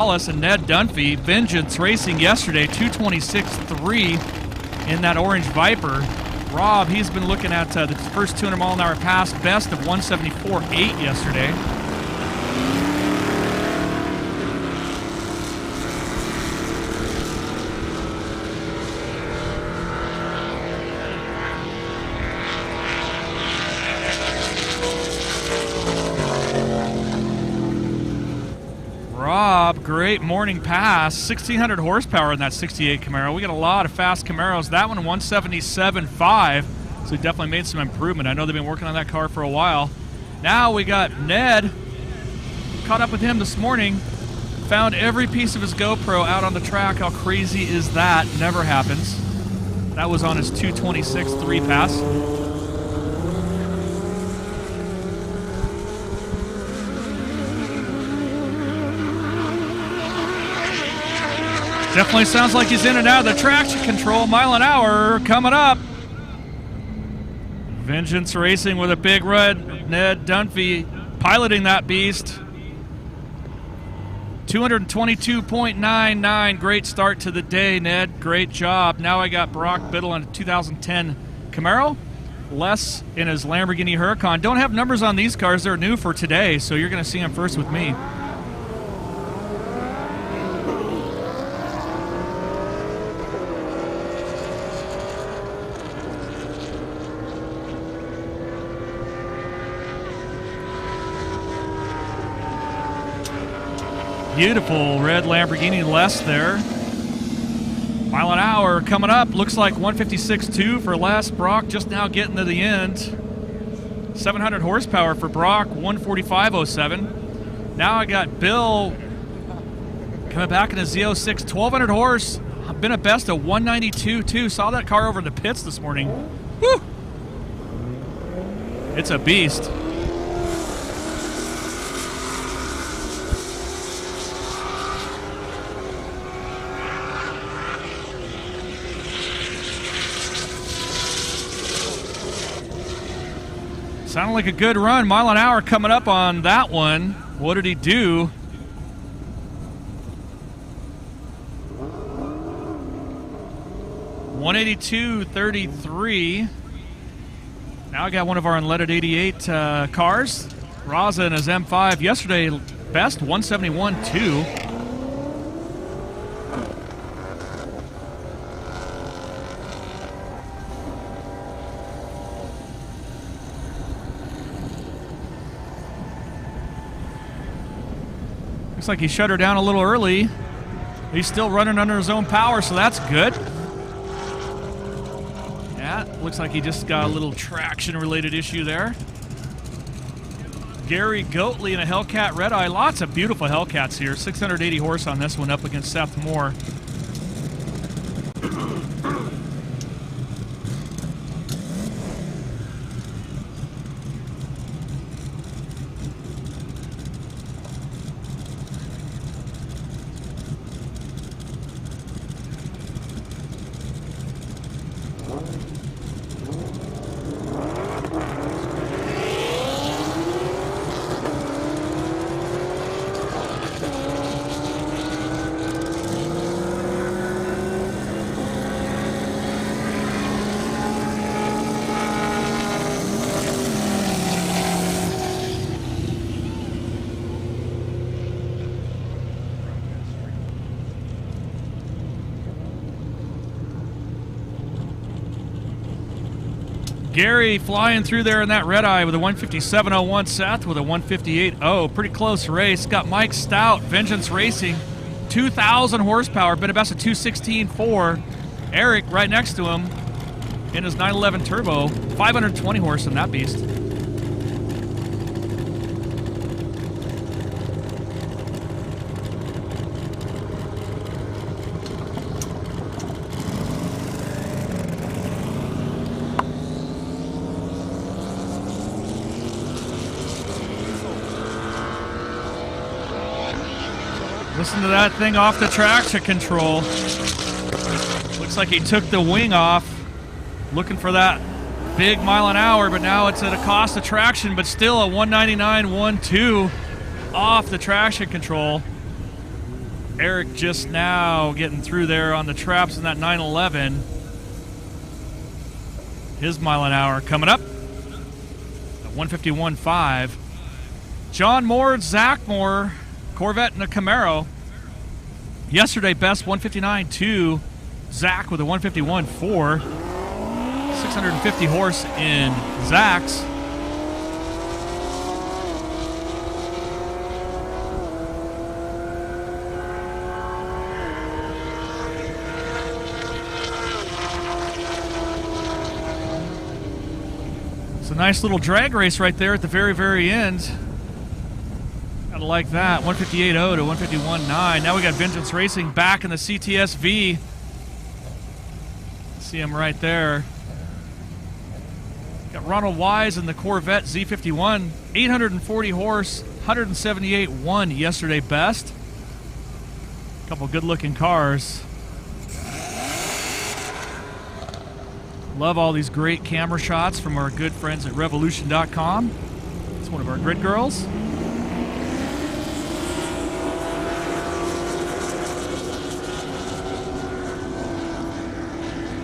And Ned Dunphy. Vengeance Racing yesterday, 226.3 in that orange Viper. Rob, he's been looking at the first 200-mile-an-hour pass, best of 174.8 yesterday. Rob, great morning pass. 1,600 horsepower in that 68 Camaro. We got a lot of fast Camaros. That one 177.5, so he definitely made some improvement. I know they've been working on that car for a while. Now we got Ned. Caught up with him this morning. Found every piece of his GoPro out on the track. How crazy is that? Never happens. That was on his 226.3 pass. Definitely sounds like he's in and out of the traction control. Mile an hour coming up. Vengeance Racing with a big run. Ned Dunphy piloting that beast. 222.99. Great start to the day, Ned. Great job. Now I got Brock Biddle on a 2010 Camaro. Les in his Lamborghini Huracan. Don't have numbers on these cars. They're new for today, so you're going to see them first with me. Beautiful red Lamborghini Les there. Mile an hour coming up. Looks like 156.2 for Les. Brock just now getting to the end. 700 horsepower for Brock, 145.07. Now I got Bill coming back in a Z06, 1,200 horse. Been a best of 192 too. Saw that car over in the pits this morning. Woo! It's a beast. Sounded like a good run. Mile an hour coming up on that one. What did he do? $182.33. Now I got one of our unleaded 88 cars. Raza in his M5. Yesterday, best 171.2. Looks like he shut her down a little early. He's still running under his own power, so that's good. Yeah, looks like he just got a little traction-related issue there. Gary Goatley in a Hellcat Red Eye. Lots of beautiful Hellcats here. 680 horse on this one up against Seth Moore. Gary flying through there in that red eye with a 157.01. Seth with a 158.0. Pretty close race. Got Mike Stout, Vengeance Racing, 2,000 horsepower. Been a best of 216.4. Eric right next to him in his 911 Turbo, 520 horse in that beast. Listen to that thing off the traction control. Looks like he took the wing off, looking for that big mile an hour, but now it's at a cost of traction, but still a 199.12 off the traction control. Eric just now getting through there on the traps in that 911. His mile an hour coming up at 151.5. John Moore, Zach Moore, Corvette and a Camaro. Yesterday, best 159.2. Zach with a 151.4. 650 horse in Zach's. It's a nice little drag race right there at the very, very end. Gotta like that. 158.0 to 151.9. Now we got Vengeance Racing back in the CTSV. See him right there. Got Ronald Wise in the Corvette Z51. 840 horse, 178.1 yesterday best. Couple good looking cars. Love all these great camera shots from our good friends at Revolution.com. It's one of our grid girls.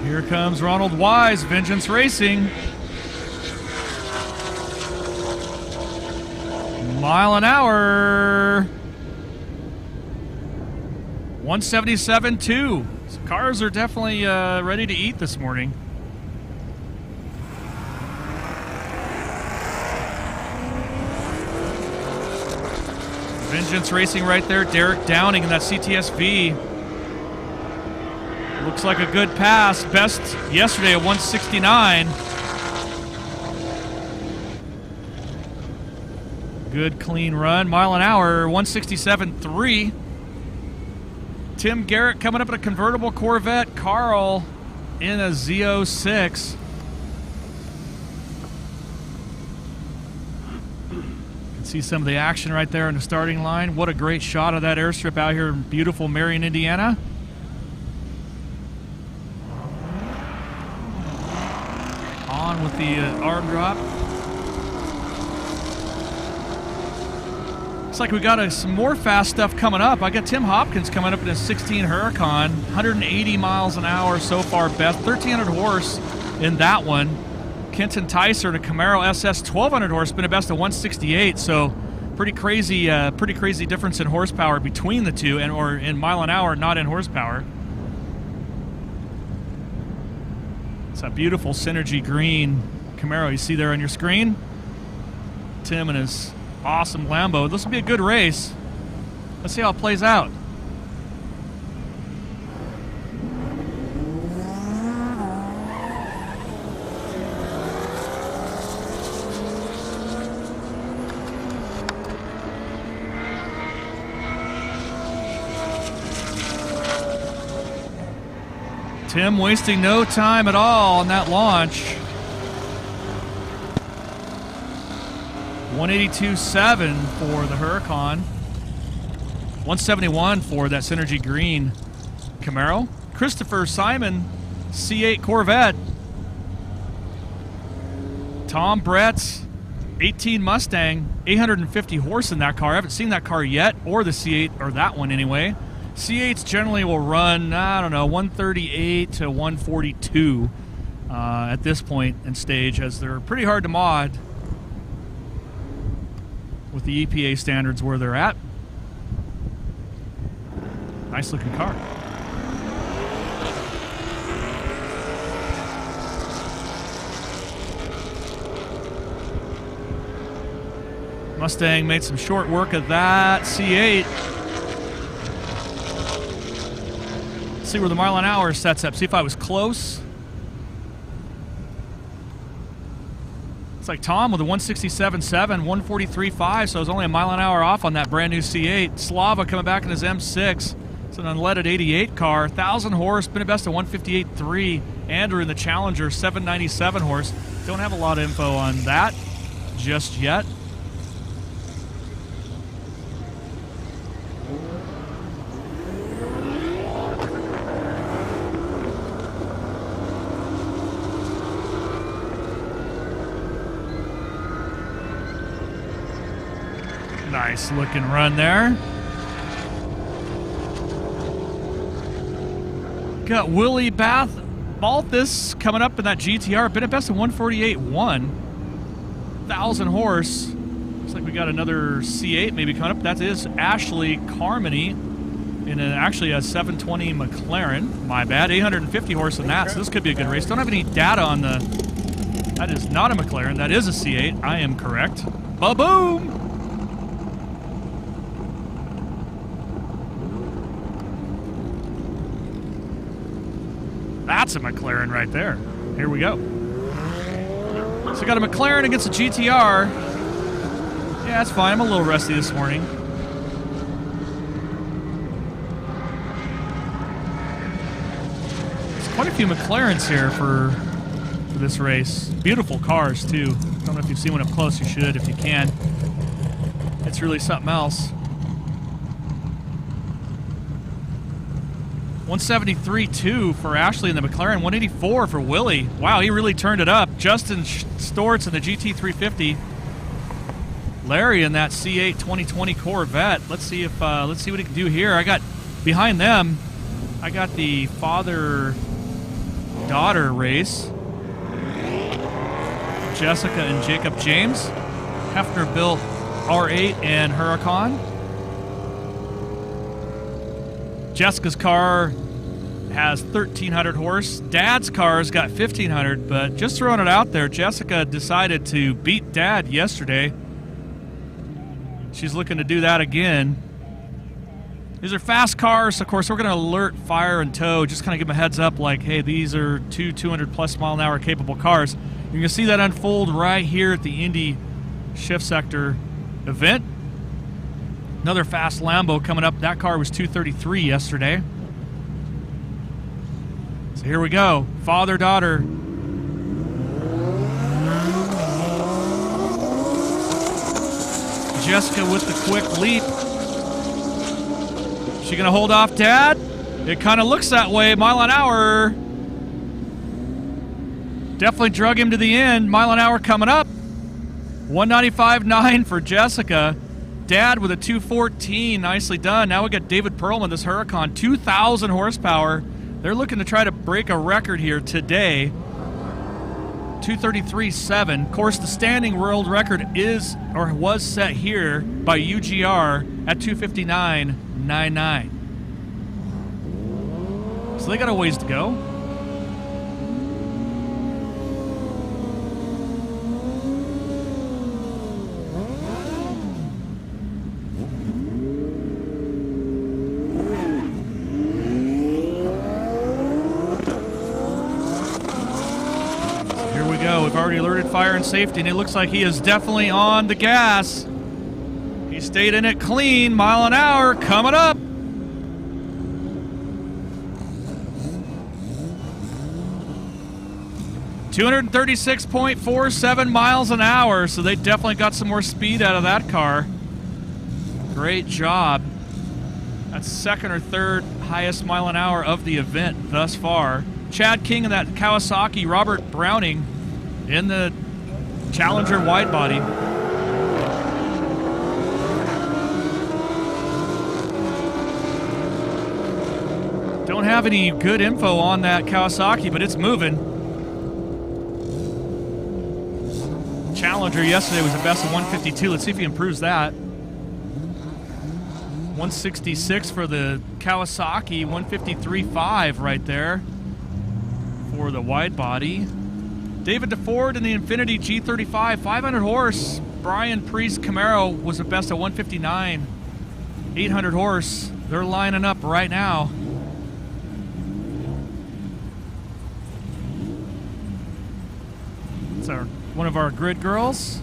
Here comes Ronald Wise, Vengeance Racing. Mile an hour. 177.2. So cars are definitely ready to eat this morning. Vengeance Racing right there. Derek Downing in that CTSV. Looks like a good pass. Best yesterday at 169. Good clean run. Mile an hour, 167.3. Tim Garrett coming up in a convertible Corvette. Carl in a Z06. See some of the action right there in the starting line. What a great shot of that airstrip out here in beautiful Marion, Indiana. On with the arm drop. Looks like we got some more fast stuff coming up. I got Tim Hopkins coming up in a 16 Huracan. 180 miles an hour so far best. 1,300 horse in that one. Kenton Tyser in a Camaro SS 1,200 horse, been a best of 168. So pretty crazy difference in horsepower between the two, and or in mile an hour, not in horsepower. It's a beautiful Synergy green Camaro you see there on your screen. Tim and his awesome Lambo. This will be a good race. Let's see how it plays out. Tim wasting no time at all on that launch. 182.7 for the Huracan. 171 for that Synergy green Camaro. Christopher Simon, C8 Corvette. Tom Brett, 18 Mustang, 850 horse in that car. I haven't seen that car yet, or the C8, or that one anyway. C8s generally will run, I don't know, 138 to 142 at this point in stage, as they're pretty hard to mod with the EPA standards where they're at. Nice looking car. Mustang made some short work of that C8. See where the mile an hour sets up. See if I was close. It's like Tom with a 167.7, 143.5, so I was only a mile an hour off on that brand new C8. Slava coming back in his M6. It's an unleaded 88 car, 1,000 horse, been a best of 158.3. Andrew in the Challenger, 797 horse. Don't have a lot of info on that just yet. Nice looking run there. Got Willie Balthus coming up in that GTR. Been a best of 148.1. 1,000 horse. Looks like we got another C8 maybe coming up. That is Ashley Carmody in actually a 720 McLaren. My bad. 850 horse in that, so this could be a good race. Don't have any data on the... That is not a McLaren. That is a C8. I am correct. Ba-boom! That's a McLaren right there. Here we go. So got a McLaren against a GTR. Yeah, that's fine. I'm a little rusty this morning. There's quite a few McLarens here for this race. Beautiful cars, too. Don't know if you've seen one up close. You should if you can. It's really something else. 173.2 for Ashley in the McLaren. 184 for Willie. Wow, he really turned it up. Justin Stortz in the GT350. Larry in that C8 2020 Corvette. Let's see what he can do here. I got behind them. I got the father-daughter race. Jessica and Jacob James. Hefner built R8 and Huracan. Jessica's car has 1,300 horse. Dad's car's got 1,500, but just throwing it out there, Jessica decided to beat Dad yesterday. She's looking to do that again. These are fast cars. Of course, we're going to alert fire and tow, just kind of give them a heads up like, hey, these are 200-plus mile an hour capable cars. You're going to see that unfold right here at the Indy Shift Sector event. Another fast Lambo coming up. That car was 233 yesterday. So here we go. Father-daughter. Jessica with the quick leap. She gonna hold off Dad? It kind of looks that way. Mile an hour. Definitely drug him to the end. Mile an hour coming up. 195.9 for Jessica. Dad with a 214, nicely done. Now we got David Perlman, this Huracan, 2,000 horsepower. They're looking to try to break a record here today. 233.7. Of course, the standing world record is, or was set here by UGR at 259.99. So they got a ways to go. We've already alerted fire and safety, and it looks like he is definitely on the gas. He stayed in it clean. Mile an hour coming up. .236.47 miles an hour, so they definitely got some more speed out of that car. Great job. That's second or third highest mile an hour of the event thus far. Chad King in that Kawasaki, Robert Browning in the Challenger wide body. Don't have any good info on that Kawasaki, but it's moving. Challenger yesterday was a best of 152. Let's see if he improves that. 166 for the Kawasaki, 153.5 right there for the wide body. David DeFord in the Infiniti G35, 500 horse. Brian Priest Camaro was the best at 159. 800 horse. They're lining up right now. It's one of our grid girls.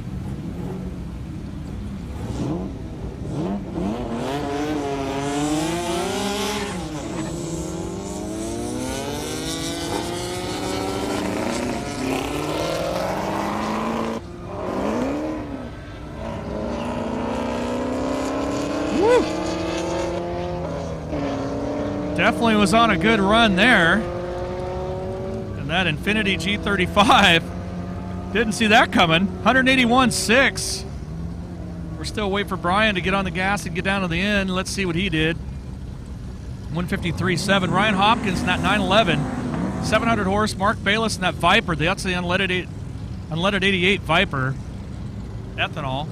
Definitely was on a good run there. And that Infiniti G35, didn't see that coming. 181.6. We're still waiting for Brian to get on the gas and get down to the end. Let's see what he did. 153.7. Ryan Hopkins in that 911. 700 horse. Mark Bayless in that Viper. That's the unleaded 88 Viper. Ethanol.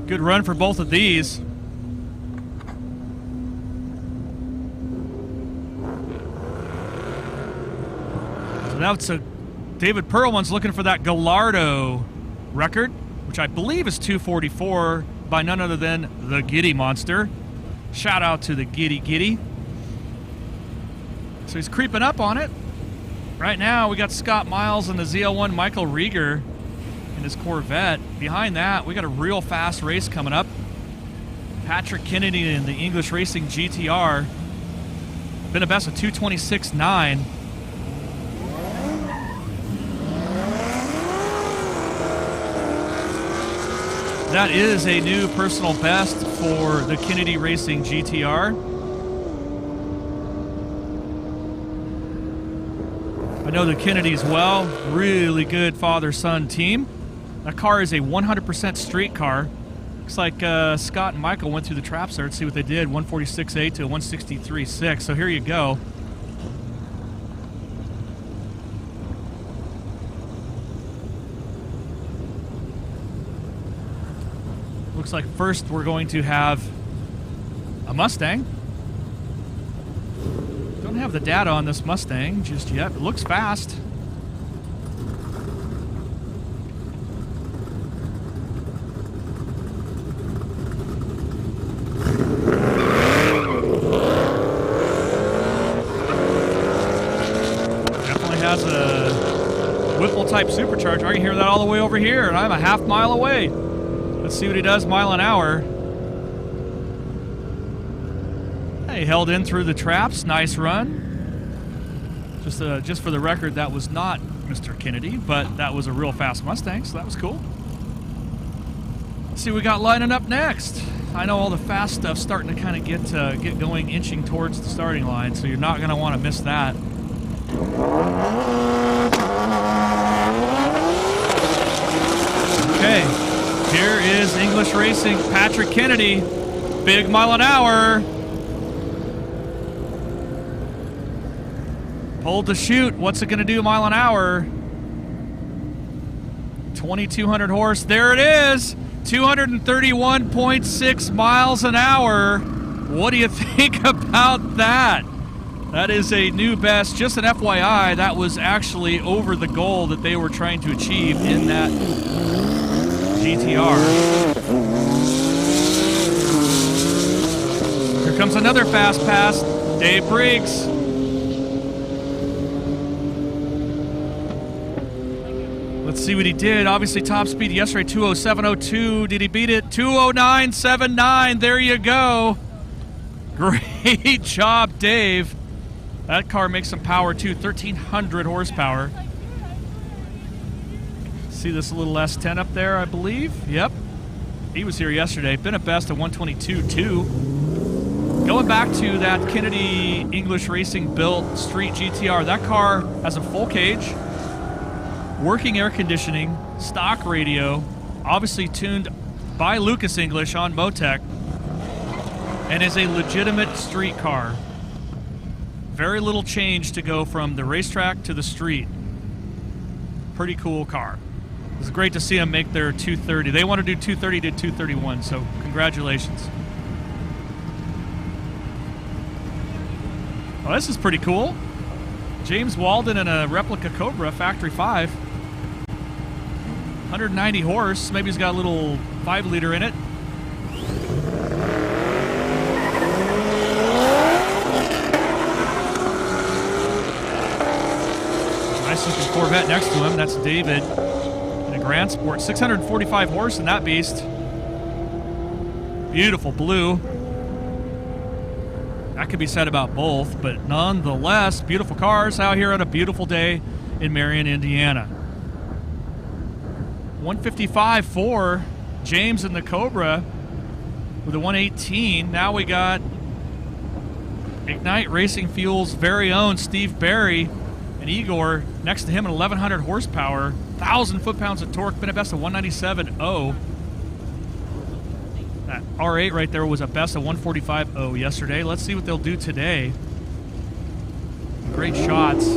Good run for both of these. So now it's David Perlman's looking for that Gallardo record, which I believe is 244 by none other than the Giddy Monster. Shout out to the Giddy. So he's creeping up on it. Right now we got Scott Miles and the ZL1 Michael Rieger in his Corvette. Behind that, we got a real fast race coming up. Patrick Kennedy in the English Racing GTR. Been a best of 226.9. That is a new personal best for the Kennedy Racing GTR. I know the Kennedys well. Really good father-son team. That car is a 100% street car. Looks like Scott and Michael went through the traps there. Let's see what they did. 146.8 to 163.6. So here you go. Looks like first we're going to have a Mustang. Don't have the data on this Mustang just yet. It looks fast. Has a Whipple type supercharger. I can hear that all the way over here, and I'm a half mile away. Let's see what he does mile an hour. He held in through the traps. Nice run. Just for the record, that was not Mr. Kennedy, but that was a real fast Mustang, so that was cool. Let's see what we got lining up next. I know all the fast stuff's starting to kind of get going, inching towards the starting line, so you're not going to want to miss that. Okay, here is English Racing Patrick Kennedy. Big mile an hour. Hold to shoot. What's it going to do mile an hour? 2,200 horse. There it is. 231.6 miles an hour. What do you think about that? That is a new best. Just an FYI, that was actually over the goal that they were trying to achieve in that GTR. Here comes another fast pass. Dave Briggs. Let's see what he did. Obviously top speed yesterday, 207.02. Did he beat it? 209.79. There you go. Great job, Dave. That car makes some power too, 1,300 horsepower. See this little S10 up there, I believe? Yep. He was here yesterday. Been a best of 122.2. Going back to that Kennedy English Racing built street GTR, that car has a full cage, working air conditioning, stock radio, obviously tuned by Lucas English on Motec, and is a legitimate street car. Very little change to go from the racetrack to the street. Pretty cool car. It was great to see them make their 230. They want to do 230 to 231, so congratulations. Oh, this is pretty cool. James Walden in a replica Cobra Factory 5. 190 horse. Maybe he's got a little 5-liter in it. Nice looking Corvette next to him. That's David in a Grand Sport. 645 horse in that beast. Beautiful blue. That could be said about both, but nonetheless, beautiful cars out here on a beautiful day in Marion, Indiana. 155 for James and the Cobra with a 118. Now we got Ignite Racing Fuel's very own Steve Barry and Igor next to him at 1,100 horsepower, 1,000 foot-pounds of torque, been a best of 197.0. That R8 right there was a best of 145.0 yesterday. Let's see what they'll do today. Great shots.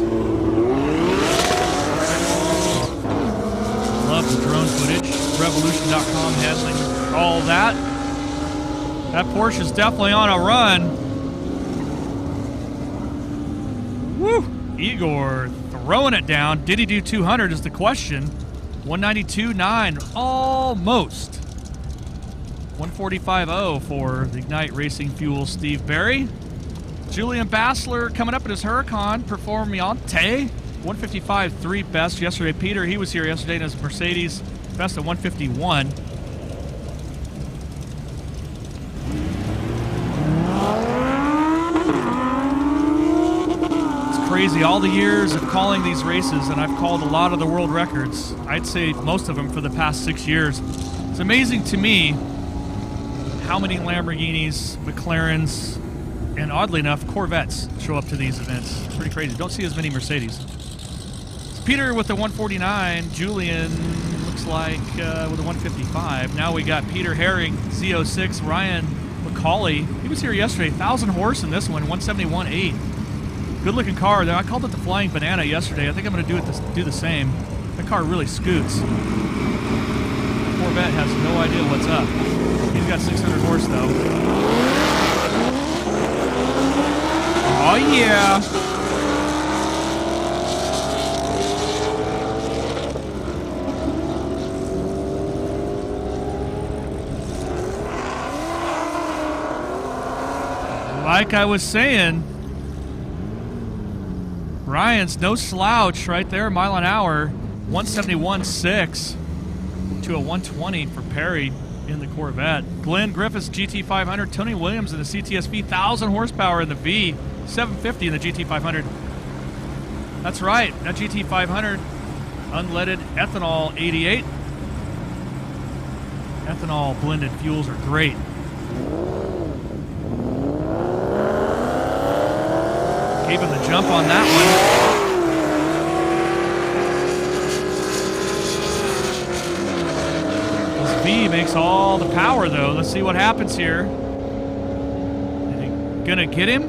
Love the drone footage. Revolution.com handling all that. That Porsche is definitely on a run. Woo! Igor throwing it down. Did he do 200 is the question. 192.9, almost. 145.0 for the Ignite Racing Fuel Steve Barry. Julian Bassler coming up in his Huracan Performante. 155.3 best yesterday. Peter, he was here yesterday in his Mercedes, best of 151. It's crazy. All the years of calling these races, and I've called a lot of the world records. I'd say most of them for the past 6 years. It's amazing to me how many Lamborghinis, McLarens, and oddly enough, Corvettes show up to these events. It's pretty crazy. Don't see as many Mercedes. It's Peter with the 149. Julian looks like with a 155. Now we got Peter Herring, Z06. Ryan McCauley. He was here yesterday. 1,000 horse in this one, 171.8. Good looking car. I called it the Flying Banana yesterday. I think I'm going to do the same. That car really scoots. Corvette has no idea what's up. He's got 600 horse though. Oh yeah! Like I was saying, Ryan's no slouch right there, mile an hour, 171.6 to a 120 for Perry in the Corvette. Glenn Griffiths GT500, Tony Williams in the CTSV, 1,000 horsepower in the V, 750 in the GT500. That's right, that GT500, unleaded ethanol 88. Ethanol blended fuels are great. Gave him the jump on that one. V makes all the power though. Let's see what happens here. Is he gonna get him?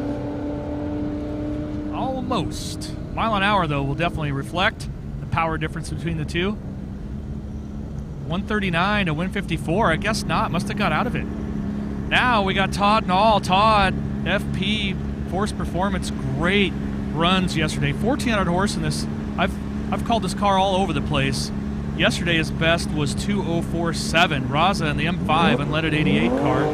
Almost. Mile an hour though will definitely reflect the power difference between the two. 139 to 154. I guess not. Must have got out of it. Now we got Todd Nall. Todd, FP Force Performance, great runs yesterday. 1,400 horse in this. I've called this car all over the place. Yesterday his best was 2:04.7. Raza in the M5 unleaded 88 car.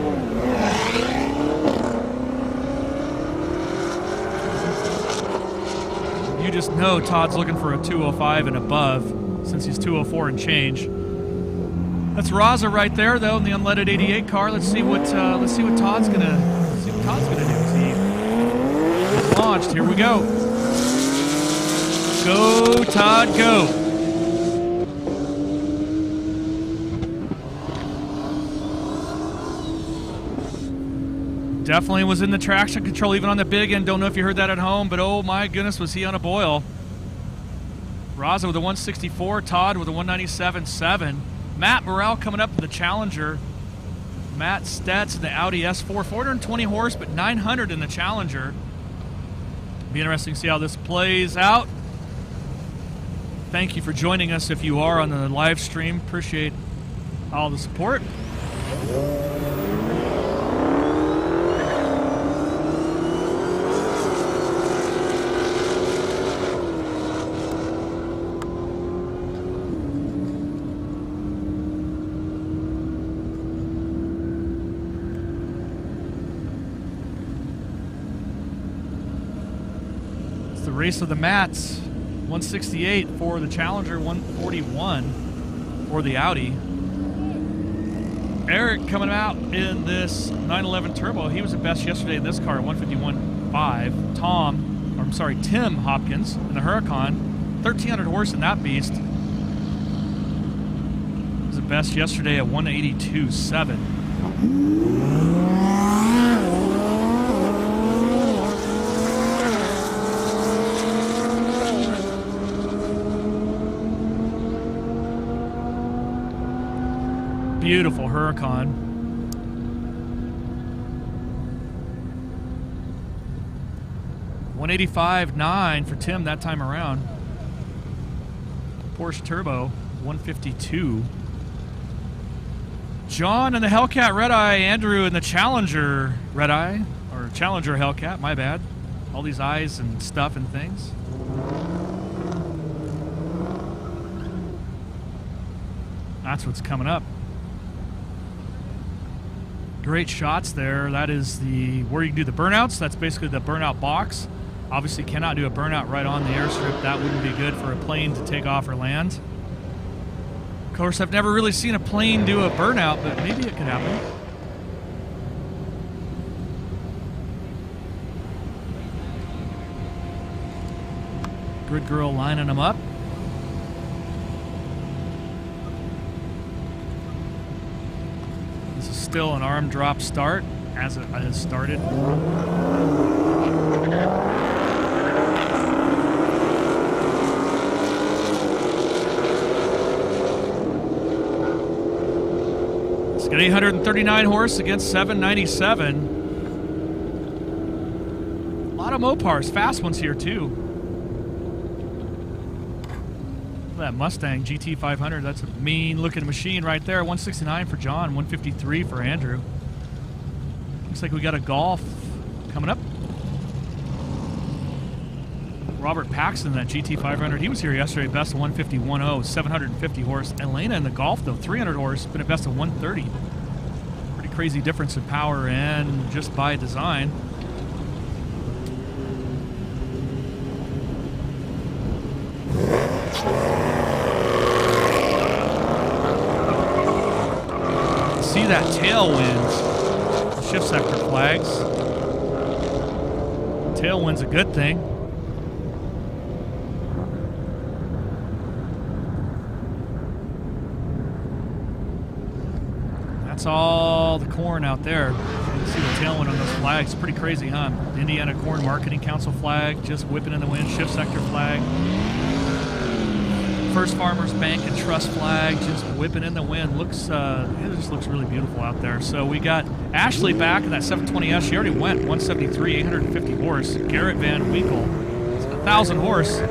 You just know Todd's looking for a 205 and above since he's 204 and change. That's Raza right there though in the unleaded 88 car. Let's see what Todd's gonna do. He's launched. Here we go. Go Todd, go. Definitely was in the traction control, even on the big end. Don't know if you heard that at home, but oh my goodness, was he on a boil. Raza with a 164, Todd with a 197.7. Matt Burrell coming up in the Challenger. Matt Stetz in the Audi S4, 420 horse, but 900 in the Challenger. Be interesting to see how this plays out. Thank you for joining us if you are on the live stream. Appreciate all the support. Race of the Mats, 168 for the Challenger, 141 for the Audi. Eric coming out in this 911 Turbo. He was the best yesterday in this car at 151.5. Tim Hopkins in the Huracan, 1,300 horse in that beast. He was the best yesterday at 182.7. Beautiful Huracan. $185.9 for Tim that time around. Porsche Turbo, 152. John in the Hellcat Red Eye, Andrew in the Challenger Red Eye, or Challenger Hellcat, my bad. All these eyes and stuff and things. That's what's coming up. Great shots there. That is the where you can do the burnouts. That's basically the burnout box. Obviously cannot do a burnout right on the airstrip. That wouldn't be good for a plane to take off or land. Of course, I've never really seen a plane do a burnout, but maybe it could happen. Grid girl lining them up. Still an arm drop start as it has started. It's got 839 horse against 797. A lot of Mopars, fast ones here too. That Mustang GT 500, that's a mean looking machine right there. 169 for John, 153 for Andrew. Looks like we got a Golf coming up. Robert Paxton, that GT 500, he was here yesterday, best of 150.10, 750 horse. Elena in the Golf though, 300 horse, been a best of 130. Pretty crazy difference in power and just by design. See that tailwind, shift sector flags. Tailwind's a good thing. That's all the corn out there. You can see the tailwind on those flags. Pretty crazy, huh? The Indiana Corn Marketing Council flag just whipping in the wind. Shift sector flag. First Farmers Bank and Trust flag just whipping in the wind. Looks, it just looks really beautiful out there. So we got Ashley back in that 720S. She already went 173, 850 horse. Garrett Van Winkle, 1,000 horse.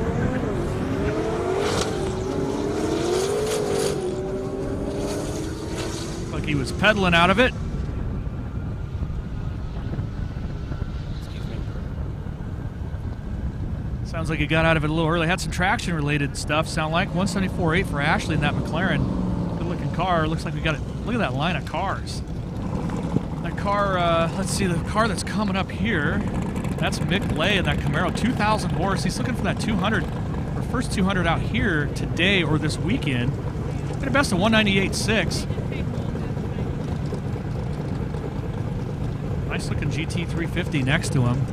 Looks like he was pedaling out of it. Sounds like he got out of it a little early. Had some traction-related stuff, sound like. 174.8 for Ashley in that McLaren. Good-looking car. Looks like we got it. Look at that line of cars. That car, let's see, the car that's coming up here, that's Mick Lay in that Camaro. 2,000 horse. He's looking for that 200, or first 200 out here today or this weekend. Got a best of 198.6. Nice-looking GT 350 next to him.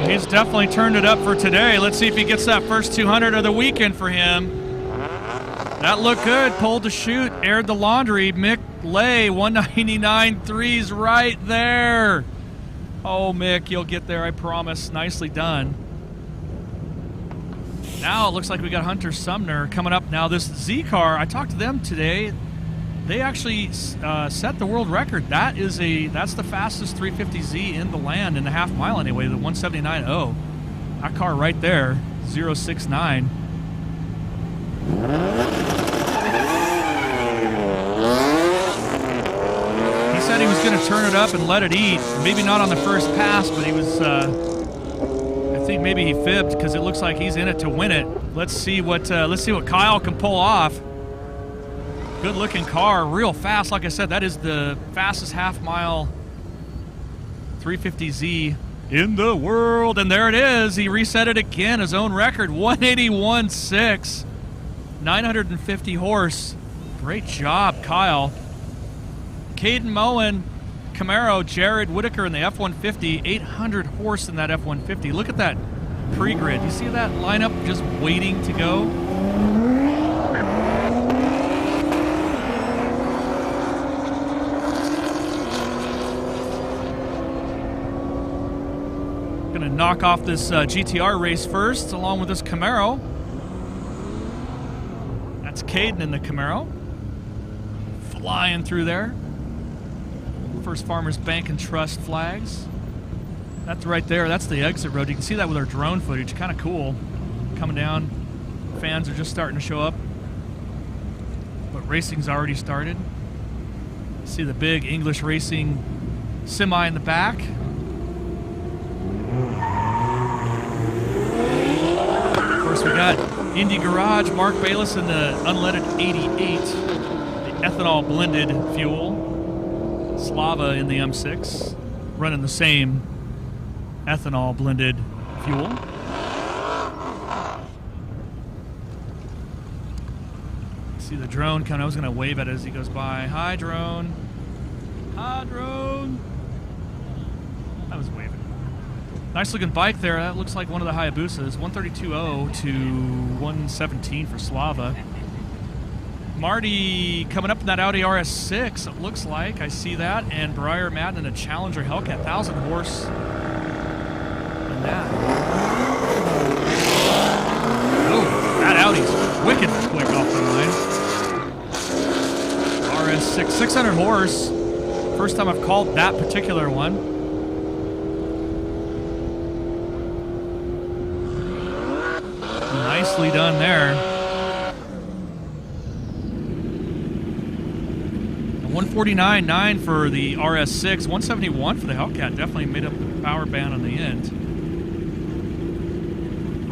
He's definitely turned it up for today. Let's see if he gets that first 200 of the weekend for him. That looked good. Pulled the chute, aired the laundry. Mick Lay, 199.3's right there. Oh, Mick, you'll get there, I promise. Nicely done. Now it looks like we got Hunter Sumner coming up. Now this Z car, I talked to them today. They actually set the world record. That's the fastest 350Z in the land in the half mile anyway. The 179.0. That car right there, 069. He said he was going to turn it up and let it eat. Maybe not on the first pass, but he was. I think maybe he fibbed because it looks like he's in it to win it. Let's see what Kyle can pull off. Good looking car, real fast. Like I said, that is the fastest half mile 350Z in the world. And there it is. He reset it again, his own record, 181.6. 950 horse. Great job, Kyle. Caden Moen, Camaro, Jared Whitaker in the F-150, 800 horse in that F-150. Look at that pre-grid. You see that lineup just waiting to go? Gonna knock off this GTR race first, along with this Camaro. That's Caden in the Camaro. Flying through there. First Farmers Bank and Trust flags. That's right there. That's the exit road. You can see that with our drone footage. Kind of cool. Coming down. Fans are just starting to show up. But racing's already started. See the big English Racing semi in the back. Of course, we got Indy Garage, Mark Bayless in the unleaded 88, the ethanol blended fuel. Slava in the M6, running the same ethanol blended fuel. See the drone coming. I was going to wave at it as he goes by. Hi, drone. Hi, drone. I was waving. Nice looking bike there. That looks like one of the Hayabusas. 132.0 to 117 for Slava. Marty coming up in that Audi RS6, it looks like. I see that. And Briar Madden in a Challenger Hellcat. 1,000 horse in that. Oh, that Audi's wicked quick off the line. RS6, 600 horse. First time I've called that particular one. Nicely done there. 149.9 for the RS6, 171 for the Hellcat. Definitely made up the power band on the end.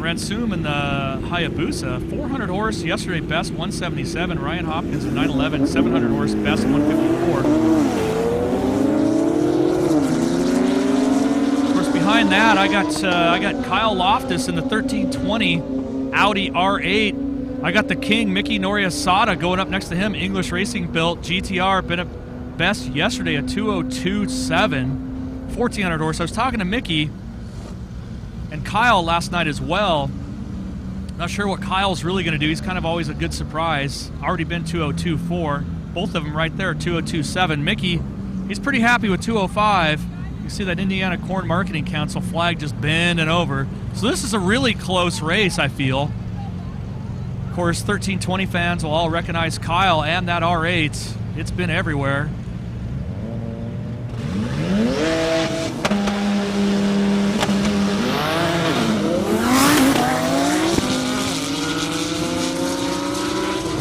Ransoom in the Hayabusa, 400 horse, yesterday best 177. Ryan Hopkins in 911, 700 horse, best 154. Of course, behind that, I got Kyle Loftus in the 1320 Audi R8. I got the King, Mickey Noriasada, going up next to him. English Racing built GTR, been a best yesterday at 202.7, 1,400 horse. I was talking to Mickey and Kyle last night as well. Not sure what Kyle's really going to do. He's kind of always a good surprise. Already been 202.4. Both of them right there, 202.7. Mickey, he's pretty happy with 205. You see that Indiana Corn Marketing Council flag just bending over. So this is a really close race, I feel. Of course, 1320 fans will all recognize Kyle and that R8. It's been everywhere.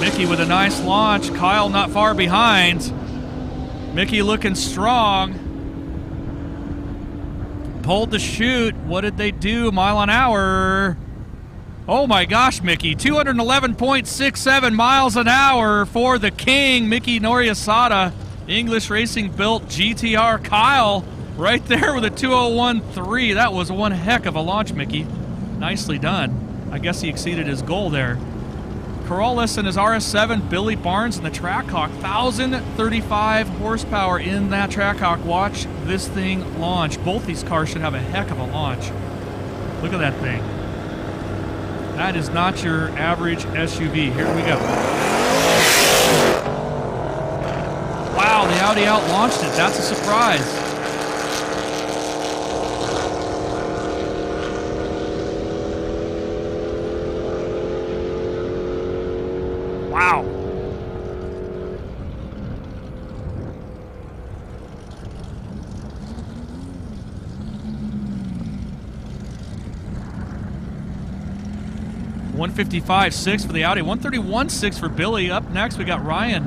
Mickey with a nice launch. Kyle not far behind. Mickey looking strong. Pulled the chute. What did they do? Mile an hour. Oh my gosh, Mickey. 211.67 miles an hour for the King, Mickey Noriasada. English Racing built GTR. Kyle right there with a 201.3. That was one heck of a launch, Mickey. Nicely done. I guess he exceeded his goal there. Corollas and his RS7, Billy Barnes in the Trackhawk, 1,035 horsepower in that Trackhawk. Watch this thing launch. Both these cars should have a heck of a launch. Look at that thing. That is not your average SUV. Here we go. Wow, the Audi out-launched it. That's a surprise. Wow. $155.6 for the Audi, $131.6 for Billy. Up next, we got Ryan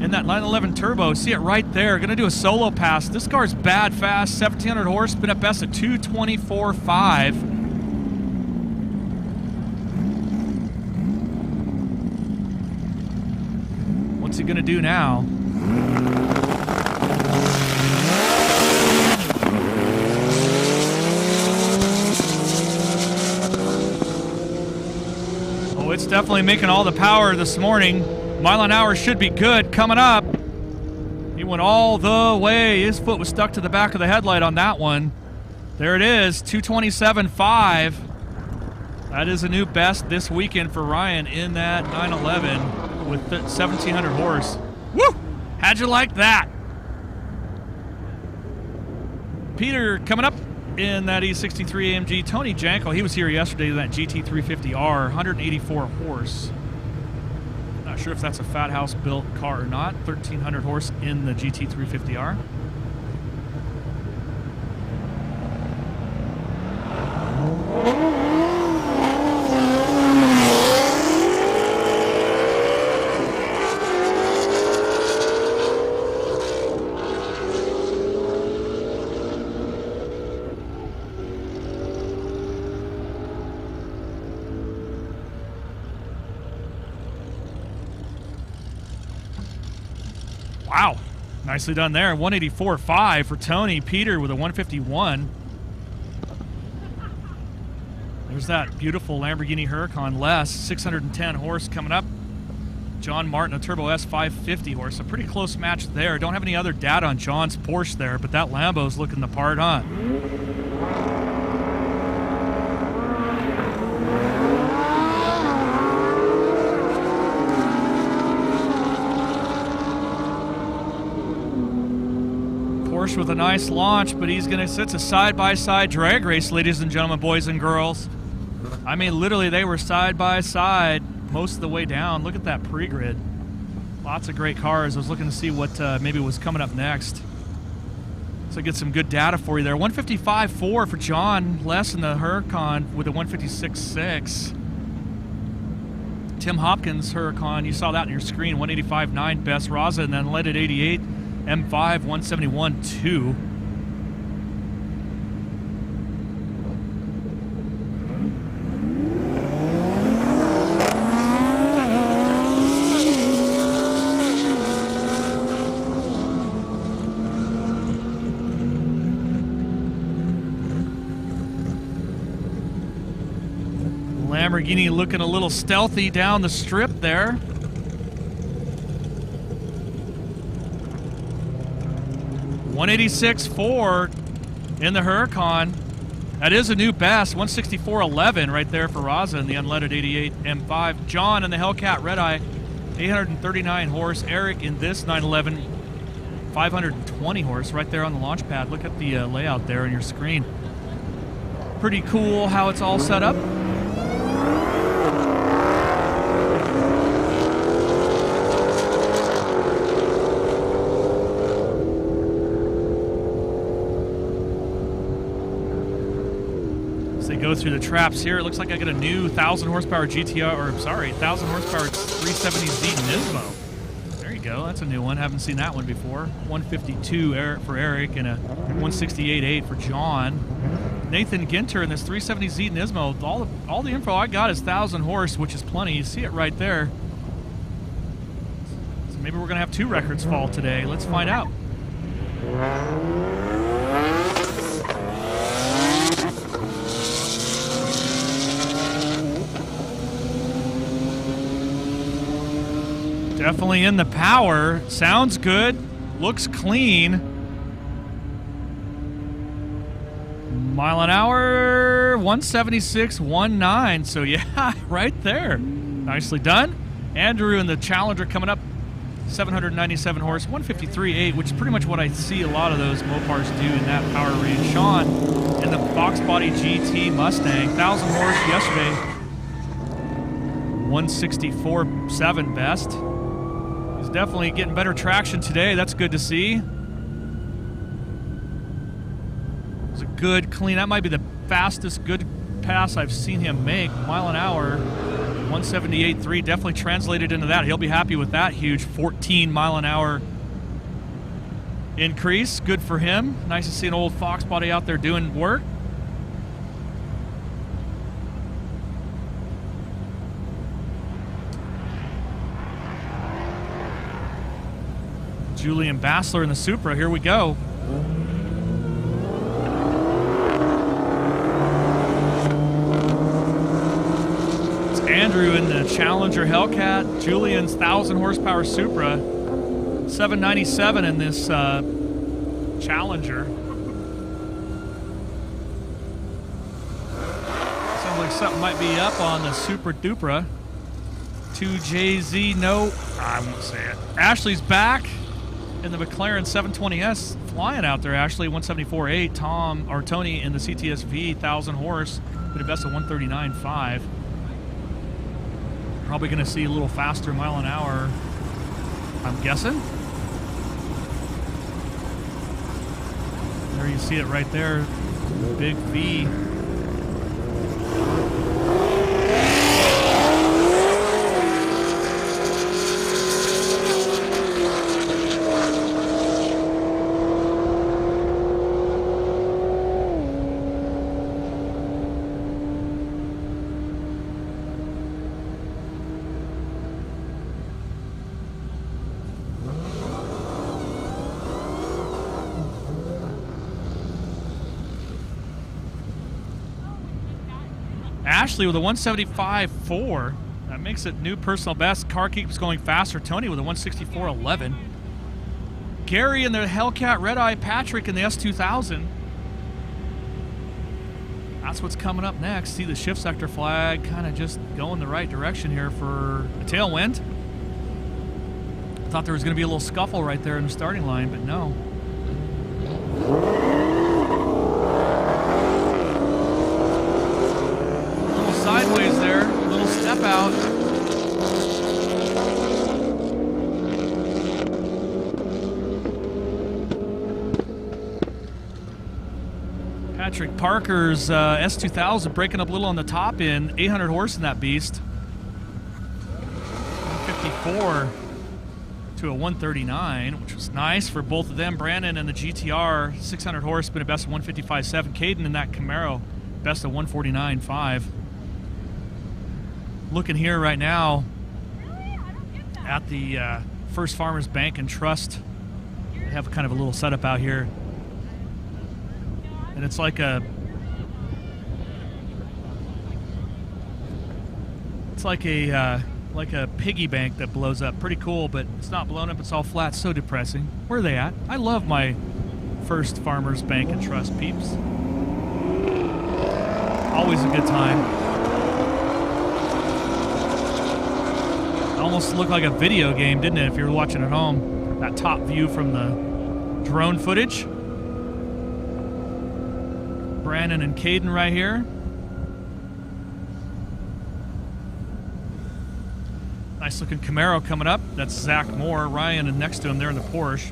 in that 911 Turbo. See it right there. Going to do a solo pass. This car's bad fast, 1,700 horse, been at best at 224.5. What's he going to do now? That's definitely making all the power this morning. Mile an hour should be good. Coming up. He went all the way. His foot was stuck to the back of the headlight on that one. There it is, 227.5. That is a new best this weekend for Ryan in that 911 with 1,700 horse. Woo! How'd you like that? Peter coming up in that E63 AMG. Tony Janko, he was here yesterday in that GT350R, 184 horse. Not sure if that's a Fat House built car or not. 1,300 horse in the GT350R. Wow, nicely done there. 184.5 for Tony. Peter with a 151. There's that beautiful Lamborghini Huracan Les, 610 horse coming up. John Martin, a Turbo S 550 horse. A pretty close match there. Don't have any other data on John's Porsche there, but that Lambo's looking the part, huh? Porsche with a nice launch, but he's going to, it's a side-by-side drag race, ladies and gentlemen, boys and girls. I mean, literally, they were side-by-side most of the way down. Look at that pre-grid. Lots of great cars. I was looking to see what maybe was coming up next. So get some good data for you there. 155.4 for John, less in the Huracan with a 156.6. Tim Hopkins Huracan, you saw that on your screen, 185.9 best. Raza, and then led at 88. M5, 171.2. Lamborghini looking a little stealthy down the strip there. $186.4 in the Huracan. That is a new best. 164.11 right there for Raza in the unleaded 88 M5. John in the Hellcat Red Eye, 839 horse. Eric in this 911, 520 horse right there on the launch pad. Look at the layout there on your screen. Pretty cool how it's all set up. They go through the traps here. It looks like I got a new 1,000 horsepower GTR, or sorry, 1,000 horsepower 370Z Nismo. There you go. That's a new one. Haven't seen that one before. 152 for Eric and a 168.8 for John. Nathan Ginter in this 370Z Nismo. All the info I got is 1,000 horse, which is plenty. You see it right there. So maybe we're going to have two records fall today. Let's find out. Definitely in the power. Sounds good. Looks clean. Mile an hour, 176.19. So yeah, right there. Nicely done. Andrew in the Challenger coming up. 797 horse, 153.8, which is pretty much what I see a lot of those Mopars do in that power range. Sean in the Box Body GT Mustang, 1,000 horse yesterday. 164.7 best. He's definitely getting better traction today. That's good to see. It was a good clean. That might be the fastest good pass I've seen him make. Mile an hour, 178.3. Definitely translated into that. He'll be happy with that huge 14 mile an hour increase. Good for him. Nice to see an old Fox Body out there doing work. Julian Bassler in the Supra. Here we go. It's Andrew in the Challenger Hellcat. Julian's 1,000 horsepower Supra. 797 in this Challenger. Sounds like something might be up on the Super Dupra. 2JZ, no, I won't say it. Ashley's back in the McLaren 720S, flying out there. Ashley 174.8. Tony in the CTSV 1,000 horse, with a best of 139.5. Probably going to see a little faster mile an hour, I'm guessing. There you see it right there, big V. Ashley with a 175.4. That makes it new personal best. Car keeps going faster. Tony with a 164.11. Gary in the Hellcat Red Eye. Patrick in the S2000. That's what's coming up next. See the shift sector flag kind of just going the right direction here for a tailwind. Thought there was going to be a little scuffle right there in the starting line, but no. Sideways there, a little step out. Patrick Parker's S2000 breaking up a little on the top end, 800 horse in that beast. 154 to a 139, which was nice for both of them. Brandon and the GTR, 600 horse, been a best of 155.7. Caden in that Camaro, best of 149.5. Looking here right now at the First Farmers Bank and Trust. They have kind of a little setup out here. And it's like a piggy bank that blows up. Pretty cool, but it's not blown up, it's all flat. So depressing. Where are they at? I love my First Farmers Bank and Trust peeps. Always a good time. Almost looked like a video game, didn't it, if you were watching at home? That top view from the drone footage. Brandon and Caden right here. Nice looking Camaro coming up. That's Zach Moore. Ryan and next to him there in the Porsche.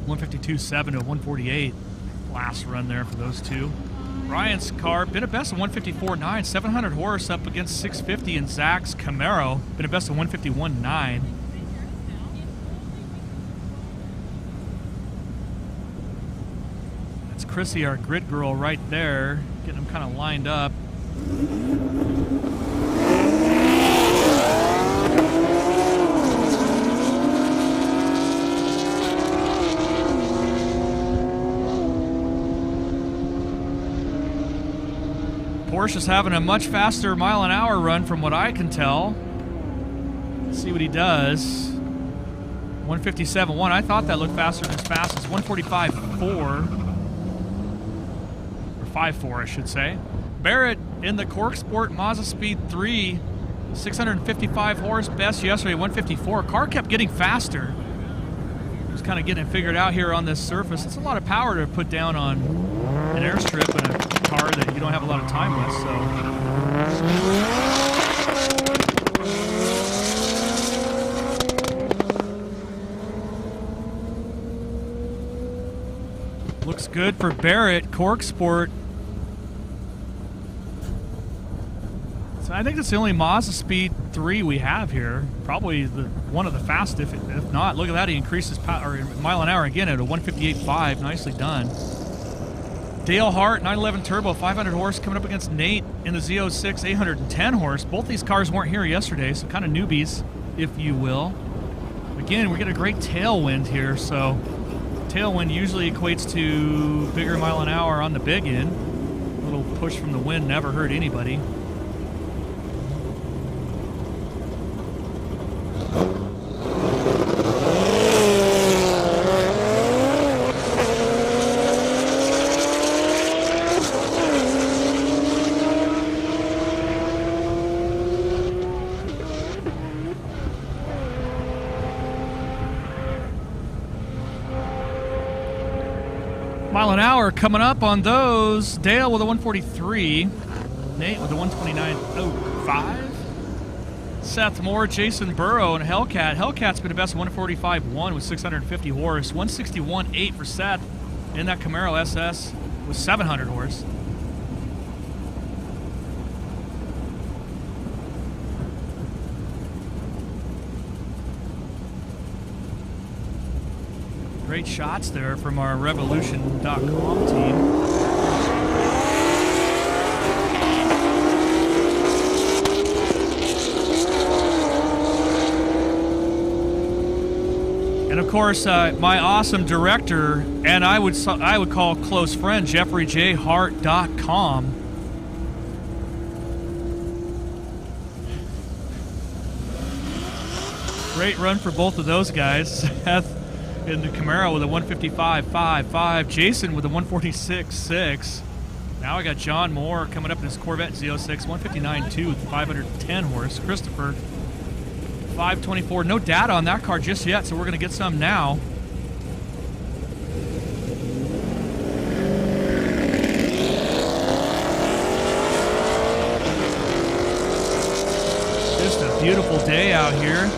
152.7 to 148. Last run there for those two. Ryan's car, been a best of 154.9, 700 horse up against 650 in Zach's Camaro, been a best of 151.9. That's Chrissy, our grid girl, right there, getting them kind of lined up. Porsche's having a much faster mile an hour run from what I can tell. Let's see what he does. 157.1. I thought that looked faster than as fast as 145.4. Or 5.4, I should say. Barrett in the Cork Sport Mazda Speed 3. 655 horse, best yesterday, 154. Car kept getting faster. Just kind of getting it figured out here on this surface. It's a lot of power to put down on an Airstrip and a car that you don't have a lot of time with, so. Looks good for Barrett, Cork Sport. So I think it's the only Mazda Speed 3 we have here. Probably one of the fastest, if not. Look at that, he increased his power, mile an hour again at a 158.5. Nicely done. Dale Hart, 911 Turbo, 500 horse, coming up against Nate in the Z06, 810 horse. Both these cars weren't here yesterday, so kind of newbies, if you will. Again, we get a great tailwind here, so tailwind usually equates to bigger mile an hour on the big end. A little push from the wind never hurt anybody. more coming up on those. Dale with a 143. Nate with a 129.05. Seth Moore, Jason Burrow, and Hellcat. Hellcat's been the best 145.1 with 650 horse. 161.8 for Seth in that Camaro SS with 700 horse. Great shots there from our Revolution.com team. And of course, my awesome director, and I would call close friend, JeffreyJHart.com. Great run for both of those guys. Seth in the Camaro with a 155.55. Jason with a 146.6. Now I got John Moore coming up in his Corvette Z06, 159.2 with 510 horse. Christopher, 524. No data on that car just yet, so we're going to get some now. Just a beautiful day out here.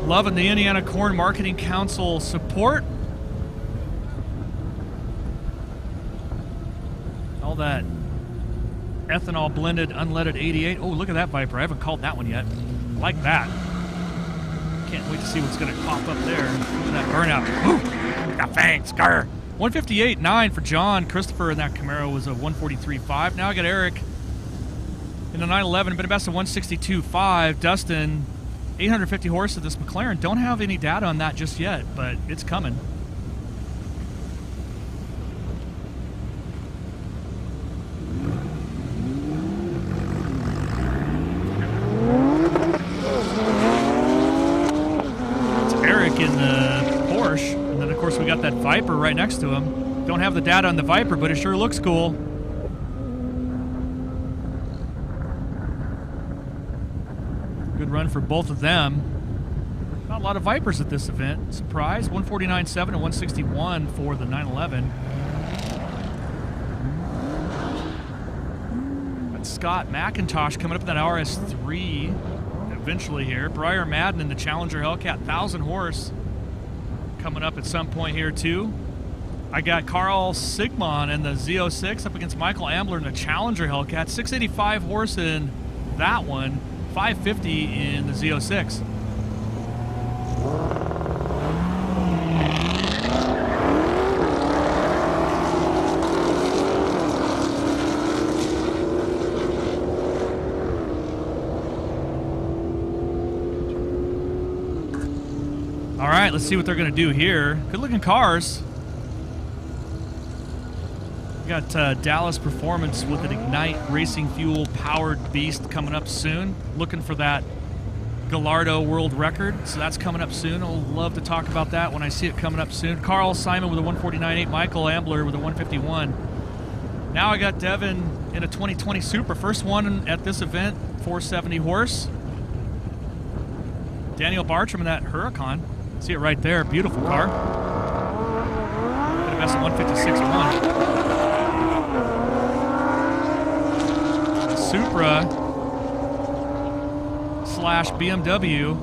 Loving the Indiana Corn Marketing Council support. All that ethanol blended unleaded 88. Oh, look at that Viper. I haven't called that one yet. Like that. Can't wait to see what's going to pop up there. Look at that burnout. Ooh, got fangs. Grr. 158.9 for John. Christopher in that Camaro was a 143.5. Now I got Eric in the 911. Been a best of 162.5. Dustin, 850 horse of this McLaren. Don't have any data on that just yet, but it's coming. It's Eric in the Porsche, and then of course we got that Viper right next to him. Don't have the data on the Viper, but it sure looks cool. Good run for both of them. Not a lot of Vipers at this event. Surprise, 149.7 and 161 for the 911. Got Scott McIntosh coming up in that RS3 eventually here. Briar Madden in the Challenger Hellcat, 1,000 horse coming up at some point here too. I got Carl Sigmon in the Z06 up against Michael Ambler in the Challenger Hellcat, 685 horse in that one. 550 in the Z06. All right, let's see what they're going to do here. Good looking cars. We got Dallas Performance with an Ignite Racing Fuel powered beast coming up soon. Looking for that Gallardo world record, so that's coming up soon. I'll love to talk about that when I see it coming up soon. Carl Simon with a 149.8, Michael Ambler with a 151. Now I got Devin in a 2020 Supra, first one at this event, 470 horse. Daniel Bartram in that Huracan. See it right there, beautiful car. Got a best of 156.1. Supra slash BMW.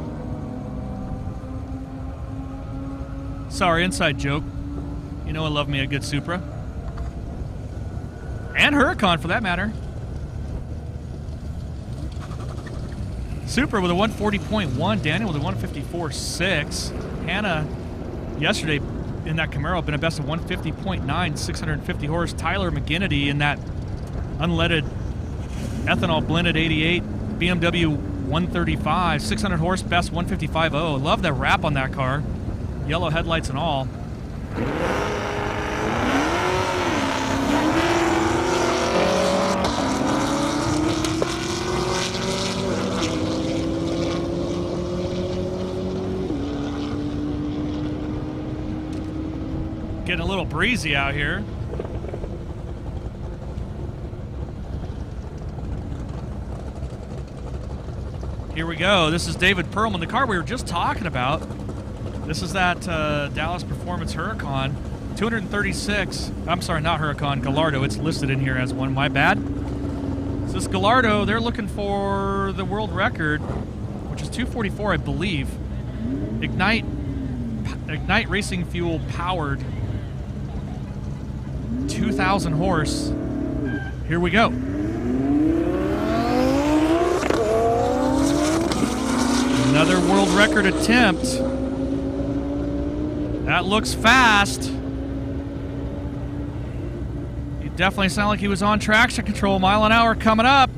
Sorry, inside joke. You know I love me a good Supra. And Huracan for that matter. Supra with a 140.1. Daniel with a 154.6. Hannah yesterday in that Camaro been a best of 150.9, 650 horse. Tyler McGinnity in that unleaded ethanol blended 88 BMW 135, 600 horse, best 155.0. Love that wrap on that car, yellow headlights and all. Getting a little breezy out here. Here we go. This is David Perlman, the car we were just talking about. This is that Dallas Performance Huracan. 236. I'm sorry, not Huracan, Gallardo. It's listed in here as one. My bad. So this Gallardo, they're looking for the world record, which is 244, I believe. Ignite racing fuel powered 2,000 horse. Here we go. Another world record attempt. That looks fast. He definitely sounded like he was on traction control. Mile an hour coming up.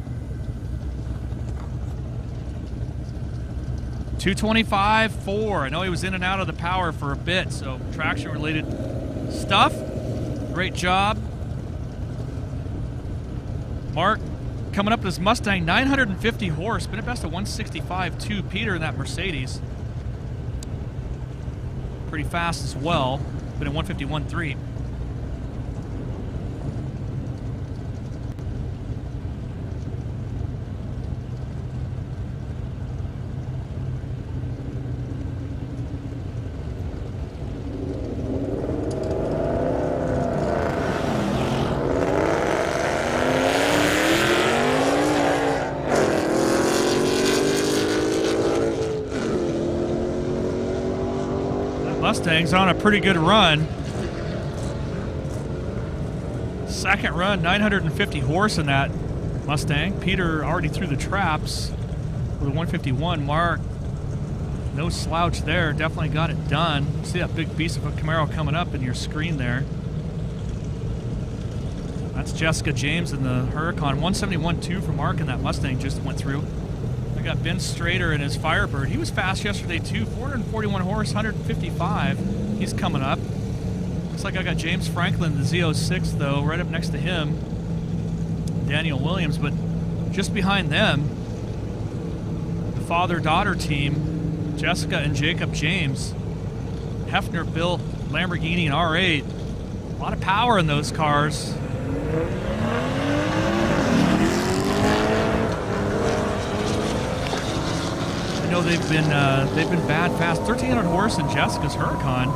225.4. I know he was in and out of the power for a bit, so traction related stuff. Great job. Mark coming up with his Mustang, 950 horse, been a best of 165.2. Peter in that Mercedes, pretty fast as well, been at 151.3. Mustang's on a pretty good run. Second run, 950 horse in that Mustang. Peter already threw the traps with a 151. Mark, no slouch there. Definitely got it done. See that big beast of a Camaro coming up in your screen there. That's Jessica James in the Huracan. 171.2 for Mark in that Mustang just went through. I got Ben Strader in his Firebird. He was fast yesterday too. 441 horse, 155. He's coming up. Looks like I got James Franklin, the Z06 though, right up next to him. Daniel Williams, but just behind them, the father-daughter team, Jessica and Jacob James. Hefner built Lamborghini and R8. A lot of power in those cars. I know they've been bad fast. 1,300 horse in Jessica's Huracan.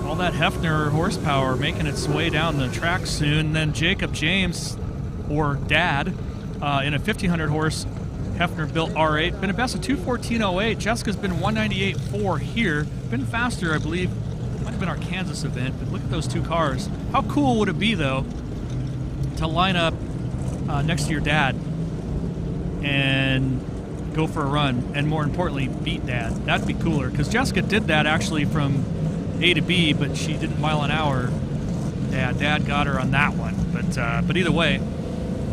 All that Hefner horsepower making its way down the track soon. Then Jacob James, or Dad, in a 1,500 horse Hefner built R8. Been a best of 214.08. Jessica's been 198.4 here. Been faster, I believe. Might have been our Kansas event, but look at those two cars. How cool would it be, though, to line up next to your dad and go for a run, and more importantly, beat Dad? That'd be cooler, because Jessica did that actually from A to B, but she didn't mile an hour. Dad got her on that one. But either way,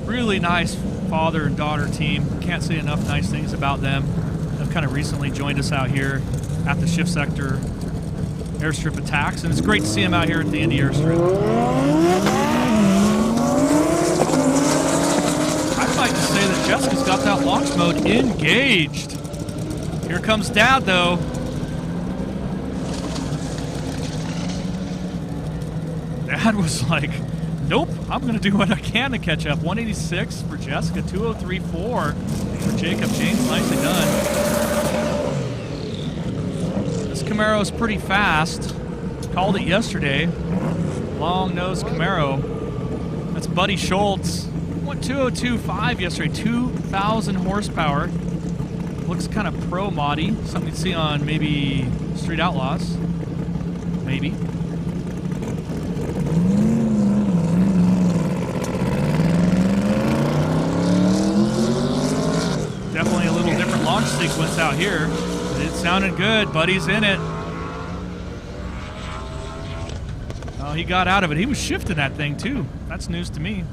really nice father and daughter team. Can't say enough nice things about them. They've kind of recently joined us out here at the Shift Sector Airstrip attacks, and it's great to see them out here at the Indy Airstrip. I'd like to say that Jessica's got that launch mode engaged. Here comes Dad, though. Dad was like, nope, I'm going to do what I can to catch up. 186 for Jessica, 203.4 for Jacob James. Nicely done. This Camaro is pretty fast. Called it yesterday. Long-nosed Camaro. That's Buddy Schultz. Went 202.5 yesterday, 2,000 horsepower. Looks kind of pro-moddy. Something you'd see on maybe Street Outlaws. Maybe. Definitely a little different launch sequence out here. It sounded good. Buddy's in it. Oh, he got out of it. He was shifting that thing too. That's news to me.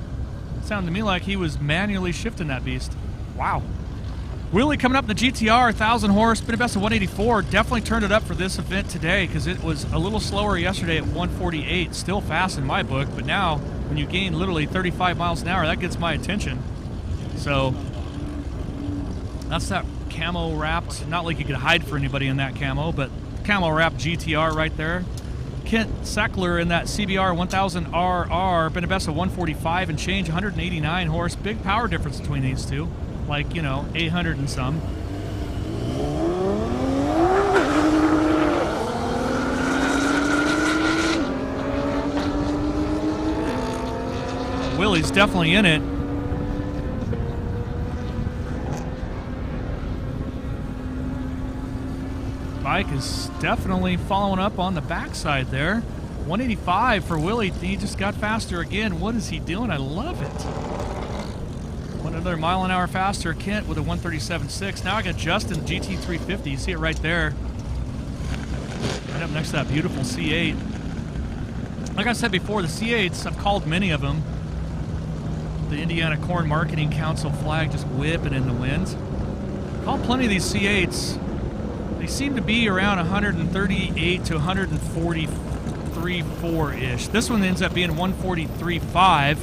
It sounded to me like he was manually shifting that beast. Wow. Willie coming up in the GTR, 1,000 horse, been a best of 184. Definitely turned it up for this event today because it was a little slower yesterday at 148. Still fast in my book, but now when you gain literally 35 miles an hour, that gets my attention. So that's that camo wrapped, not like you could hide for anybody in that camo, but camo wrapped GTR right there. Kent Sackler in that CBR 1000RR, been a best of 145 and change, 189 horse. Big power difference between these two, like, you know, 800 and some. Willie's definitely in it. Bike is definitely following up on the backside there. 185 for Willie. He just got faster again. What is he doing? I love it. Another mile an hour faster. Kent with a 137.6. Now I got Justin, GT350. You see it right there. Right up next to that beautiful C8. Like I said before, the C8s, I've called many of them. The Indiana Corn Marketing Council flag just whipping in the wind. Called plenty of these C8s. They seem to be around 138 to 143.4-ish. This one ends up being 143.5.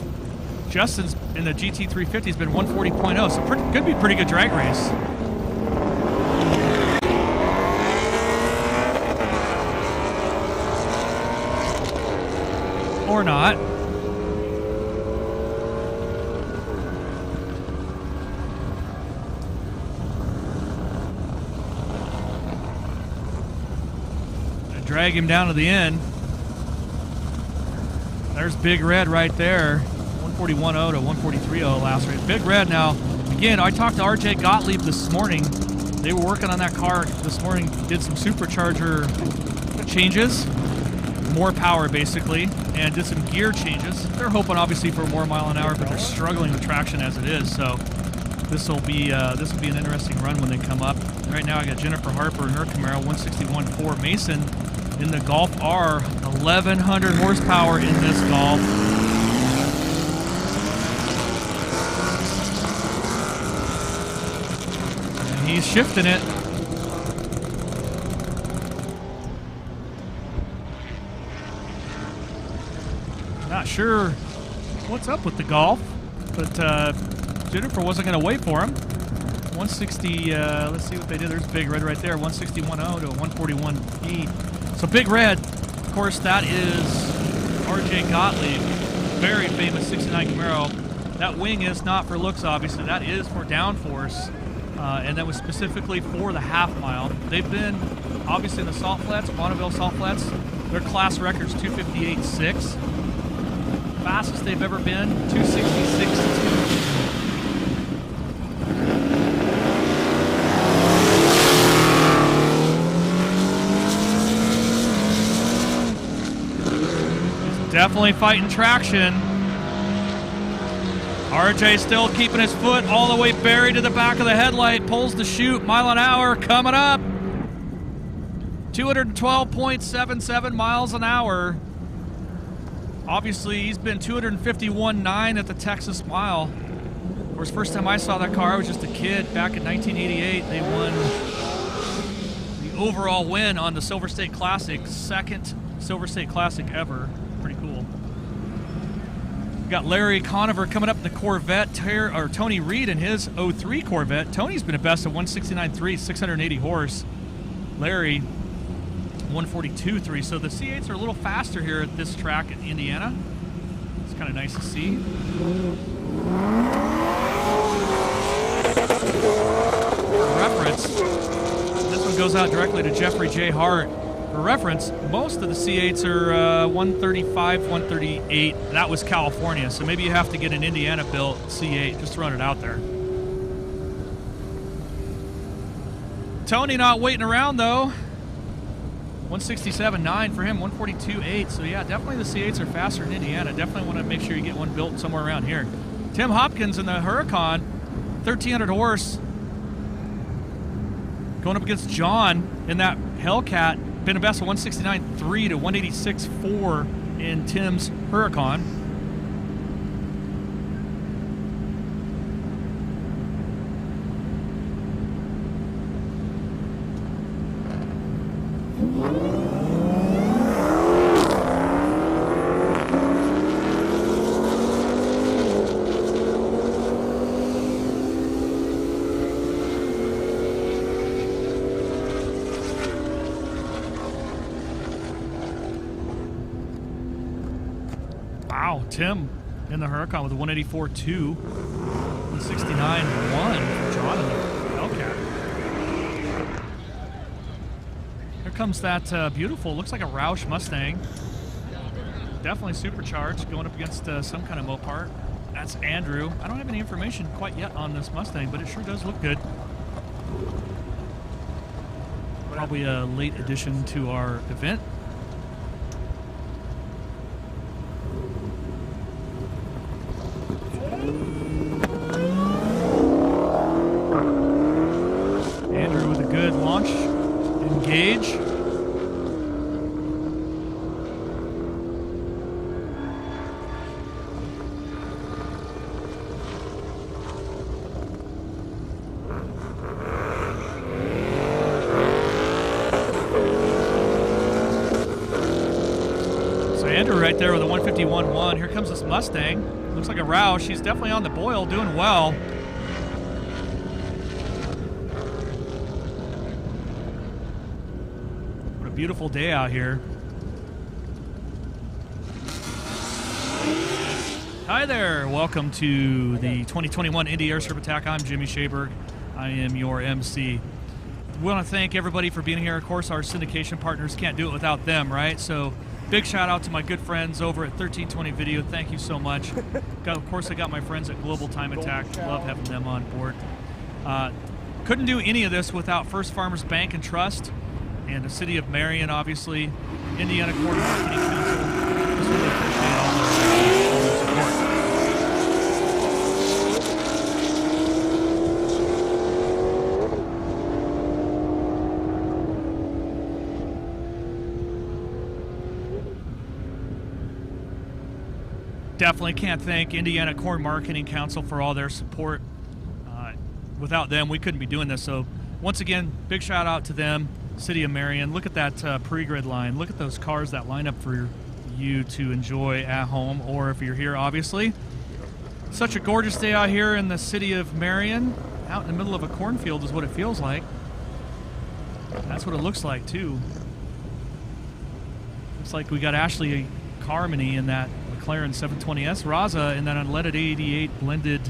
Justin's in the GT350 has been 140.0, so could be a pretty good drag race. Or not. Drag him down to the end. There's Big Red right there. 141.0 to 143.0 last race. Big Red now. Again, I talked to RJ Gottlieb this morning. They were working on that car this morning. Did some supercharger changes. More power, basically. And did some gear changes. They're hoping, obviously, for more mile an hour, but they're struggling with traction as it is. So this will be an interesting run when they come up. Right now, I got Jennifer Harper in her Camaro, 161.4. Mason in the Golf R, 1,100 horsepower in this Golf. And he's shifting it. Not sure what's up with the Golf, but Jennifer wasn't going to wait for him. 160, let's see what they did. There's Big Red right there, 161.0 to 141.8. So Big Red, of course, that is RJ Gottlieb, very famous 69 Camaro. That wing is not for looks, obviously. That is for downforce, and that was specifically for the half mile. They've been, obviously, in the Salt Flats, Bonneville Salt Flats. Their class record's 258.6. Fastest they've ever been, 266.2. Definitely fighting traction. RJ still keeping his foot all the way buried to the back of the headlight. Pulls the chute. Mile an hour coming up. 212.77 miles an hour. Obviously, he's been 251.9 at the Texas Mile. Of course, first time I saw that car, I was just a kid. Back in 1988, they won the overall win on the Silver State Classic. Second Silver State Classic ever. Pretty cool. We got Larry Conover coming up in the Corvette. Tony Reed in his 03 Corvette. Tony's been a best of 169.3, 680 horse. Larry, 142.3. So the C8s are a little faster here at this track in Indiana. It's kind of nice to see. For reference, this one goes out directly to Jeffrey J. Hart. For reference, most of the C8s are 135, 138. That was California, so maybe you have to get an Indiana-built C8. Just throwing it out there. Tony not waiting around, though. 167.9 for him, 142.8. So, yeah, definitely the C8s are faster in Indiana. Definitely want to make sure you get one built somewhere around here. Tim Hopkins in the Huracan, 1,300 horse. Going up against John in that Hellcat. Been a best of 169.3 to 186.4 in Tim's Huracan. Wow, Tim in the Huracan with a 184.2, 169.1 for John in the Hellcat. Here comes that beautiful, looks like a Roush Mustang. definitely supercharged, going up against some kind of Mopar. That's Andrew. I don't have any information quite yet on this Mustang, but it sure does look good. Probably a late addition to our event. Andrew with a good launch. Engage. Andrew right there with a 151.1. Here comes this Mustang. Looks like a Roush. She's definitely on the boil, doing well. What a beautiful day out here. Hi there. Welcome to the 2021 Indy Airstrip Attack. I'm Jimmy Shaberg. I am your MC. We want to thank everybody for being here. Of course, our syndication partners, can't do it without them, right? So big shout out to my good friends over at 1320 Video. Thank you so much. Of course, I got my friends at Global Time Attack. Love having them on board. Couldn't do any of this without First Farmers Bank and Trust and the City of Marion, obviously. Indiana Corn Marketing Council. Just really appreciate all their support. Definitely can't thank Indiana Corn Marketing Council for all their support. Without them, we couldn't be doing this. So once again, big shout out to them, City of Marion. Look at that pre-grid line. Look at those cars that line up for you to enjoy at home, or if you're here, obviously. Such a gorgeous day out here in the City of Marion. Out in the middle of a cornfield is what it feels like. That's what it looks like, too. Looks like we got Ashley Carmody in that McLaren 720S, Raza in that unleaded 88 blended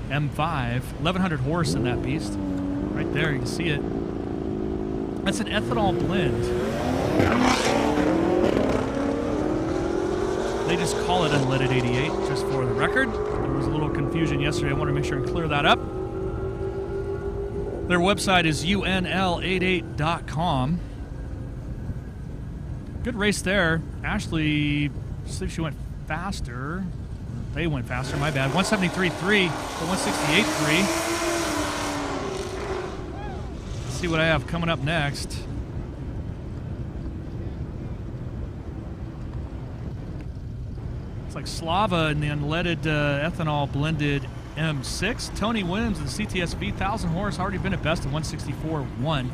M5, 1100 horse in that beast. Right there, you can see it. That's an ethanol blend. They just call it unleaded 88, just for the record. There was a little confusion yesterday. I want to make sure and clear that up. Their website is unl88.com. Good race there. Ashley, let's see if she went faster. They went faster, my bad. 173.3 to 168.3. Let's see what I have coming up next. It's like Slava in the unleaded ethanol blended M6. Tony Williams in the CTSV 1000 horse, already been at best of 164.1.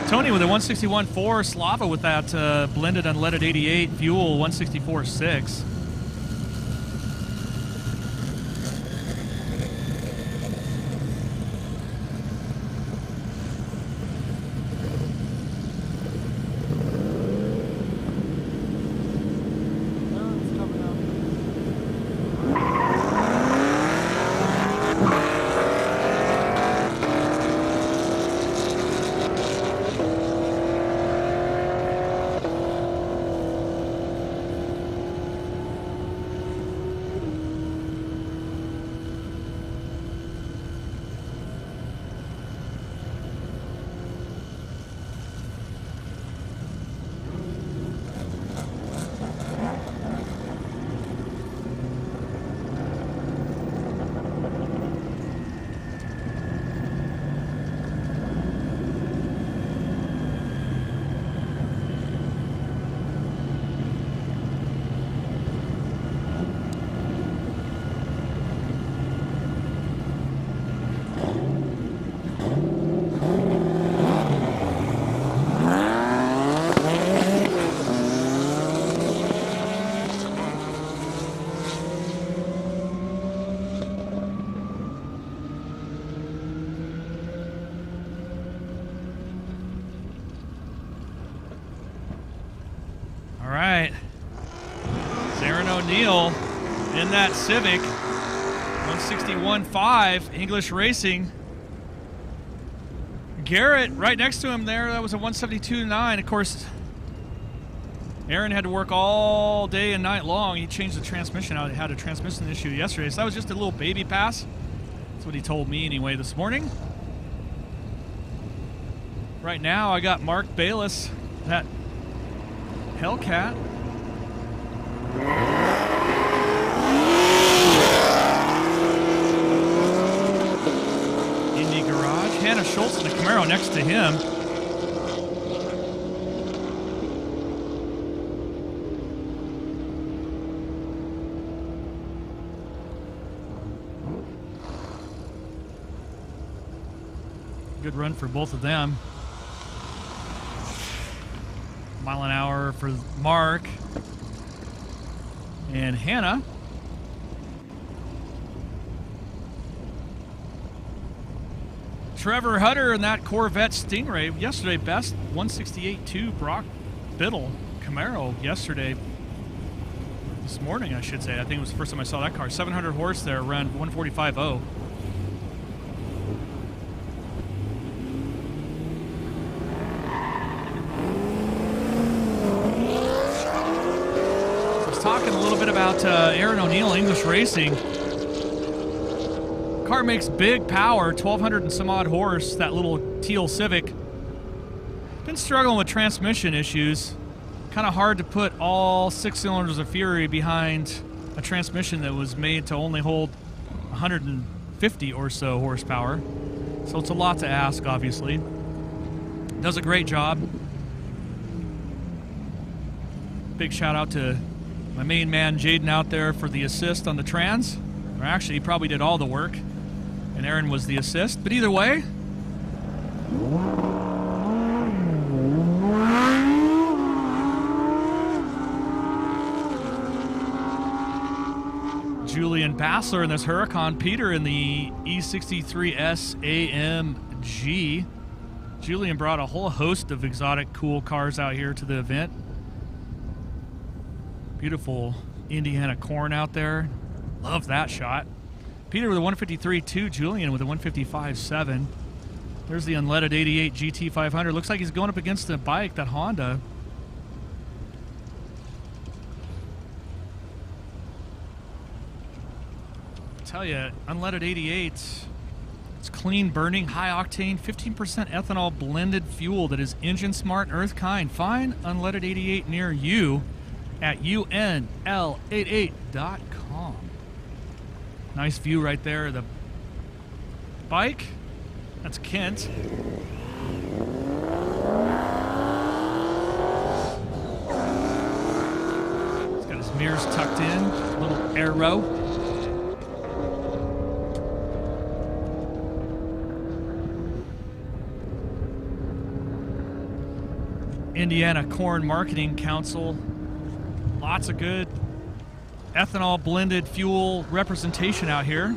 Tony with a 161.4, Slava with that blended unleaded 88, fuel 164.6. right. It's Aaron O'Neill in that Civic. 161.5, English Racing. Garrett right next to him there, that was a 172.9. Of course, Aaron had to work all day and night long. He changed the transmission out. He had a transmission issue yesterday, so that was just a little baby pass. That's what he told me anyway this morning. Right now, I got Mark Bayless, that Hellcat. Indy Garage. Hannah Schultz in the Camaro next to him. Good run for both of them. Mile an hour for Mark and Hannah. Trevor Hutter in that Corvette Stingray yesterday, best 168.2 Brock Biddle Camaro yesterday. This morning, I should say. I think it was the first time I saw that car. 700 horse there, around 145.0. Talking a little bit about Aaron O'Neill, English Racing. Car makes big power, 1,200 and some odd horse, that little teal Civic. Been struggling with transmission issues. Kind of hard to put all 6 cylinders of Fury behind a transmission that was made to only hold 150 or so horsepower. So it's a lot to ask, obviously. Does a great job. Big shout out to my main man, Jaden, out there for the assist on the trans. Or actually, he probably did all the work, and Aaron was the assist. But either way, Julian Bassler in this Huracan. Peter in the E63S AMG. Julian brought a whole host of exotic, cool cars out here to the event. Beautiful Indiana corn out there. Love that shot. Peter with a 153.2, Julian with a 155.7. There's the unleaded 88 GT500. Looks like he's going up against the bike, that Honda. I tell you, unleaded 88, it's clean burning, high octane, 15% ethanol blended fuel that is engine smart and earth kind. Find unleaded 88 near you at unl88.com. Nice view right there of the bike. That's Kent. He's got his mirrors tucked in, little arrow. Indiana Corn Marketing Council. Lots of good ethanol blended fuel representation out here,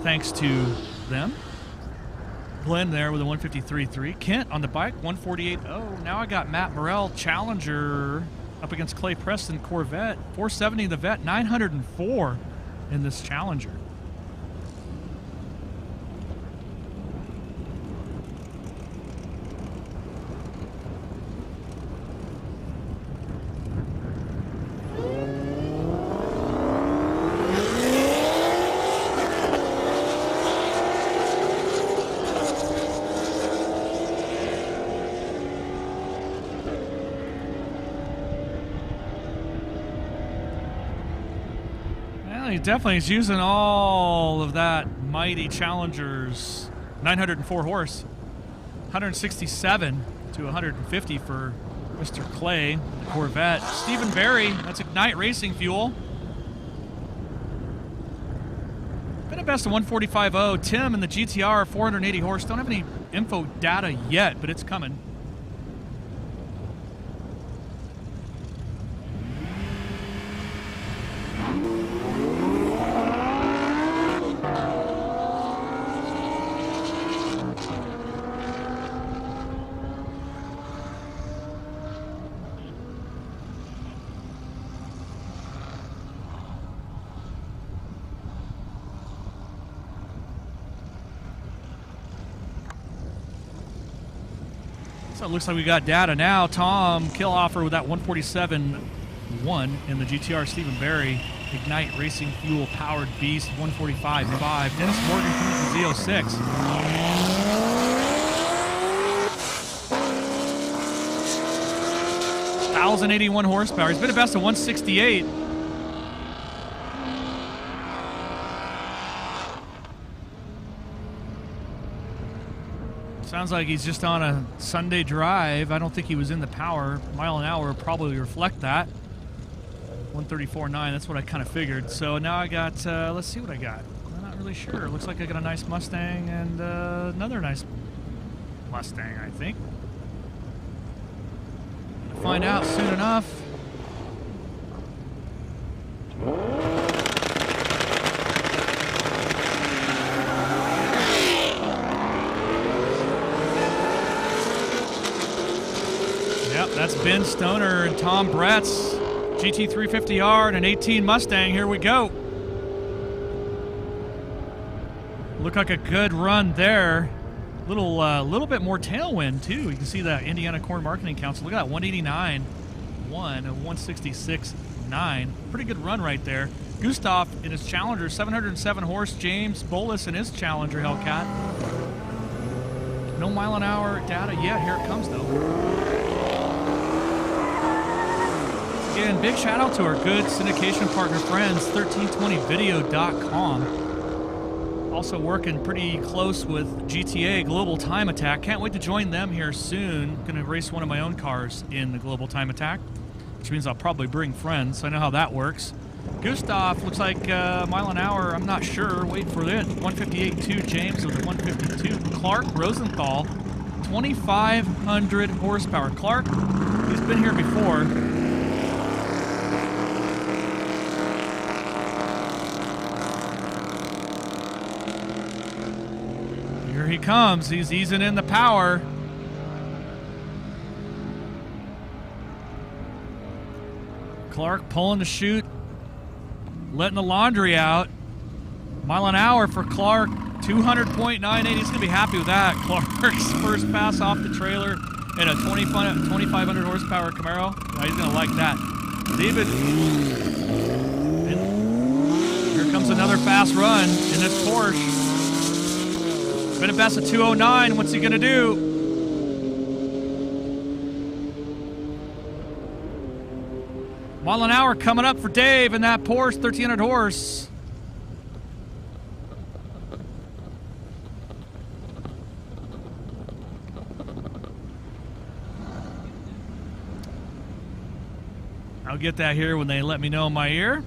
thanks to them. Glenn there with a 153.3. Kent on the bike, 148.0. Now I got Matt Morrell, Challenger, up against Clay Preston, Corvette. 470 the Vet, 904 in this Challenger. He definitely is using all of that mighty Challenger's 904 horse. 167 to 150 for Mr. Clay, the Corvette. Stephen Barry, that's Ignite Racing fuel. Been a best of 145.0. Tim in the GTR, 480 horse. Don't have any info data yet, but it's coming. So it looks like we got data now. Tom Killoffer with that 147.1 in the GTR Stephen Barry Ignite Racing Fuel Powered Beast 145.5. Dennis Morgan coming from Z06. 1,081 horsepower. He's been a best of 168. Sounds like he's just on a Sunday drive. I don't think he was in the power. Mile an hour will probably reflect that. 134.9, that's what I kind of figured. So now I got, let's see what I got. I'm not really sure. Looks like I got a nice Mustang and another nice Mustang, I think. Gonna find out soon enough. Yep, that's Ben Stoner and Tom Brett's GT350R and an 18 Mustang. Here we go. Look like a good run there. Little bit more tailwind too. You can see that Indiana Corn Marketing Council. Look at that 189.1 and 166.9. Pretty good run right there. Gustav in his Challenger, 707 horse. James Bolus in his Challenger Hellcat. No mile an hour data yet. Here it comes though. Again, big shout out to our good syndication partner friends, 1320video.com. Also working pretty close with GTA Global Time Attack. Can't wait to join them here soon. Gonna race one of my own cars in the Global Time Attack, which means I'll probably bring friends. I know how that works. Gustav looks like mile an hour. I'm not sure. Wait for it. 158.2. James with a 152. Clark Rosenthal, 2,500 horsepower. Clark, he's been here before. Here he comes. He's easing in the power. Clark pulling the chute, letting the laundry out. Mile an hour for Clark, 200.98. He's going to be happy with that. Clark's first pass off the trailer in a 2,500 horsepower Camaro. Oh, he's going to like that. David, and here comes another fast run in this Porsche. Been a best of 209. What's he going to do? Mile an hour coming up for Dave in that Porsche 1,300 horse. I'll get that here when they let me know in my ear.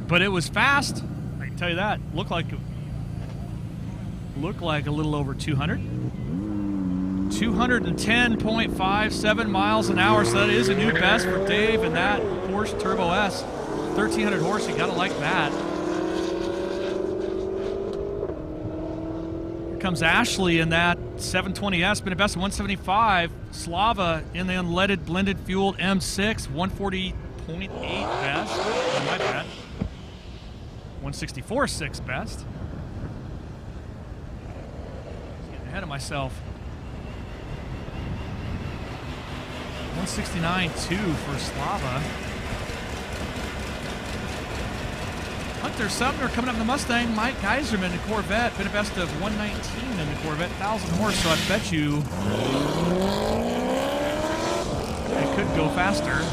But it was fast. I can tell you that. Looked like a little over 200. 210.57 miles an hour, so that is a new best for Dave in that Porsche Turbo S. 1,300 horse, you gotta like that. Here comes Ashley in that 720S, been a best of 175. Slava in the unleaded blended fueled M6, 140.8 best. Oh, my bad. 164.6 best. Getting ahead of myself. 169.2 for Slava. Hunter Sumner coming up in the Mustang. Mike Geiserman in Corvette. Been a best of 119 in the Corvette. 1,000 horse, so I bet you it could go faster.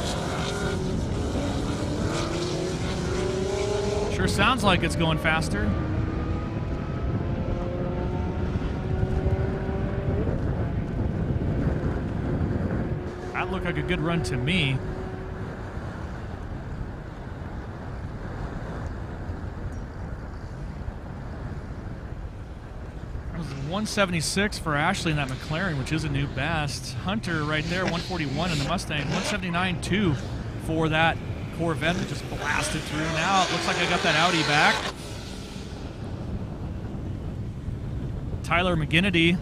Sure sounds like it's going faster. That looked like a good run to me. That was 176 for Ashley in that McLaren, which is a new best. Hunter right there, 141 in the Mustang. 179.2 for that Corvette that just blasted through. Now it looks like I got that Audi back. Tyler McGinnity.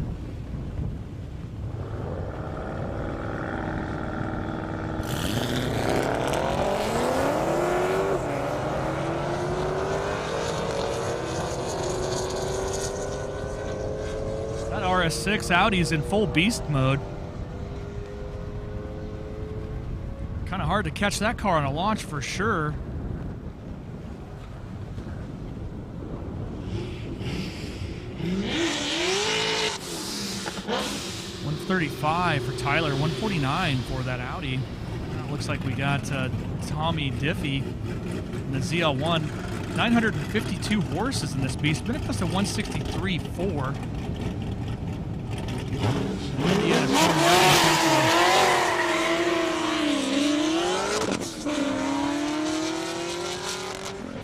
RS6 Audi's in full beast mode. Kind of hard to catch that car on a launch for sure. $135 for Tyler, $149 for that Audi. Looks like we got Tommy Diffie in the ZL1. 952 horses in this beast. Been close to 163.4.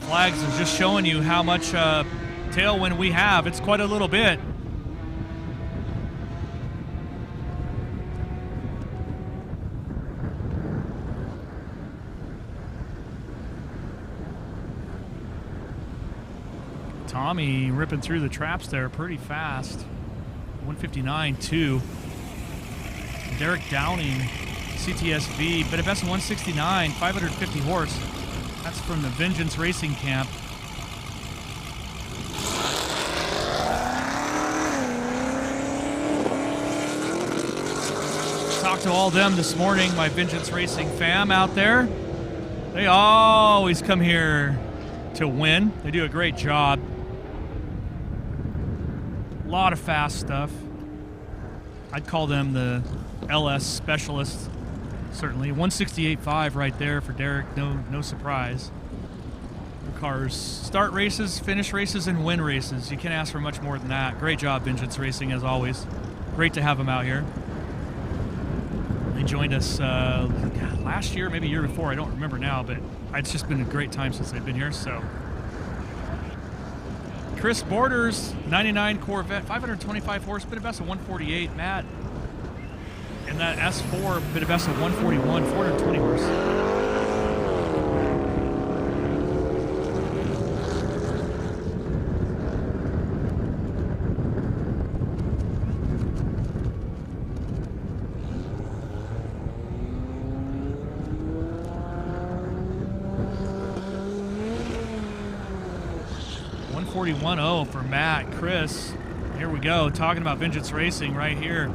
Flags are just showing you how much tailwind we have. It's quite a little bit. Tommy ripping through the traps there pretty fast. 159.2. Derek Downing, CTSV, bit of best 169, 550 horse. That's from the Vengeance Racing Camp. Talked to all of them this morning, my Vengeance Racing fam out there. They always come here to win. They do a great job. A lot of fast stuff. I'd call them the LS specialists, certainly. 168.5 right there for Derek, no surprise. The cars start races, finish races, and win races. You can't ask for much more than that. Great job, Vengeance Racing, as always. Great to have them out here. They joined us last year, maybe a year before, I don't remember now, but it's just been a great time since they've been here, so. Chris Borders, 99 Corvette, 525 horse, bit of best of 148. Matt, and that S4, bit of best of 141, 420 horse. $141.0 for Matt. Chris, here we go, talking about Vengeance Racing right here.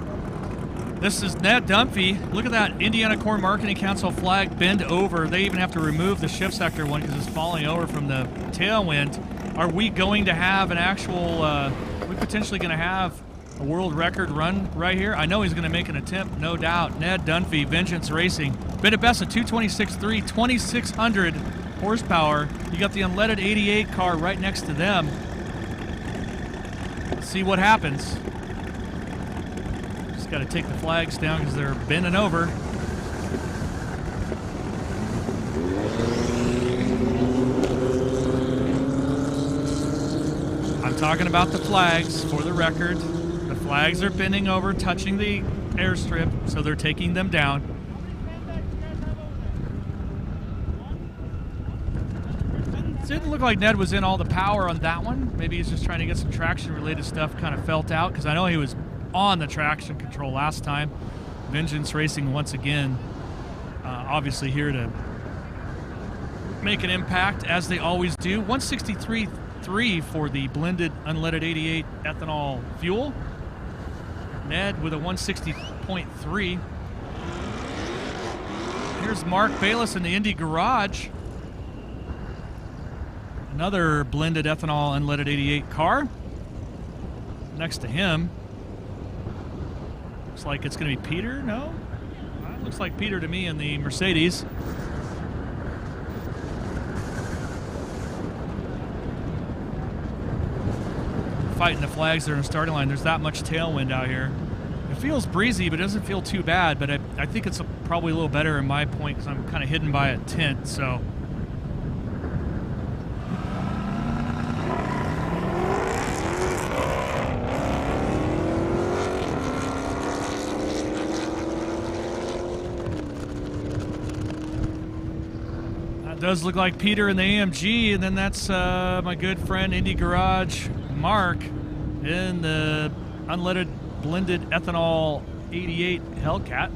This is Ned Dunphy. Look at that Indiana Corn Marketing Council flag bend over. They even have to remove the shift sector one because it's falling over from the tailwind. Are we going to have an actual, we potentially going to have a world record run right here? I know he's going to make an attempt, no doubt. Ned Dunphy, Vengeance Racing. Bit of best of 226.3, 2,600 horsepower. You got the unleaded 88 car right next to them. Let's see what happens. Just got to take the flags down because they're bending over. I'm talking about the flags for the record. The flags are bending over, touching the airstrip, so they're taking them down. Didn't look like Ned was in all the power on that one. Maybe he's just trying to get some traction-related stuff kind of felt out, because I know he was on the traction control last time. Vengeance Racing once again, obviously here to make an impact, as they always do. 163.3 for the blended unleaded 88 ethanol fuel. Ned with a 160.3. Here's Mark Bayless in the Indy garage. Another blended ethanol unleaded 88 car. Next to him, looks like it's going to be Peter. No? Looks like Peter to me in the Mercedes. Fighting the flags there in the starting line. There's that much tailwind out here. It feels breezy, but it doesn't feel too bad. But I think it's probably a little better in my point because I'm kind of hidden by a tent. So. Does look like Peter in the AMG, and then that's my good friend Indy Garage Mark in the unleaded blended ethanol 88 Hellcat.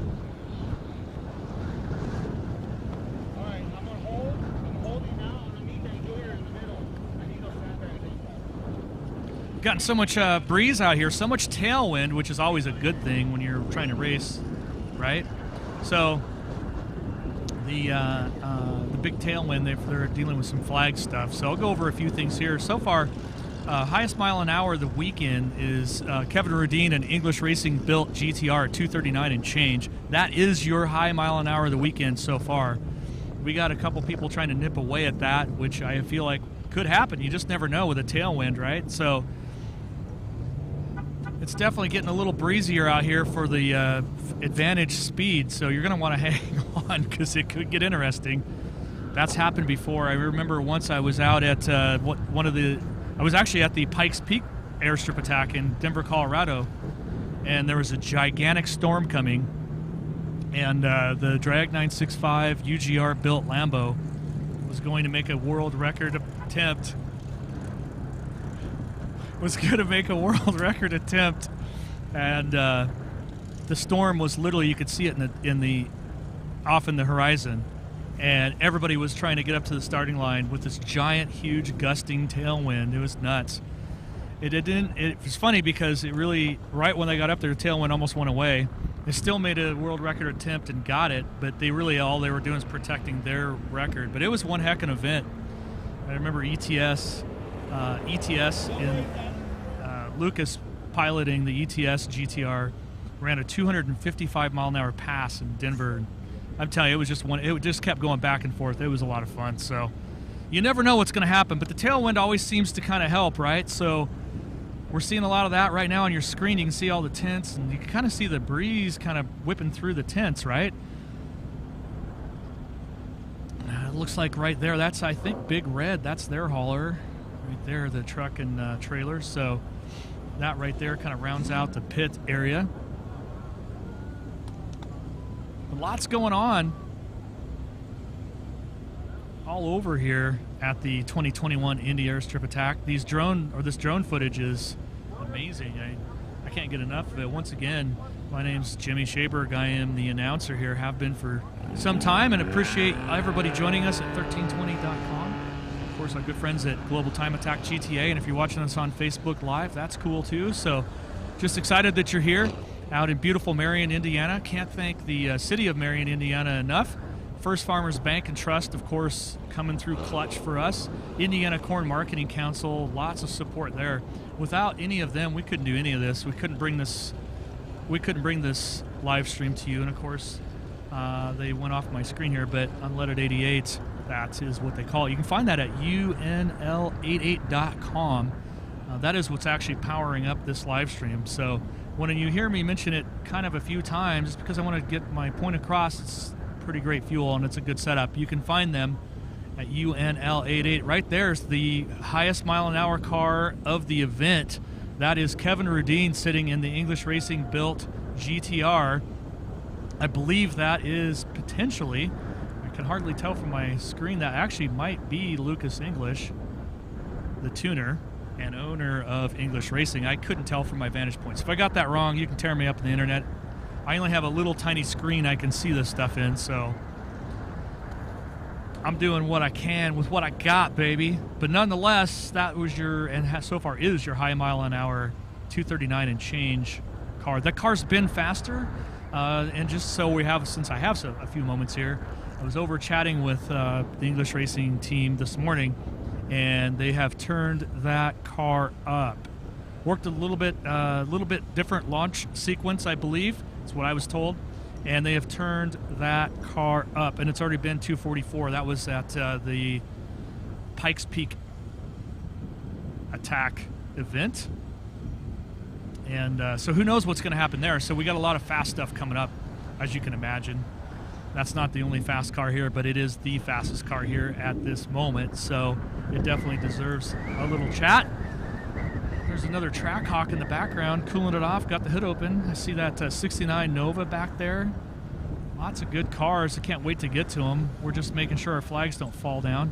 All right, I'm gonna hold. I'm holding now, and I need that gear in the middle. I need to stand there. Gotten so much breeze out here, so much tailwind, which is always a good thing when you're trying to race, right? So the big tailwind, they're dealing with some flag stuff. So I'll go over a few things here. So far, highest mile an hour of the weekend is Kevin Rudeen, an English Racing built GTR at 239 and change. That is your high mile an hour of the weekend so far. We got a couple people trying to nip away at that, which I feel like could happen. You just never know with a tailwind, right? So it's definitely getting a little breezier out here for the advantage speed, so you're going to want to hang on because it could get interesting. That's happened before. I remember once I was out at I was actually at the Pikes Peak Airstrip attack in Denver, Colorado, and there was a gigantic storm coming, and the Drag 965 UGR built Lambo was going to make a world record attempt. And the storm was literally, you could see it off in the horizon, and everybody was trying to get up to the starting line with this giant, huge, gusting tailwind. It was nuts. It was funny because it really, right when they got up there, the tailwind almost went away. They still made a world record attempt and got it, but all they were doing is protecting their record. But it was one heck of an event. I remember ETS in Lucas piloting the ETS GTR ran a 255 mile an hour pass in Denver. I'm telling you, it just kept going back and forth. It was a lot of fun. So you never know what's going to happen, but the tailwind always seems to kind of help, right? So we're seeing a lot of that right now on your screen. You can see all the tents, and you can kind of see the breeze kind of whipping through the tents, right? It looks like right there, that's, I think, Big Red. That's their hauler right there, the truck and trailer. So that right there kind of rounds out the pit area. But lots going on all over here at the 2021 Indy Airstrip attack. This drone footage is amazing. I can't get enough of it. Once again, my name's Jimmy Shaberg. I am the announcer here, have been for some time, and appreciate everybody joining us at 1320.com. Of course, our good friends at Global Time Attack GTA, and if you're watching us on Facebook Live, that's cool too. So just excited that you're here out in beautiful Marion, Indiana. Can't thank the city of Marion, Indiana enough. First Farmers Bank and Trust, of course, coming through clutch for us. Indiana Corn Marketing Council, lots of support there. Without any of them, we couldn't do any of this. We couldn't bring this live stream to you. And of course, they went off my screen here, but Unleaded 88, that is what they call it. You can find that at unl88.com. That is what's actually powering up this live stream. So when you hear me mention it kind of a few times, it's because I want to get my point across. It's pretty great fuel, and it's a good setup. You can find them at UNL88. Right there's the highest mile an hour car of the event. That is Kevin Rudeen sitting in the English Racing built GTR. I believe that is potentially, I can hardly tell from my screen, that actually might be Lucas English, the tuner and owner of English Racing. I couldn't tell from my vantage points. If I got that wrong, you can tear me up on the internet. I only have a little tiny screen I can see this stuff in, so I'm doing what I can with what I got, baby. But nonetheless, that was so far is your high mile an hour 239 and change car. That car's been faster, and just so we have, since I have a few moments here, I was over chatting with the English Racing team this morning, and they have turned that car up. Worked a little bit different launch sequence, I believe. That's what I was told. And they have turned that car up, and it's already been 244. That was at the Pikes Peak attack event. And so who knows what's going to happen there. So we got a lot of fast stuff coming up, as you can imagine. That's not the only fast car here, but it is the fastest car here at this moment. So it definitely deserves a little chat. There's another track hawk in the background, cooling it off, got the hood open. I see that 69 Nova back there. Lots of good cars. I can't wait to get to them. We're just making sure our flags don't fall down.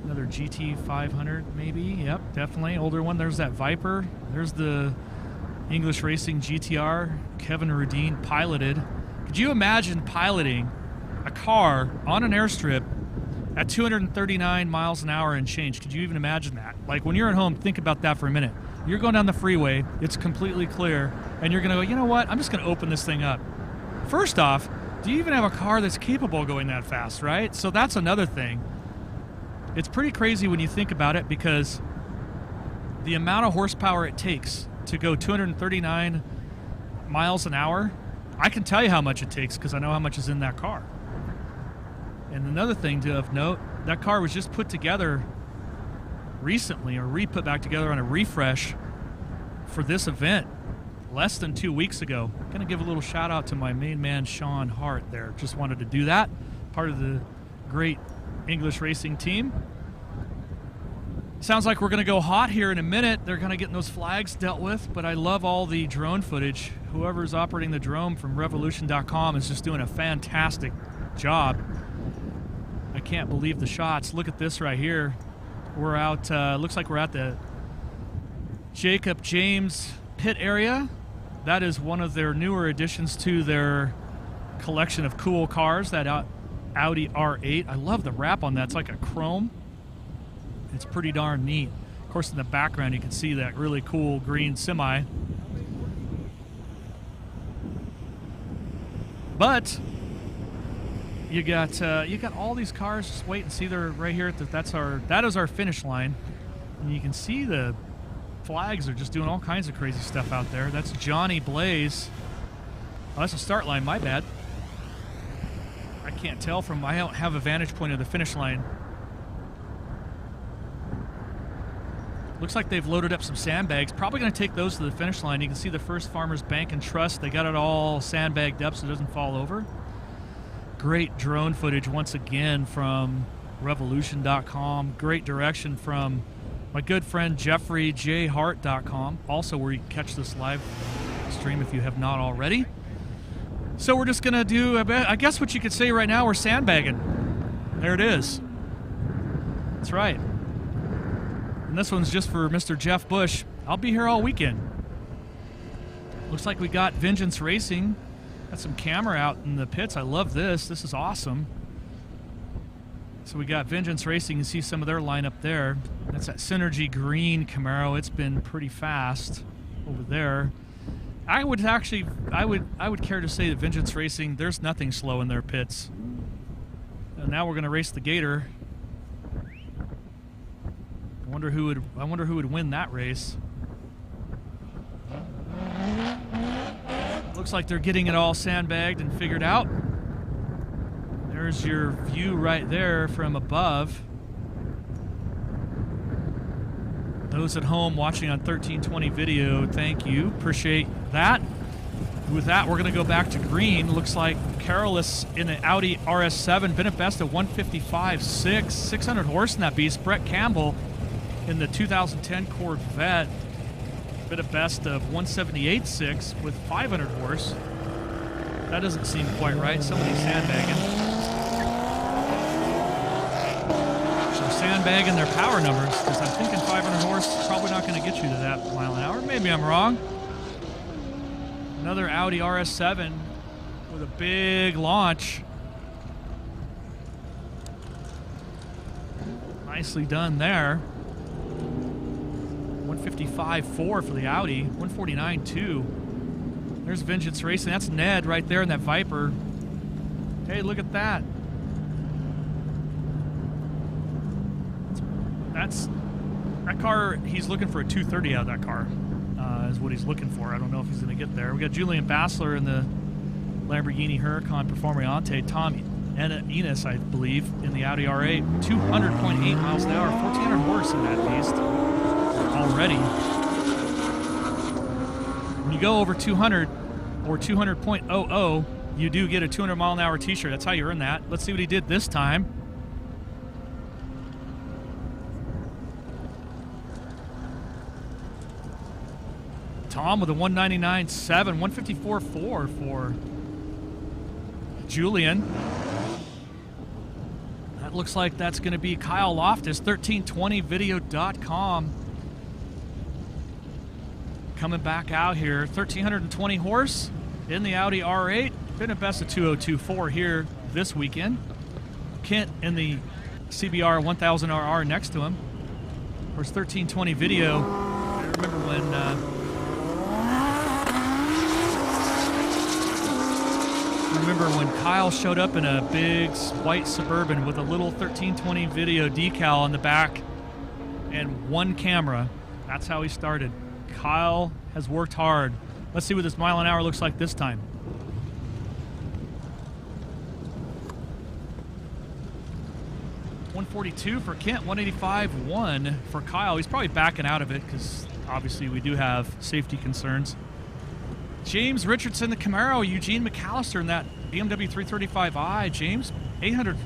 Another GT 500 maybe. Yep, definitely. Older one. There's that Viper. There's the English Racing GTR Kevin Rudeen piloted. Could you imagine piloting a car on an airstrip at 239 miles an hour and change? Could you even imagine that? Like, when you're at home, think about that for a minute. You're going down the freeway. It's completely clear. And you're going to go, you know what? I'm just going to open this thing up. First off, do you even have a car that's capable of going that fast, right? So that's another thing. It's pretty crazy when you think about it, because the amount of horsepower it takes to go 239 miles an hour, I can tell you how much it takes because I know how much is in that car. And another thing of note, that car was just put together recently, or re-put back together on a refresh for this event less than 2 weeks ago. I'm going to give a little shout out to my main man, Sean Hart there. Just wanted to do that. Part of the great English racing team. Sounds like we're going to go hot here in a minute. They're kind of getting those flags dealt with, but I love all the drone footage. Whoever's operating the drone from revolution.com is just doing a fantastic job. I can't believe the shots. Look at this right here. We're out, looks like we're at the Jacob James pit area. That is one of their newer additions to their collection of cool cars, that Audi R8. I love the wrap on that. It's like a chrome. It's pretty darn neat. Of course, in the background, you can see that really cool green semi. But you got all these cars. Just wait and see. They're right here. That is our finish line, and you can see the flags are just doing all kinds of crazy stuff out there. That's Johnny Blaze. Oh, that's a start line. My bad. I can't tell from, I don't have a vantage point of the finish line. Looks like they've loaded up some sandbags. Probably going to take those to the finish line. You can see the First Farmers Bank and Trust. They got it all sandbagged up so it doesn't fall over. Great drone footage once again from revolution.com. Great direction from my good friend JeffreyJHart.com, also where you can catch this live stream if you have not already. So we're just going to do, I guess what you could say right now, we're sandbagging. There it is. That's right. And this one's just for Mr. Jeff Bush. I'll be here all weekend. Looks like we got Vengeance Racing. Got some camera out in the pits. I love this. This is awesome. So we got Vengeance Racing. You see some of their lineup there. That's that Synergy Green Camaro. It's been pretty fast over there. I would care to say that Vengeance Racing, there's nothing slow in their pits. And now we're going to race the Gator. I wonder who would win that race. Looks like they're getting it all sandbagged and figured out. There's your view right there from above. Those at home watching on 1320 video, thank you. Appreciate that. With that, we're going to go back to green. Looks like Carolus in the Audi RS7, been at best at 155.6, 600 horse in that beast. Brett Campbell in the 2010 Corvette, been at best of 178.6 with 500 horse. That doesn't seem quite right. Somebody's sandbagging. Sandbagging their power numbers, because I'm thinking 500 horse is probably not going to get you to that mile an hour. Maybe I'm wrong. Another Audi RS7 with a big launch. Nicely done there. 155.4 for the Audi. 149.2. There's Vengeance Racing. That's Ned right there in that Viper. Hey, look at that. That car, he's looking for a 230 out of that car, is what he's looking for. I don't know if he's going to get there. We got Julian Bassler in the Lamborghini Huracan Performante. Tom Enos, I believe, in the Audi R8. 200.8 miles an hour, 1,400 horse in that beast already. When you go over 200 or 200.00, you do get a 200 mile an hour t-shirt. That's how you earn that. Let's see what he did this time. Tom with a 199.7, 154.4 for Julian. That looks like that's going to be Kyle Loftus, 1320video.com. Coming back out here, 1,320 horse in the Audi R8. Been at best of 202.4 here this weekend. Kent in the CBR 1000RR next to him. Of course, 1320 video. I remember when remember when Kyle showed up in a big white Suburban with a little 1320 video decal on the back and one camera. That's how he started. Kyle has worked hard. Let's see what this mile an hour looks like this time. .142 for Kent, 185.1 for Kyle. He's probably backing out of it because obviously we do have safety concerns. James Richardson, the Camaro. Eugene McAllister in that BMW 335i. James, 800,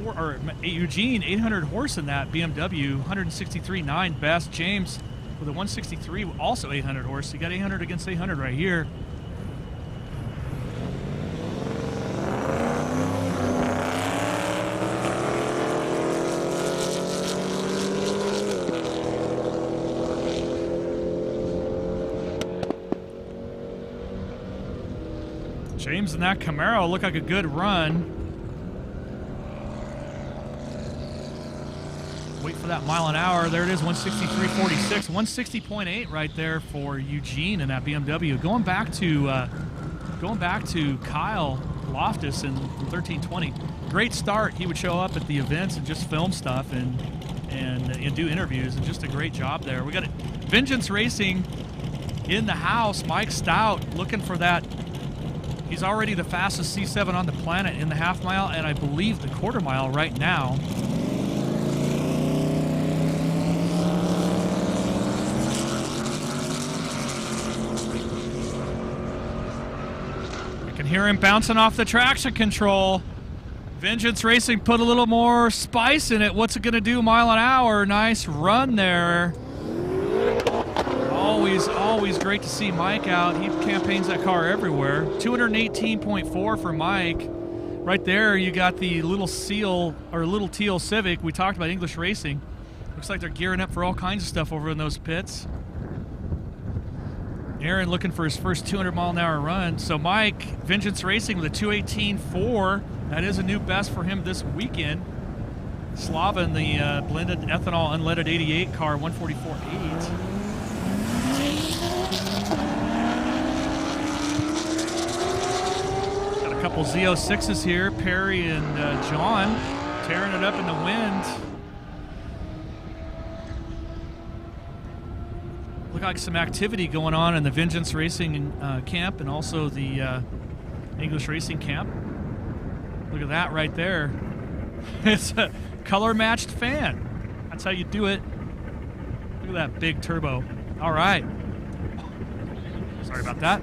or Eugene, 800 horse in that BMW, 163.9 best. James with a 163, also 800 horse. He got 800 against 800 right here. James in that Camaro looked like a good run. Wait for that mile an hour. There it is, 163.46, 160.8 right there for Eugene in that BMW. Going back to Kyle Loftus in 1320. Great start. He would show up at the events and just film stuff and do interviews, and just a great job there. We got Vengeance Racing in the house. Mike Stout looking for that. He's already the fastest C7 on the planet in the half mile, and I believe the quarter mile right now. I can hear him bouncing off the traction control. Vengeance Racing put a little more spice in it. What's it going to do mile an hour? Nice run there. Always great to see Mike out. He campaigns that car everywhere. 218.4 for Mike. Right there, you got the little seal or little teal Civic. We talked about English Racing. Looks like they're gearing up for all kinds of stuff over in those pits. Aaron looking for his first 200-mile-an-hour run. So Mike, Vengeance Racing with a 218.4. That is a new best for him this weekend. Slava in the blended ethanol unleaded 88 car, 144.8. Got a couple Z06s here. Perry and John tearing it up in the wind. Look like some activity going on in the Vengeance Racing camp and also the English Racing camp. Look at that right there. It's a color-matched fan. That's how you do it. Look at that big turbo. All right. Sorry about that.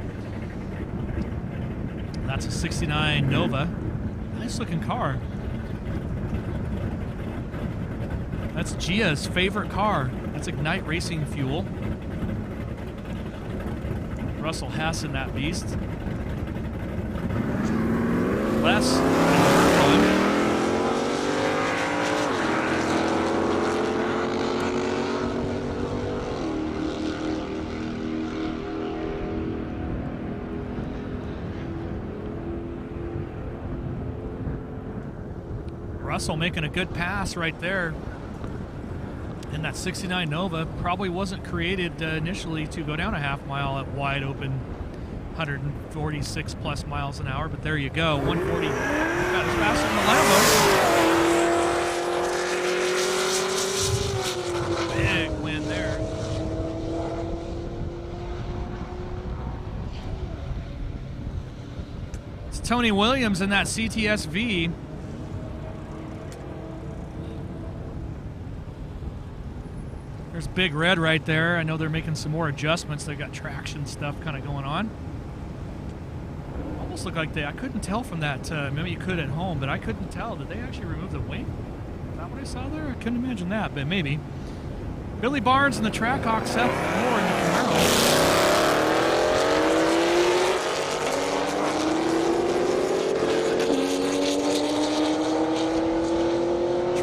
That's a 69 Nova. Nice looking car. That's Gia's favorite car. That's Ignite Racing fuel. Russell Hess in that beast. Les fun. Russell making a good pass right there. And that 69 Nova probably wasn't created initially to go down a half mile at wide open 146 plus miles an hour, but there you go. 140 got as fast as the Lambo. Big win there. It's Tony Williams in that CTSV. There's Big Red right there. I know they're making some more adjustments. They've got traction stuff kind of going on. Almost look like I couldn't tell from that. Maybe you could at home, but I couldn't tell. Did they actually remove the wing? Is that what I saw there? I couldn't imagine that, but maybe. Billy Barnes in the Trackhawk, Seth Moore in the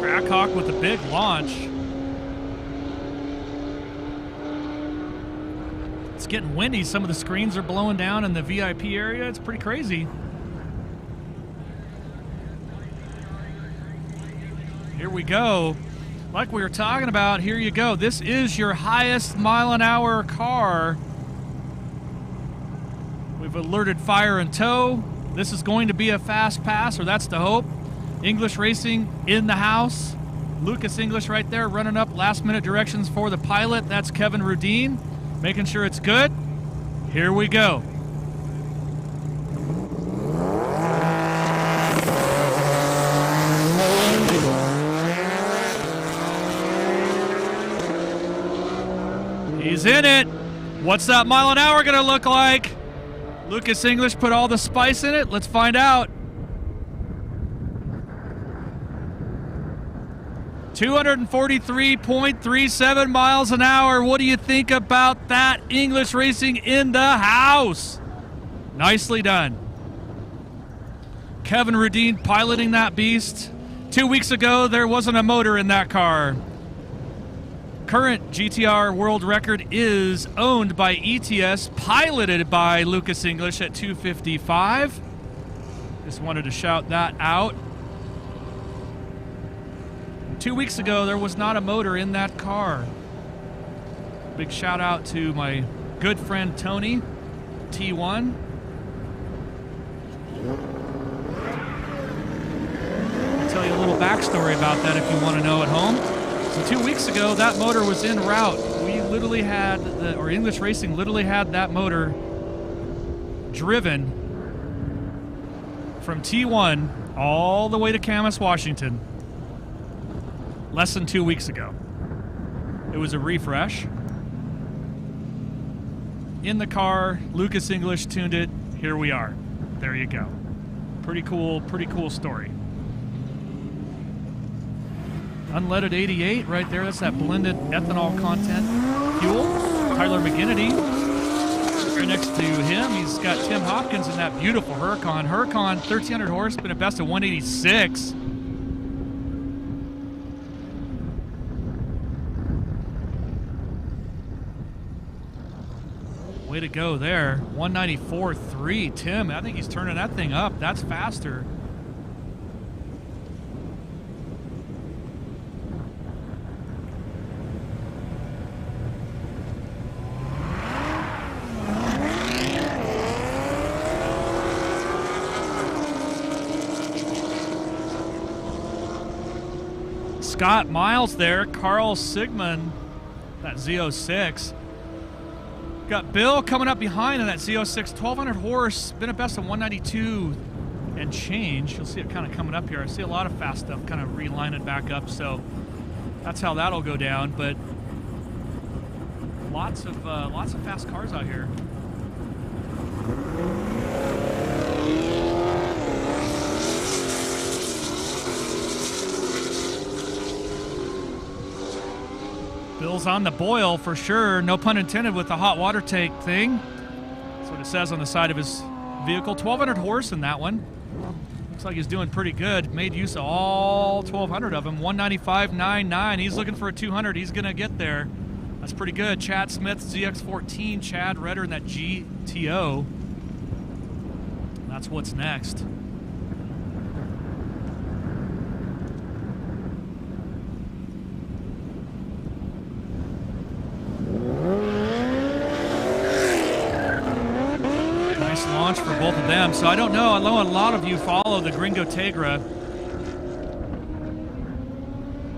Camaro. Trackhawk with a big launch. It's getting windy. Some of the screens are blowing down in the VIP area. It's pretty crazy. Here we go. Like we were talking about, here you go. This is your highest mile-an-hour car. We've alerted fire and tow. This is going to be a fast pass, or that's the hope. English Racing in the house. Lucas English right there running up last-minute directions for the pilot. That's Kevin Rudeen, making sure it's good. Here we go. He's in it. What's that mile an hour going to look like? Lucas English put all the spice in it. Let's find out. 243.37 miles an hour. What do you think about that? English Racing in the house. Nicely done. Kevin Rudeen piloting that beast. 2 weeks ago, there wasn't a motor in that car. Current GTR world record is owned by ETS, piloted by Lucas English at 255. Just wanted to shout that out. 2 weeks ago, there was not a motor in that car. Big shout out to my good friend Tony, T1. I'll tell you a little backstory about that if you want to know at home. So 2 weeks ago, that motor was en route. We literally had, or English Racing literally had that motor driven from T1 all the way to Camas, Washington, less than 2 weeks ago. It was a refresh. In the car, Lucas English tuned it. Here we are. There you go. Pretty cool story. Unleaded 88 right there. That's that blended ethanol content fuel. Tyler McGinnity. Right next to him, he's got Tim Hopkins in that beautiful Huracan. Huracan, 1,300 horse, been a best of 186. Way to go there. 194.3. Tim, I think he's turning that thing up. That's faster. Scott Miles there. Carl Sigmund, that Z06. Got Bill coming up behind in that Z06, 1,200 horse, been a best of 192 and change. You'll see it kind of coming up here. I see a lot of fast stuff kind of relining back up, so that's how that'll go down. But lots of fast cars out here. Bill's on the boil for sure, no pun intended with the hot water tank thing. That's what it says on the side of his vehicle. 1,200 horse in that one. Looks like he's doing pretty good. Made use of all 1,200 of them. 195.99. He's looking for a 200. He's going to get there. That's pretty good. Chad Smith, ZX14. Chad Redder in that GTO. That's what's next. Launch for both of them. So I don't know. I know a lot of you follow the Gringo Tegra.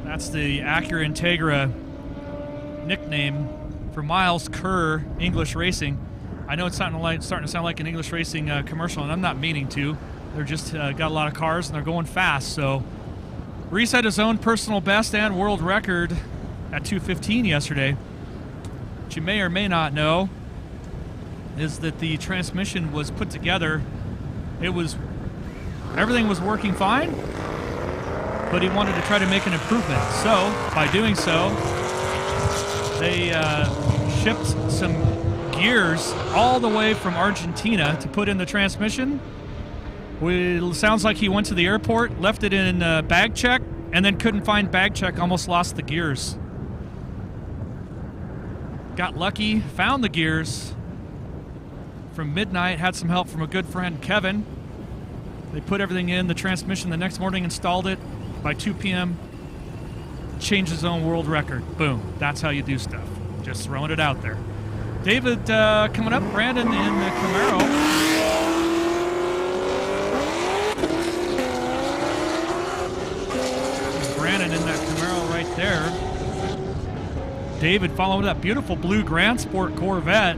That's the Acura Integra nickname for Miles Kerr English Racing. I know it's starting to sound like an English Racing commercial, and I'm not meaning to. They're just got a lot of cars and they're going fast. So Reese had his own personal best and world record at 2:15 yesterday. What you may or may not know is that the transmission was put together. Everything was working fine, but he wanted to try to make an improvement. So by doing so, they shipped some gears all the way from Argentina to put in the transmission. It sounds like he went to the airport, left it in bag check, and then couldn't find bag check, almost lost the gears. Got lucky, found the gears from midnight, had some help from a good friend, Kevin. They put everything in the transmission the next morning, installed it. By 2 p.m., changed his own world record. Boom. That's how you do stuff. Just throwing it out there. David coming up, Brandon in the Camaro. David following that beautiful blue Grand Sport Corvette.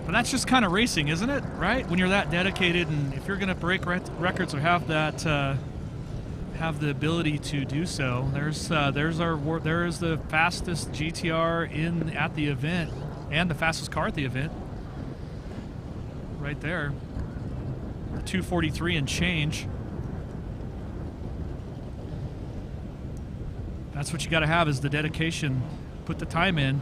But that's just kind of racing, isn't it? Right? When you're that dedicated, and if you're going to break records or have that, have the ability to do so, there is the fastest GTR at the event, and the fastest car at the event, right there. The 243 and change. That's what you got to have, is the dedication. Put the time in.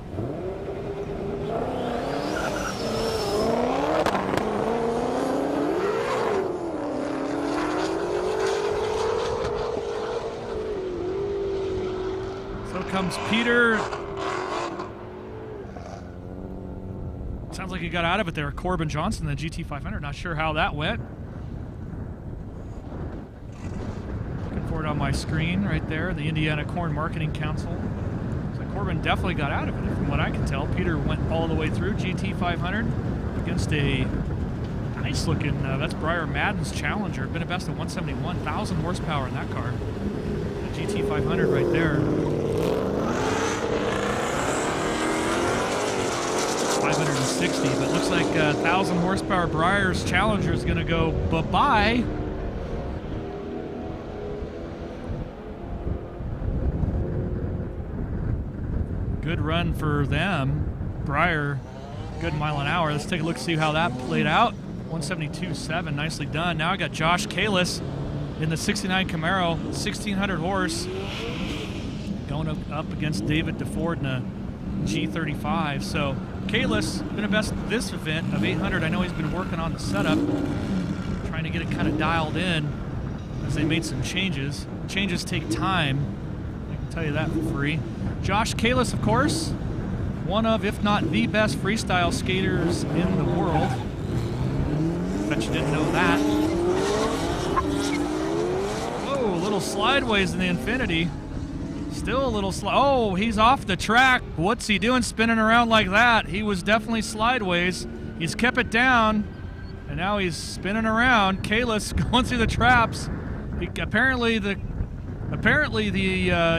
So comes Peter. Sounds like he got out of it there. Corbin Johnson, the GT500. Not sure how that went. Looking for it on my screen right there. The Indiana Corn Marketing Council. So Corbin definitely got out of it, from what I can tell. Peter went all the way through. GT500 against a nice looking, that's Briar Madden's Challenger. Been a best of 171. 1,000 horsepower in that car. The GT500 right there. 560, but looks like 1,000 horsepower Briar's Challenger is going to go bye-bye. Good run for them. Briar, good mile an hour. Let's take a look, see how that played out. 172.7, nicely done. Now I got Josh Kalis in the 69 Camaro, 1,600 horse, going up against David DeFord in a G35. So Kalis been a best this event of 800. I know he's been working on the setup, trying to get it kind of dialed in as they made some changes. Changes take time. I can tell you that for free. Josh Kalis, of course, one of, if not the best freestyle skaters in the world. Bet you didn't know that. Whoa, a little slideways in the Infinity. Still a little oh, he's off the track. What's he doing spinning around like that? He was definitely slideways. He's kept it down, and now he's spinning around. Kalis going through the traps. Apparently the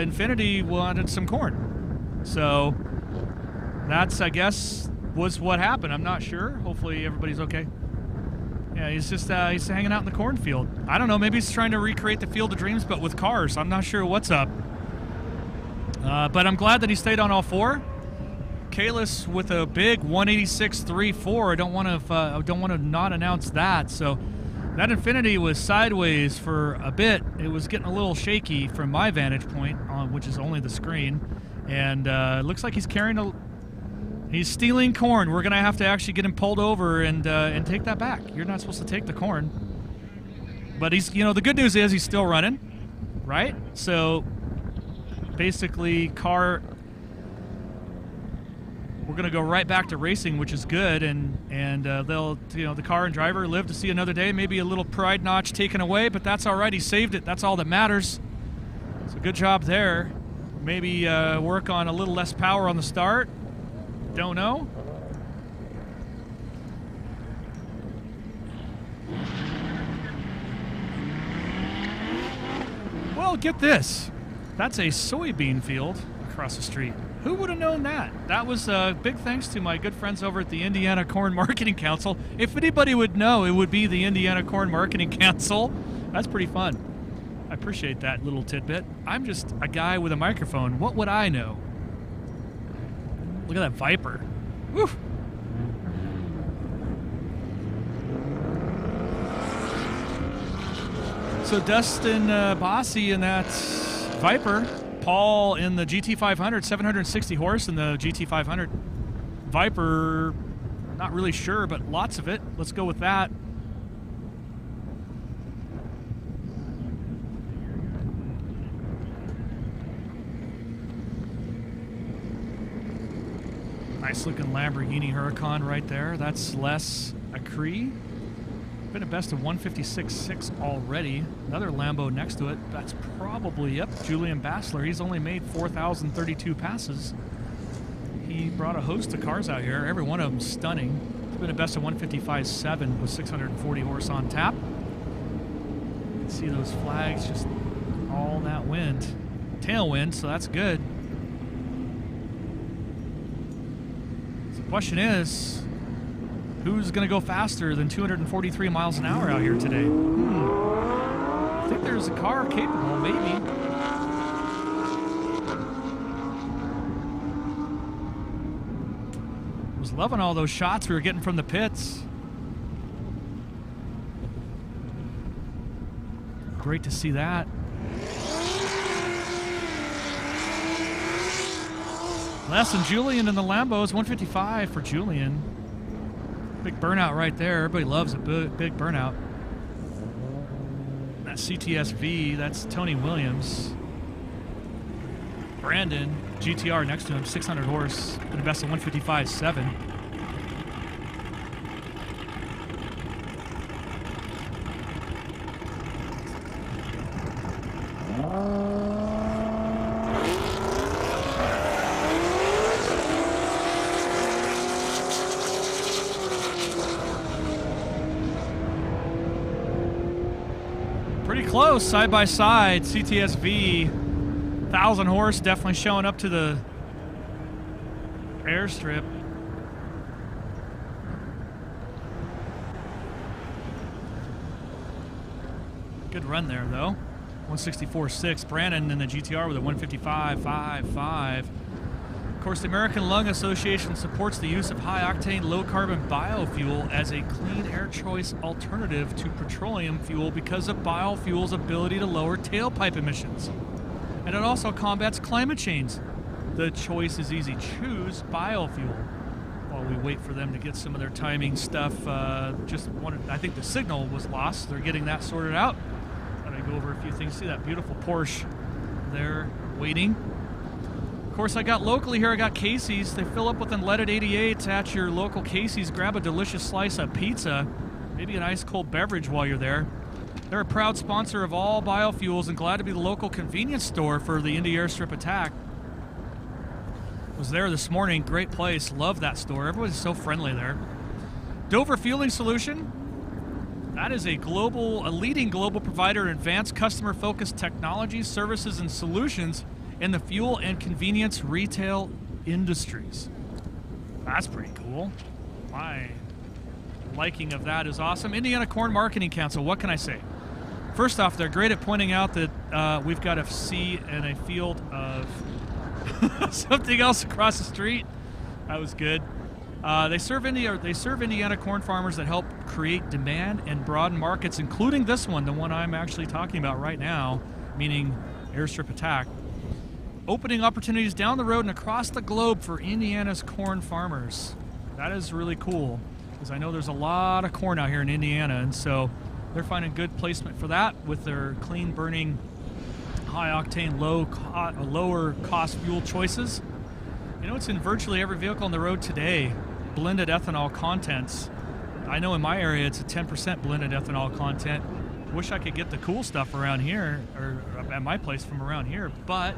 Infinity wanted some corn. So that's, I guess, was what happened. I'm not sure. Hopefully everybody's okay. Yeah, he's just he's hanging out in the cornfield. I don't know. Maybe he's trying to recreate the Field of Dreams, but with cars. I'm not sure what's up. But I'm glad that he stayed on all four. Kalis with a big 186.34. I don't want to not announce that. So that Infinity was sideways for a bit. It was getting a little shaky from my vantage point, which is only the screen. And it looks like he's carrying he's stealing corn. We're gonna have to actually get him pulled over and take that back. You're not supposed to take the corn. But he's, the good news is he's still running, right? So basically, we're going to go right back to racing, which is good, and they'll, the car and driver live to see another day. Maybe a little pride notch taken away, but that's all right. He saved it. That's all that matters. So good job there. Maybe work on a little less power on the start. Don't know. Well, get this. That's a soybean field across the street. Who would have known that? That was big thanks to my good friends over at the Indiana Corn Marketing Council. If anybody would know, it would be the Indiana Corn Marketing Council. That's pretty fun. I appreciate that little tidbit. I'm just a guy with a microphone. What would I know? Look at that Viper. Woo! So Dustin Bossi in that Viper, Paul in the GT500, 760 horse in the GT500. Viper, not really sure, but lots of it. Let's go with that. Nice looking Lamborghini Huracan right there. That's Les Acree. Been a best of 156.6 already. Another Lambo next to it. That's probably, yep, Julian Bassler. He's only made 4,032 passes. He brought a host of cars out here. Every one of them stunning. It's been a best of 155.7 with 640 horse on tap. You can see those flags just all that wind. Tailwind, so that's good. So the question is, who's going to go faster than 243 miles an hour out here today? I think there's a car capable, maybe. Was loving all those shots we were getting from the pits. Great to see that. Les and Julian in the Lambos, 155 for Julian. Big burnout right there. Everybody loves a big burnout. That CTSV, that's Tony Williams. Brandon, GTR next to him, 600 horse, the best of 155.7. Pretty close, side by side. CTSV, 1,000 horse, definitely showing up to the airstrip. Good run there, though. 164.6. Brandon in the GTR with a 155.55. Of course, the American Lung Association supports the use of high-octane, low-carbon biofuel as a clean air choice alternative to petroleum fuel because of biofuel's ability to lower tailpipe emissions. And it also combats climate change. The choice is easy. Choose biofuel. While we wait for them to get some of their timing stuff, I think the signal was lost. They're getting that sorted out. Let me go over a few things. See that beautiful Porsche there waiting. Of course, I got locally here, I got Casey's. They fill up with unleaded 88 at your local Casey's. Grab a delicious slice of pizza, maybe an ice cold beverage while you're there. They're a proud sponsor of all biofuels and glad to be the local convenience store for the Indy Airstrip attack. Was there this morning, great place, love that store. Everybody's so friendly there. Dover Fueling Solution. That is a leading global provider of advanced customer-focused technologies, services, and solutions in the fuel and convenience retail industries. That's pretty cool. My liking of that is awesome. Indiana Corn Marketing Council, what can I say? First off, they're great at pointing out that we've got a sea and a field of something else across the street. That was good. They serve Indiana corn farmers that help create demand and broaden markets, including this one, the one I'm actually talking about right now, meaning Airstrip Attack. Opening opportunities down the road and across the globe for Indiana's corn farmers. That is really cool, because I know there's a lot of corn out here in Indiana, and so they're finding good placement for that with their clean burning, high octane, lower cost fuel choices. You know, it's in virtually every vehicle on the road today. Blended ethanol contents. I know in my area it's a 10% blended ethanol content. Wish I could get the cool stuff around here, or at my place from around here, but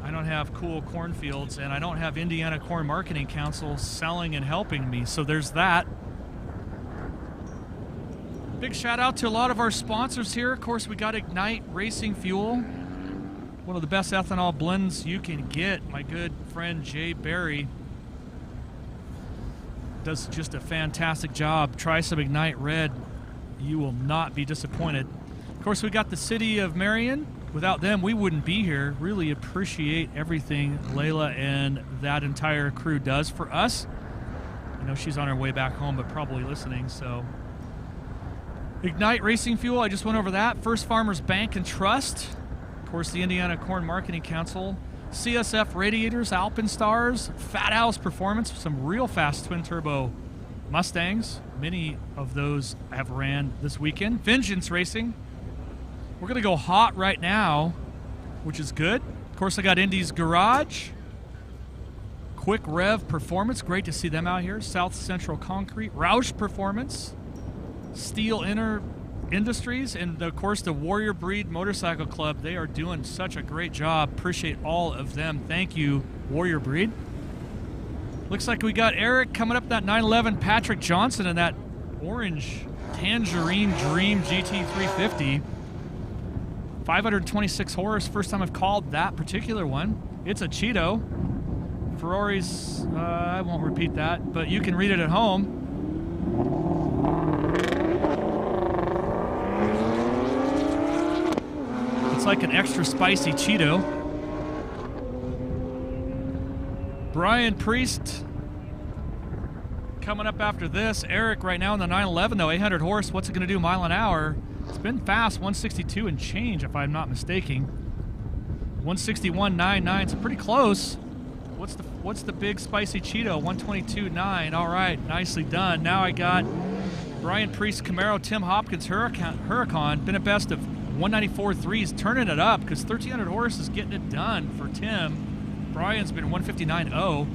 I don't have cool cornfields, and I don't have Indiana Corn Marketing Council selling and helping me, so there's that. Big shout out to a lot of our sponsors here. Of course, we got Ignite Racing Fuel, one of the best ethanol blends you can get. My good friend Jay Berry does just a fantastic job. Try some Ignite Red. You will not be disappointed. Of course, we got the City of Marion. Without them, we wouldn't be here. Really appreciate everything Layla and that entire crew does for us. I know she's on her way back home, but probably listening, so. Ignite Racing Fuel, I just went over that. First Farmers Bank and Trust. Of course, the Indiana Corn Marketing Council. CSF Radiators, Alpenstars, Fat House Performance, some real fast twin-turbo Mustangs. Many of those have ran this weekend. Vengeance Racing. We're going to go hot right now, which is good. Of course, I got Indy's Garage. Quick Rev Performance, great to see them out here. South Central Concrete, Roush Performance, Steel Inner Industries, and of course the Warrior Breed Motorcycle Club. They are doing such a great job. Appreciate all of them. Thank you, Warrior Breed. Looks like we got Eric coming up that 911 Patrick Johnson in that orange Tangerine Dream GT350. 526 horse. First time I've called that particular one. It's a Cheeto. Ferrari's, I won't repeat that, but you can read it at home. It's like an extra spicy Cheeto. Brian Priest coming up after this. Eric right now in the 911 though, 800 horse. What's it going to do mile an hour? It's been fast, 162 and change if I'm not mistaken. 161.99, so pretty close. What's the big spicy Cheeto? 122.9. All right, nicely done. Now I got Brian Priest Camaro, Tim Hopkins Huracan. Been a best of 194.3. He's turning it up because 1,300 horse is getting it done for Tim. Brian's been 159.0.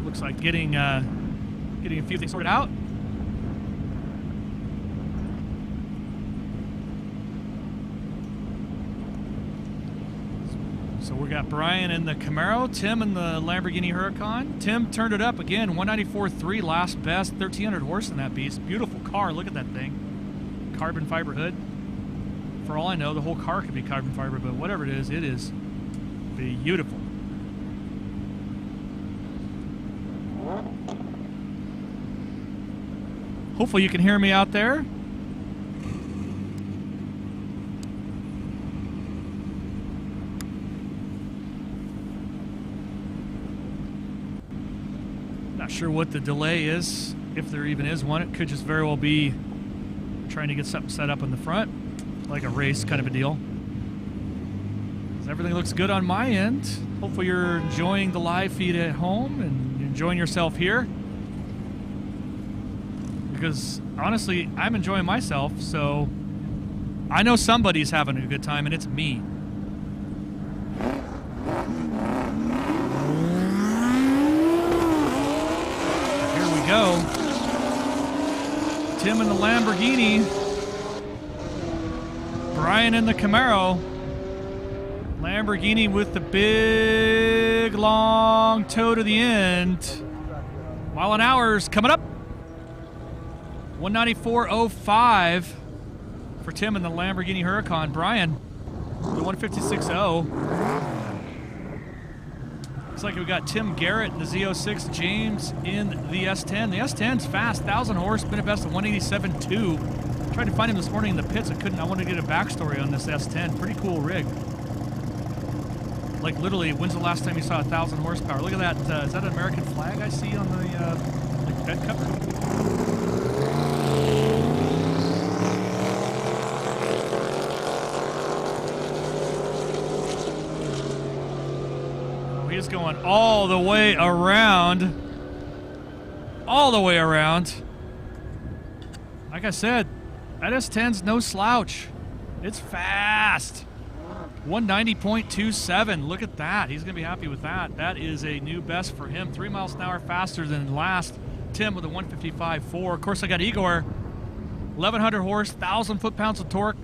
Looks like getting a few things sorted out. So we got Brian in the Camaro, Tim in the Lamborghini Huracan. Tim turned it up again, 194.3, last best, 1,300 horse in that beast. Beautiful car, look at that thing. Carbon fiber hood. For all I know, the whole car could be carbon fiber, but whatever it is beautiful. Hopefully you can hear me out there. Not sure what the delay is, if there even is one. It could just very well be trying to get something set up in the front, like a race kind of a deal. Everything looks good on my end. Hopefully you're enjoying the live feed at home and enjoying yourself here. Because honestly, I'm enjoying myself, so I know somebody's having a good time, and it's me. Here we go. Tim in the Lamborghini. Brian in the Camaro. Lamborghini with the big, long toe to the end. Mile an hour's coming up. 194.05 for Tim in the Lamborghini Huracan. Brian, the 156.0. Looks like we got Tim Garrett in the Z06, James in the S10. The S10's fast, 1,000 horse, been a best of 187.2. Tried to find him this morning in the pits. I couldn't. I wanted to get a backstory on this S10. Pretty cool rig. Like literally, when's the last time you saw 1,000 horsepower? Look at that. Is that an American flag I see on the like bed cover? He's going all the way around. All the way around. Like I said, that S10's no slouch. It's fast. 190.27. Look at that. He's going to be happy with that. That is a new best for him. 3 miles an hour faster than last. Tim with a 155.4. Of course, I got Igor. 1,100 horse, 1,000 foot-pounds of torque.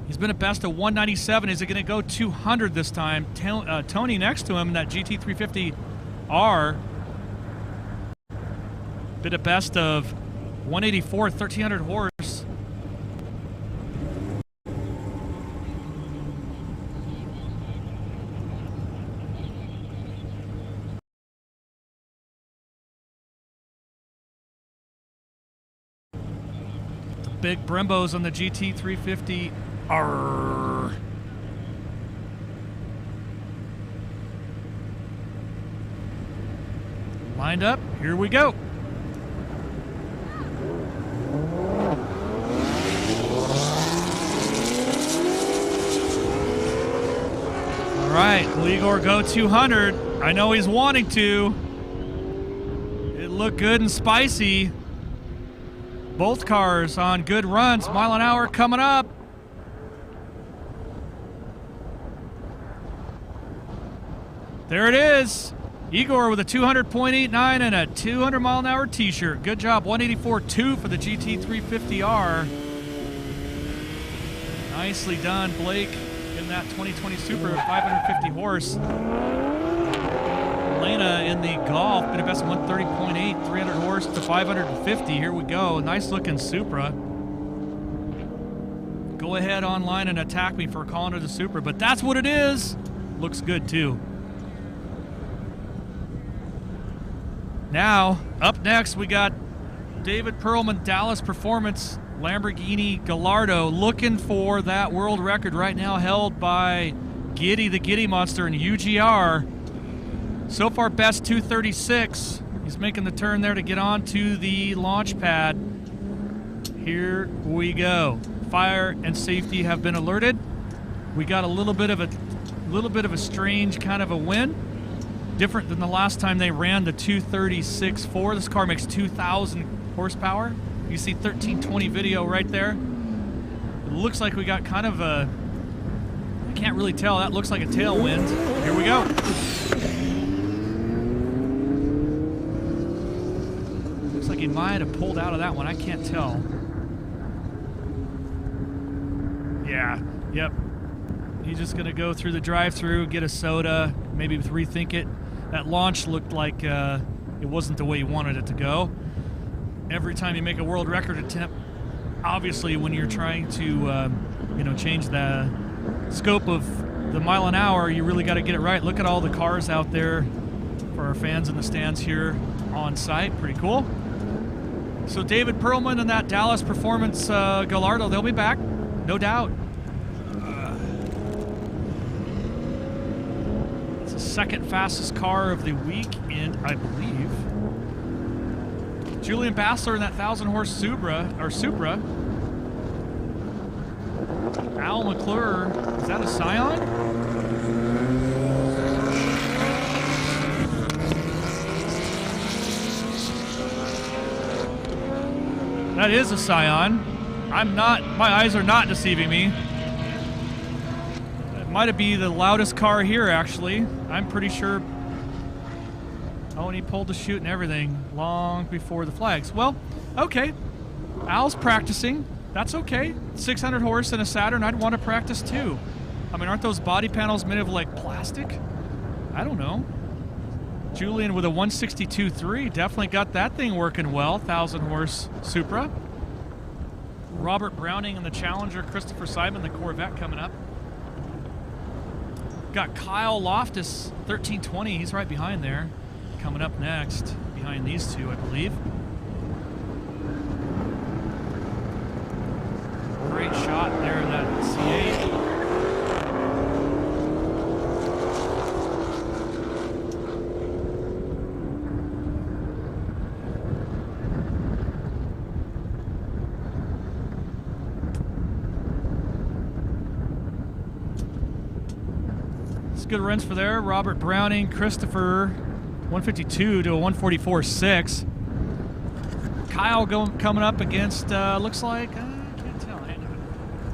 He's been a best of 197. Is it going to go 200 this time? Tony next to him in that GT350R. Been a best of 184, 1,300 horse. The big Brembos on the GT350. Arrgh. Lined up, here we go. All right, will Igor go 200? I know he's wanting to. It looked good and spicy. Both cars on good runs, mile an hour coming up. There it is. Igor with a 200.89 and a 200 mile an hour t-shirt. Good job. 184.2 for the GT350R. Nicely done, Blake, in that 2020 Supra, 550 horse. Elena in the Golf, been a best 130.8, 300 horse to 550. Here we go. Nice looking Supra. Go ahead online and attack me for calling it a Supra, but that's what it is. Looks good too. Now, up next, we got David Perlman, Dallas Performance, Lamborghini Gallardo, looking for that world record right now held by Giddy, the Giddy Monster in UGR. So far, best 236. He's making the turn there to get on to the launch pad. Here we go. Fire and safety have been alerted. We got a little bit of a strange kind of a wind. Different than the last time they ran the 236.4. This car makes 2,000 horsepower. You see 1320 video right there. It looks like we got kind of a, I can't really tell. That looks like a tailwind. Here we go. Looks like he might have pulled out of that one. I can't tell. Yeah, yep. He's just going to go through the drive-thru, get a soda, maybe rethink it. That launch looked like it wasn't the way he wanted it to go. Every time you make a world record attempt, obviously when you're trying to change the scope of the mile an hour, you really got to get it right. Look at all the cars out there for our fans in the stands here on site. Pretty cool. So David Perlman and that Dallas Performance Gallardo, they'll be back, no doubt. It's the second fastest car of the weekend, I believe. Julian Bassler in that 1,000-horse Supra. Al McClure, is that a Scion? That is a Scion. My eyes are not deceiving me. It might be the loudest car here, actually. I'm pretty sure. Oh, and he pulled the chute and everything long before the flags. Well, okay. Al's practicing. That's okay. 600 horse in a Saturn, I'd want to practice too. I mean, aren't those body panels made of like plastic? I don't know. Julian with a 162.3 definitely got that thing working well. 1,000 horse Supra. Robert Browning in the Challenger. Christopher Simon, the Corvette, coming up. Got Kyle Loftus, 1320. He's right behind there. Coming up next, behind these two, I believe. Great shot there, that C8. It's good runs for there. Robert Browning, Christopher. 152 to a 144.6. Kyle coming up against, looks like, I can't tell.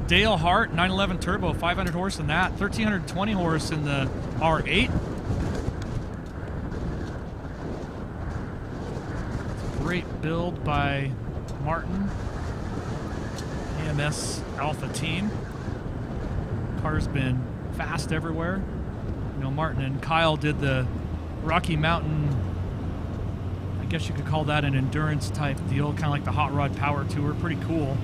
Dale Hart, 911 Turbo, 500 horse in that. 1,320 horse in the R8. Great build by Martin. AMS Alpha team. Car's been fast everywhere. You know, Martin and Kyle did the Rocky Mountain, I guess you could call that an endurance type deal, kind of like the Hot Rod Power Tour. Pretty cool.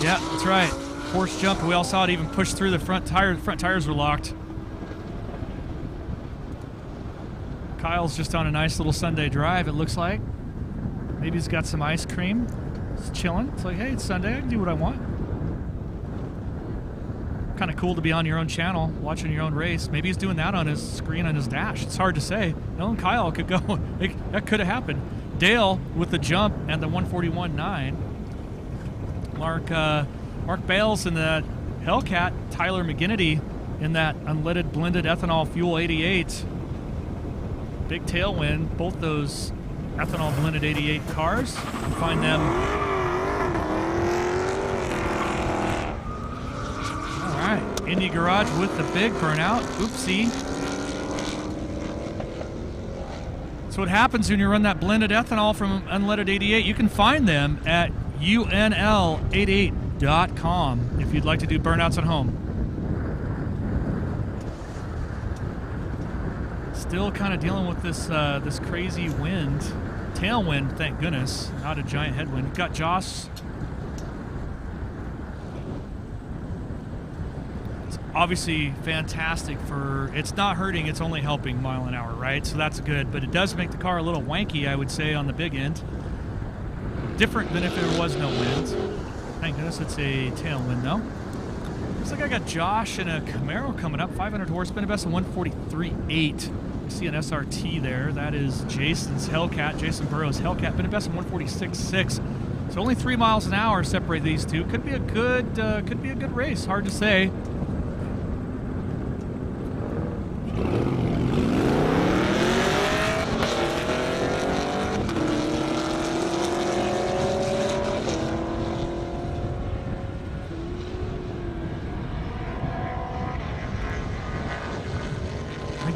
Yeah, that's right. Horse jumped. We all saw it even push through the front tire. The front tires were locked. Kyle's just on a nice little Sunday drive, it looks like. Maybe he's got some ice cream. It's chilling. It's like, hey, it's Sunday. I can do what I want. Kind of cool to be on your own channel, watching your own race. Maybe he's doing that on his screen on his dash. It's hard to say. No, and Kyle could go. That could have happened. Dale with the jump and the 141.9. Mark Bales in the Hellcat. Tyler McGinnity in that unleaded blended ethanol fuel 88. Big tailwind. Both those ethanol blended 88 cars. You can find them. All right, Indy Garage with the big burnout. Oopsie. So what happens when you run that blended ethanol from Unleaded 88, you can find them at unl88.com if you'd like to do burnouts at home. Still kind of dealing with this this crazy wind. Tailwind, thank goodness. Not a giant headwind. We've got Josh. It's obviously fantastic for, it's not hurting, it's only helping mile an hour, right? So that's good, but it does make the car a little wanky, I would say, on the big end. Different than if there was no wind. Thank goodness it's a tailwind, though. Looks like I got Josh and a Camaro coming up. 500 horse, been a best of 143.8. See an SRT there. That is Jason's Hellcat, Jason Burrow's Hellcat. Been a best of 146.6. So only 3 miles an hour separate these two. Could be a good race. Hard to say.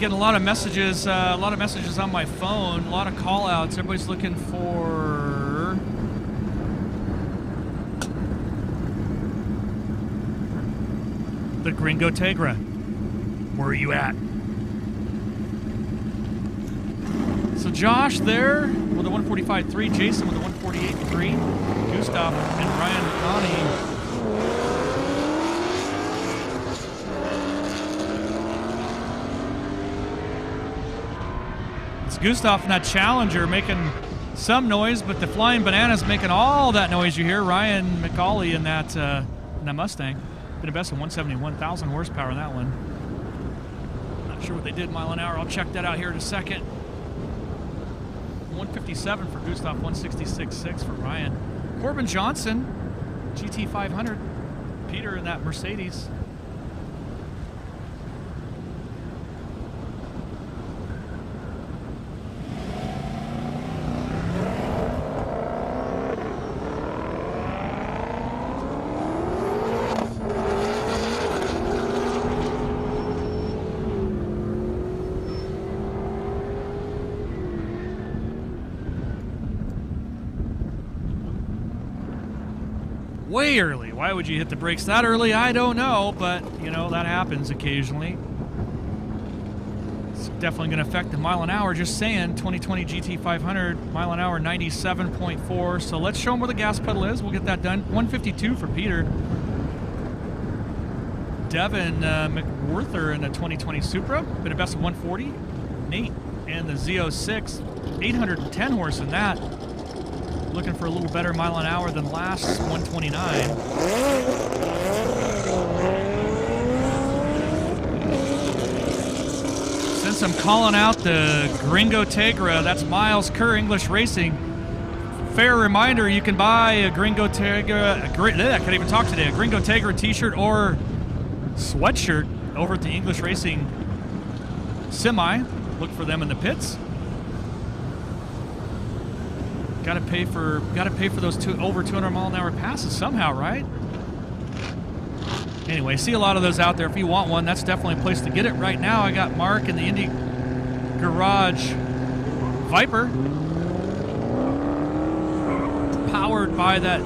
Getting a lot of messages on my phone, a lot of call outs. Everybody's looking for the Gringo Tegra. Where are you at? So Josh there with a 145.3, Jason with a 148.3, Gustav and Ryan McConney. Gustav in that Challenger making some noise, but the Flying Banana's making all that noise you hear. Ryan McCauley in that Mustang. Been a best of 171,000 horsepower in that one. Not sure what they did mile an hour. I'll check that out here in a second. 157 for Gustav, 166.6 for Ryan. Corbin Johnson, GT500. Peter in that Mercedes. Way early. Why would you hit the brakes that early? I don't know, but, you know, that happens occasionally. It's definitely going to affect the mile an hour. Just saying, 2020 GT500, mile an hour 97.4. So let's show them where the gas pedal is. We'll get that done. 152 for Peter. Devin McWhorter in the 2020 Supra. Been a best of 140. Nate and the Z06. 810 horse in that. Looking for a little better mile an hour than last, 129. Since I'm calling out the Gringo Tegra, that's Miles Kerr English Racing. Fair reminder, you can buy a Gringo Tegra, I can't even talk today, a Gringo Tegra t-shirt or sweatshirt over at the English Racing Semi. Look for them in the pits. Got to pay for those over 200 mile an hour passes somehow, right? Anyway, see a lot of those out there. If you want one, that's definitely a place to get it. Right now, I got Mark in the Indy Garage Viper, powered by that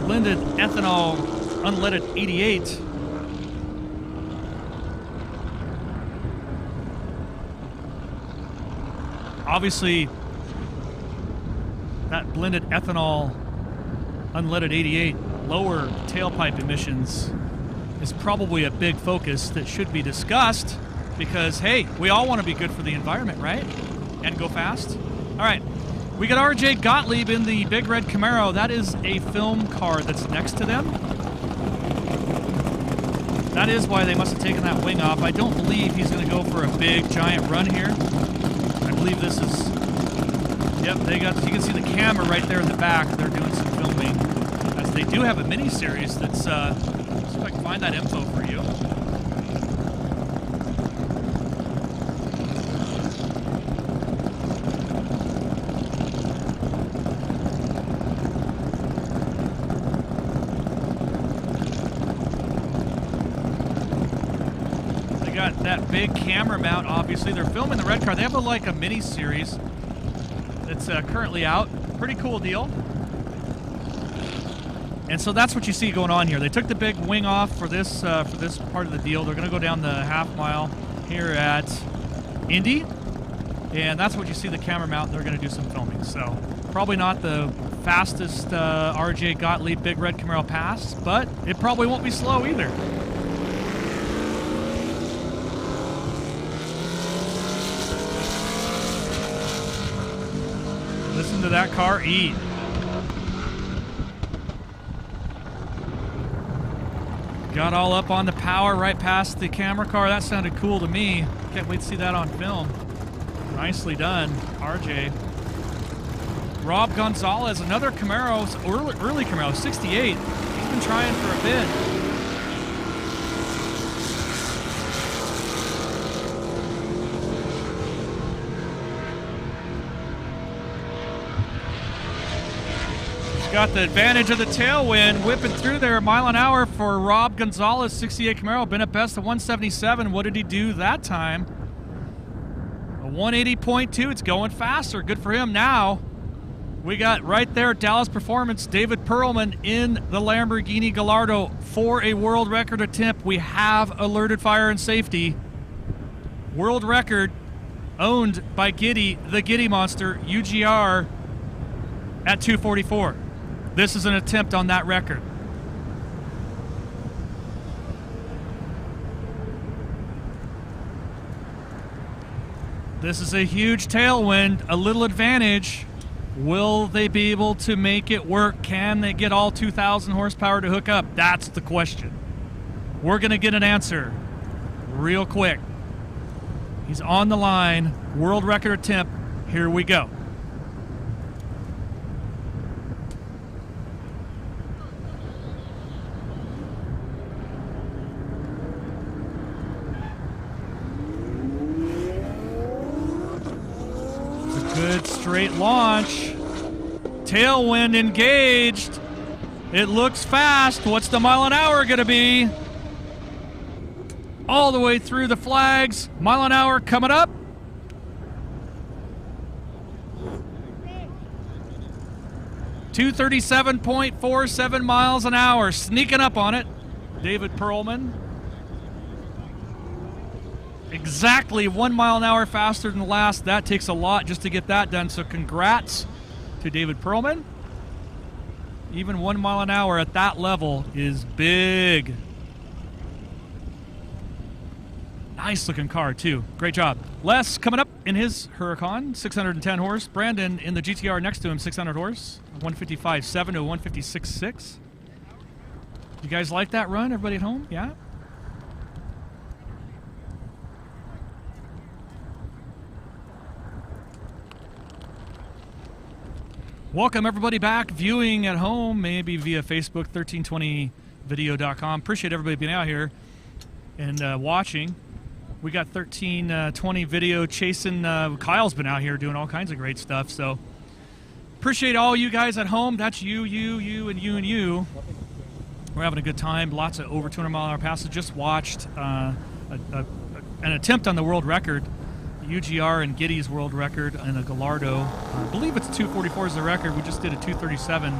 blended ethanol unleaded 88. Obviously, that blended ethanol unleaded 88 lower tailpipe emissions is probably a big focus that should be discussed because, hey, we all want to be good for the environment, right? And go fast. All right, we got RJ Gottlieb in the big red Camaro. That is a film car that's next to them. That is why they must have taken that wing off. I don't believe he's going to go for a big, giant run here. I believe this is... Yep, you can see the camera right there in the back. They're doing some filming. As they do have a mini-series that's, see if I can find that info for you. They got that big camera mount, obviously. They're filming the red car. They have like a mini-series. that's currently out. Pretty cool deal. And so that's what you see going on here. They took the big wing off for this part of the deal. They're going to go down the half mile here at Indy, and that's what you see the camera mount. They're going to do some filming. So probably not the fastest RJ Gottlieb Big Red Camaro pass, but it probably won't be slow either. Listen to that car eat. Got all up on the power right past the camera car. That sounded cool to me. Can't wait to see that on film. Nicely done, RJ. Rob Gonzalez, another Camaro, early Camaro, 68. He's been trying for a bit. Got the advantage of the tailwind, whipping through there, mile an hour for Rob Gonzalez, 68 Camaro. Been at best of 177. What did he do that time? A 180.2. It's going faster. Good for him. Now we got right there at Dallas Performance, David Perlman in the Lamborghini Gallardo for a world record attempt. We have alerted fire and safety. World record owned by Giddy, the Giddy Monster, UGR at 244. This is an attempt on that record. This is a huge tailwind, a little advantage. Will they be able to make it work? Can they get all 2,000 horsepower to hook up? That's the question. We're going to get an answer real quick. He's on the line. World record attempt. Here we go. Good straight launch. Tailwind engaged. It looks fast. What's the mile an hour going to be? All the way through the flags. Mile an hour coming up. .237.47 miles an hour. Sneaking up on it. David Perlman. Exactly 1 mile an hour faster than the last. That takes a lot just to get that done. So congrats to David Perlman. Even 1 mile an hour at that level is big. Nice looking car too. Great job. Les coming up in his Huracan, 610 horse. Brandon in the GTR next to him, 600 horse. 155.7 to 156.6. You guys like that run? Everybody at home? Yeah? Welcome everybody back viewing at home, maybe via Facebook, 1320video.com. Appreciate everybody being out here and watching. We got 1320 video chasing. Kyle's been out here doing all kinds of great stuff. So appreciate all you guys at home. That's you, and you. We're having a good time. Lots of over 200 mile an hour passes. Just watched an attempt on the world record. UGR and Giddy's world record in a Gallardo. I believe it's 244 is the record. We just did a 237.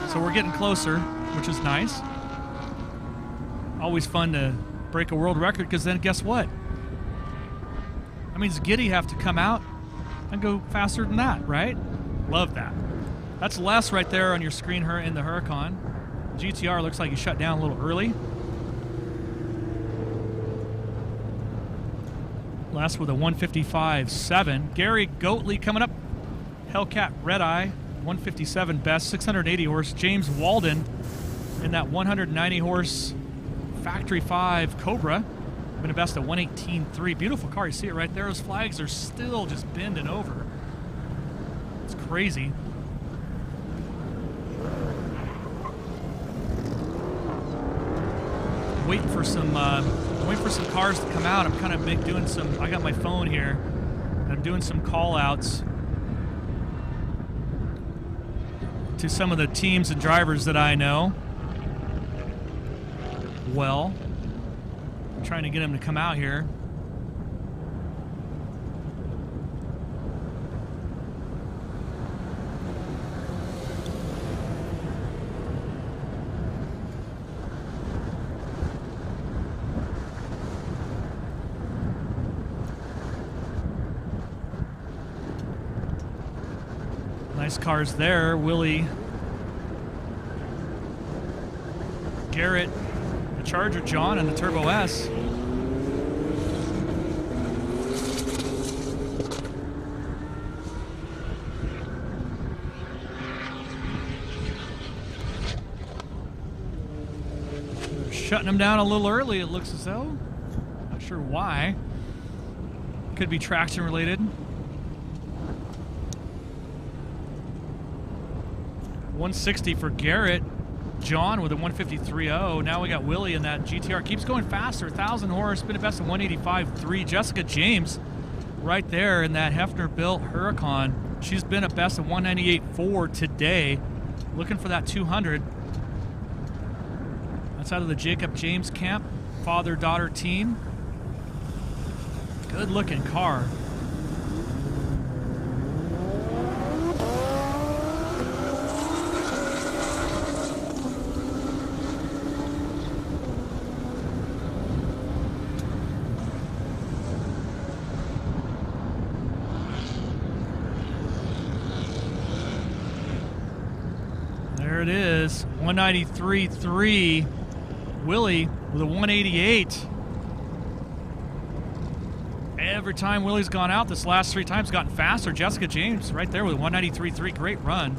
So we're getting closer, which is nice. Always fun to break a world record, because then guess what? That means Giddy have to come out and go faster than that, right? Love that. That's Les right there on your screen in the Huracan. GTR looks like he shut down a little early. Les with a 155.7. Gary Goatley coming up. Hellcat Red Eye, 157 best, 680 horse. James Walden in that 190 horse Factory 5 Cobra. Been a best at 118.3. Beautiful car. You see it right there. Those flags are still just bending over. It's crazy. Waiting for some cars to come out. I'm kind of doing some. I got my phone here. And I'm doing some call outs to some of the teams and drivers that I know. Well, I'm trying to get them to come out here. Nice cars there. Willie, Garrett, the Charger, John, and the Turbo S. Shutting them down a little early, it looks as though. Not sure why. Could be traction related. 160 for Garrett. John with a 153.0. Now we got Willie in that GTR. Keeps going faster. 1,000 horse. Been a best of 185.3. Jessica James right there in that Hefner-built Huracan. She's been a best of 198.4 today. Looking for that 200. That's out of the Jacob James camp. Father-daughter team. Good looking car. There it is, 193.3. Willie with a 188. Every time Willie's gone out this last 3 times, gotten faster. Jessica James right there with 193.3. Great run.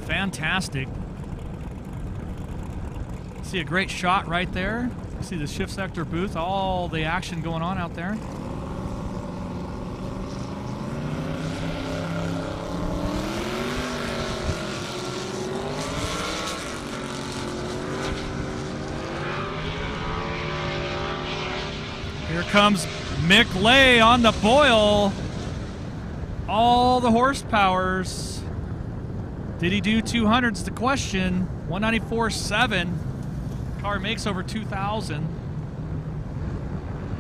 Fantastic. See a great shot right there. See the shift sector booth, all the action going on out there. Here comes Mick Lay on the boil. All the horsepowers. Did he do 200's the question. 194.7. Car makes over 2,000.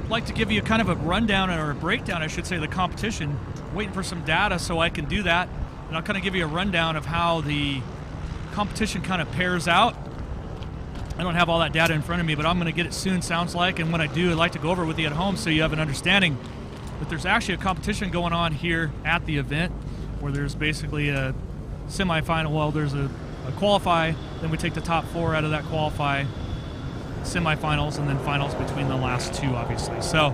I'd like to give you kind of a rundown, or a breakdown, I should say, of the competition. Waiting for some data so I can do that. And I'll kind of give you a rundown of how the competition kind of pairs out. I don't have all that data in front of me, but I'm going to get it soon, sounds like. And when I do, I'd like to go over it with you at home so you have an understanding. But there's actually a competition going on here at the event where there's basically a semifinal. Well, there's a qualify, then we take the top 4 out of that qualify, semifinals, and then finals between the last 2, obviously. So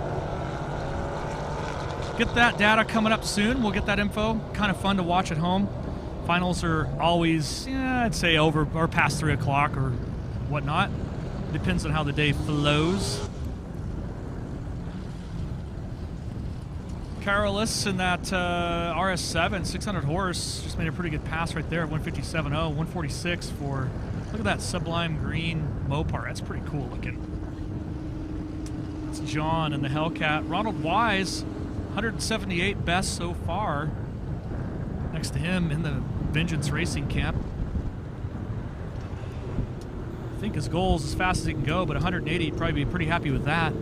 get that data coming up soon. We'll get that info. Kind of fun to watch at home. Finals are always, I'd say, over or past 3 o'clock or whatnot. Depends on how the day flows. Carolus in that RS7, 600 horse, just made a pretty good pass right there. 157.0, 146 for, look at that sublime green Mopar. That's pretty cool looking. It's John in the Hellcat. Ronald Wise, 178 best so far. Next to him in the Vengeance Racing camp. I think his goal is as fast as he can go, but 180, he'd probably be pretty happy with that.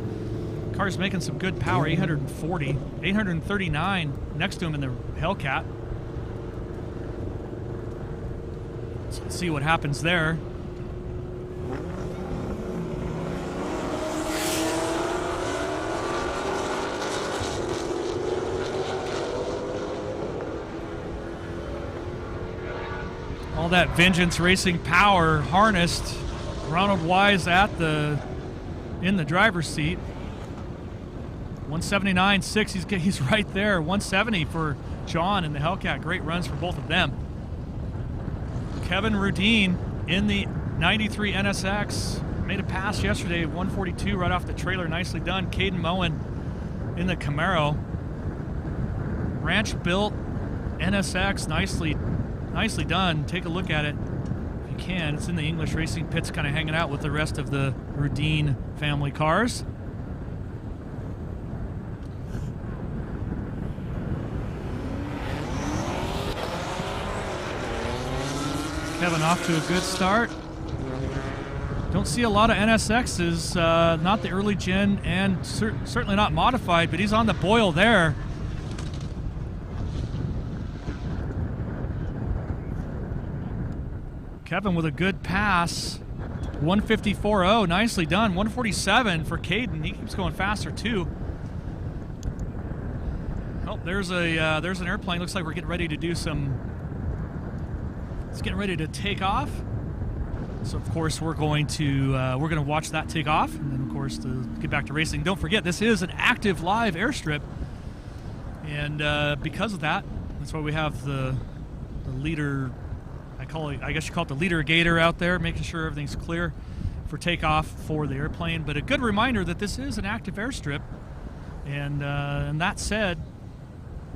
Car's making some good power, 840, 839 next to him in the Hellcat. So let's see what happens there. All that Vengeance Racing power harnessed. Ronald Wise in the driver's seat. 179.6, he's right there. 170 for John in the Hellcat. Great runs for both of them. Kevin Rudine in the 93 NSX. Made a pass yesterday, 142 right off the trailer. Nicely done. Caden Moen in the Camaro. Ranch built NSX. Nicely done. Take a look at it if you can. It's in the English Racing pits, kind of hanging out with the rest of the Rudine family cars. Kevin off to a good start. Don't see a lot of NSXs, not the early gen and certainly not modified, but he's on the boil there. Kevin with a good pass. 154.0, nicely done. 147 for Caden. He keeps going faster too. Oh, there's an airplane. Looks like we're getting ready to do some. It's getting ready to take off. So of course we're going to watch that take off, and then of course to get back to racing. Don't forget, this is an active live airstrip, and because of that, that's why we have the leader. I guess you call it the leader gator out there, making sure everything's clear for takeoff for the airplane. But a good reminder that this is an active airstrip, and that said,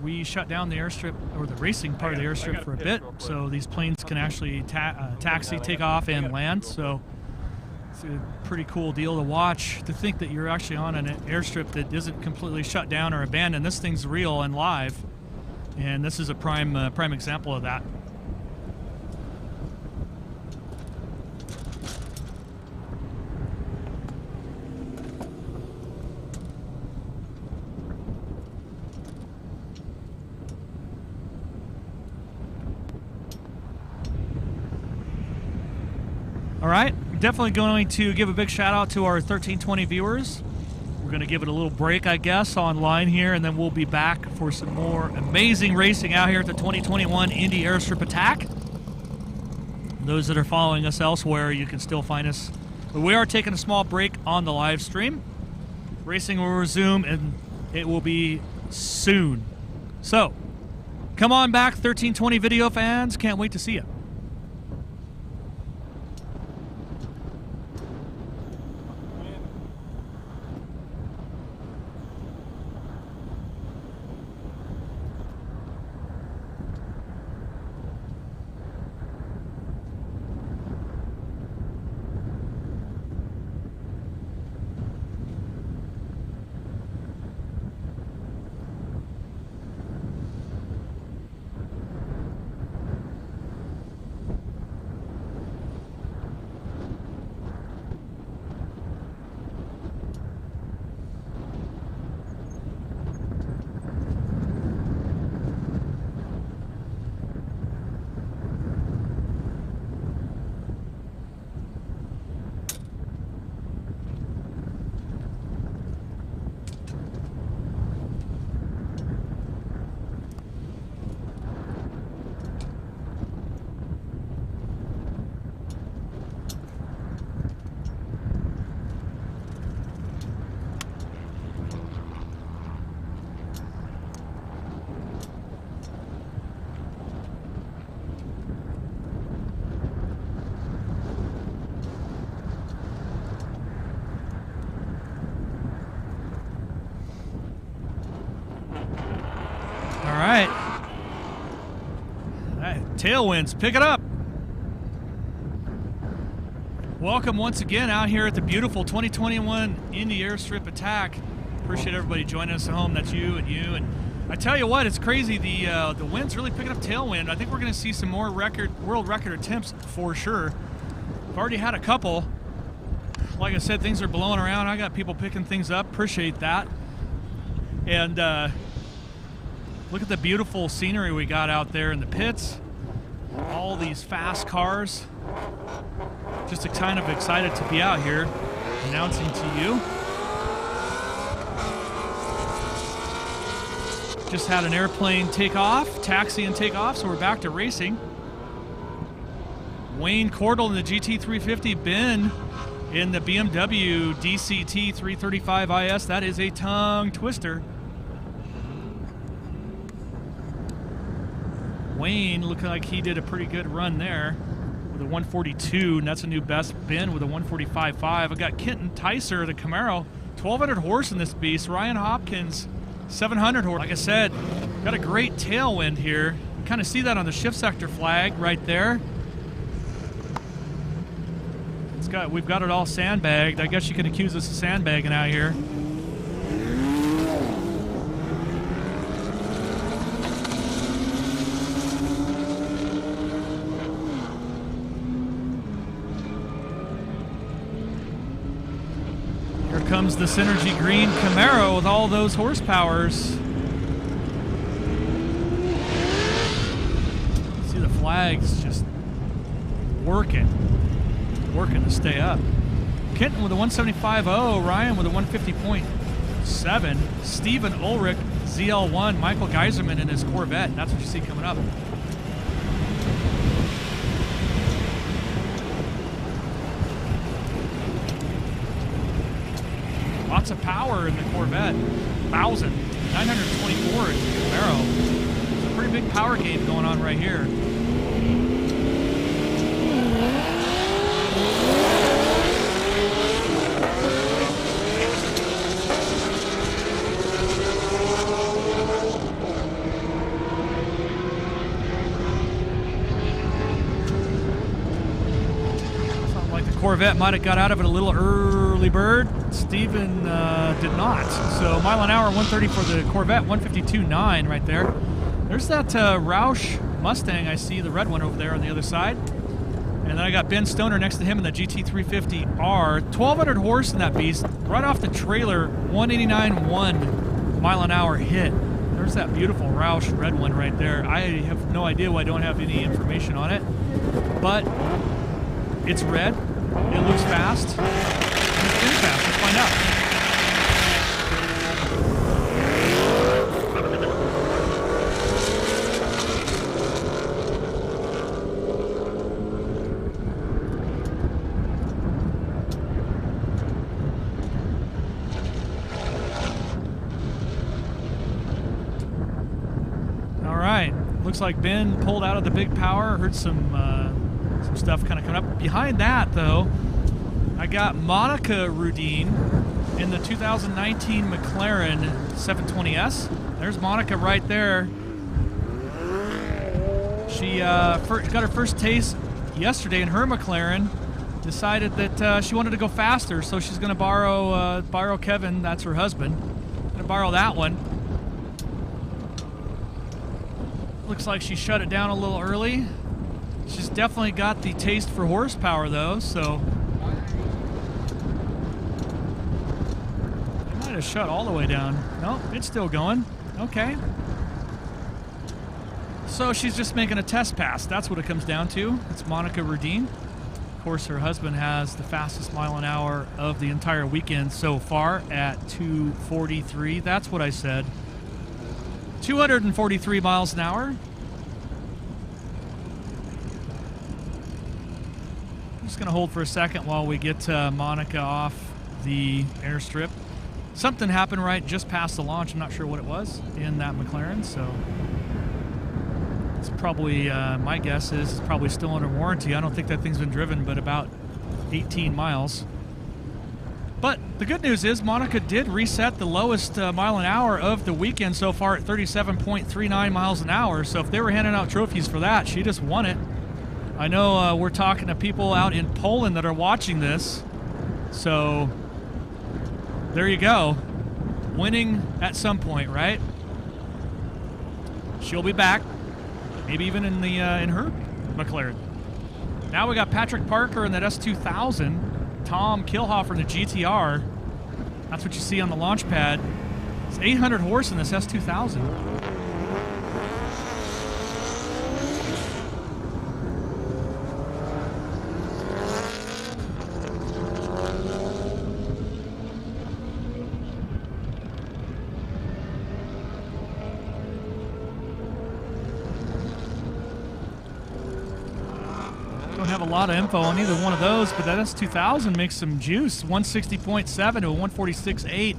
we shut down the airstrip, or the racing part of the airstrip, for a bit, so these planes can actually taxi, take off, and land. So it's a pretty cool deal to watch. To think that you're actually on an airstrip that isn't completely shut down or abandoned. This thing's real and live, and this is a prime example of that. All right, definitely going to give a big shout out to our 1320 viewers. We're going to give it a little break, I guess, online here, and then we'll be back for some more amazing racing out here at the 2021 Indy Airstrip Attack. Those that are following us elsewhere, you can still find us. But we are taking a small break on the live stream. Racing will resume, and it will be soon. So, come on back, 1320 video fans. Can't wait to see you. Tailwinds, pick it up. Welcome once again out here at the beautiful 2021 Indy Airstrip Attack. Appreciate everybody joining us at home. That's you and you. And I tell you what, it's crazy. The wind's really picking up tailwind. I think we're going to see some more world record attempts for sure. I've already had a couple. Like I said, things are blowing around. I got people picking things up. Appreciate that. And look at the beautiful scenery we got out there in the pits. All these fast cars. Just kind of excited to be out here announcing to you. Just had an airplane take off, taxi and take off, so we're back to racing. Wayne Cordell in the GT350, Ben in the BMW DCT 335 IS. That is a tongue twister. Wayne looking like he did a pretty good run there with a 142, and that's a new best. Ben with a 145.5. I got Kenton Tyser, the Camaro, 1,200 horse in this beast. Ryan Hopkins, 700 horse. Like I said, got a great tailwind here. You kind of see that on the shift sector flag right there. We've got it all sandbagged. I guess you can accuse us of sandbagging out here. Comes the Synergy Green Camaro with all those horsepowers. See the flags just working to stay up. Kenton with a 175.0, Ryan with a 150.7, Stephen Ulrich ZL1, Michael Geiserman in his Corvette. That's what you see coming up. Lots of power in the Corvette. 1,924 in the Camaro. It's a pretty big power game going on right here. Corvette might have got out of it a little early bird. Steven did not. So mile an hour, 130 for the Corvette, 152.9 right there. There's that Roush Mustang. I see the red one over there on the other side. And then I got Ben Stoner next to him in the GT350R. 1,200 horse in that beast. Right off the trailer, 189.1 mile an hour hit. There's that beautiful Roush red one right there. I have no idea why I don't have any information on it. But it's red. It looks fast. And it's been fast. Let's find out. All right. Looks like Ben pulled out of the big power. Heard some stuff kind of coming up. Behind that, though, I got Monica Rudin in the 2019 McLaren 720S. There's Monica right there. She got her first taste yesterday in her McLaren. Decided that she wanted to go faster, so she's going to borrow Kevin, that's her husband. Going to borrow that one. Looks like she shut it down a little early. She's definitely got the taste for horsepower, though, so I might have shut all the way down. No, it's still going. Okay. So she's just making a test pass. That's what it comes down to. It's Monica Rudin. Of course, her husband has the fastest mile an hour of the entire weekend so far at 243. That's what I said. 243 miles an hour. Just going to hold for a second while we get Monica off the airstrip. Something happened right just past the launch. I'm not sure what it was in that McLaren, so it's probably, my guess is it's probably still under warranty. I don't think that thing's been driven but about 18 miles. But the good news is Monica did reset the lowest mile an hour of the weekend so far at 37.39 miles an hour. So if they were handing out trophies for that, she just won it. I know we're talking to people out in Poland that are watching this. So there you go. Winning at some point, right? She'll be back. Maybe even in the in her McLaren. Now we got Patrick Parker in that S2000. Tom Kilhofer in the GTR. That's what you see on the launch pad. It's 800 horse in this S2000. Don't have a lot of info on either one of those, but that S2000 makes some juice. 160.7 to a 146.8.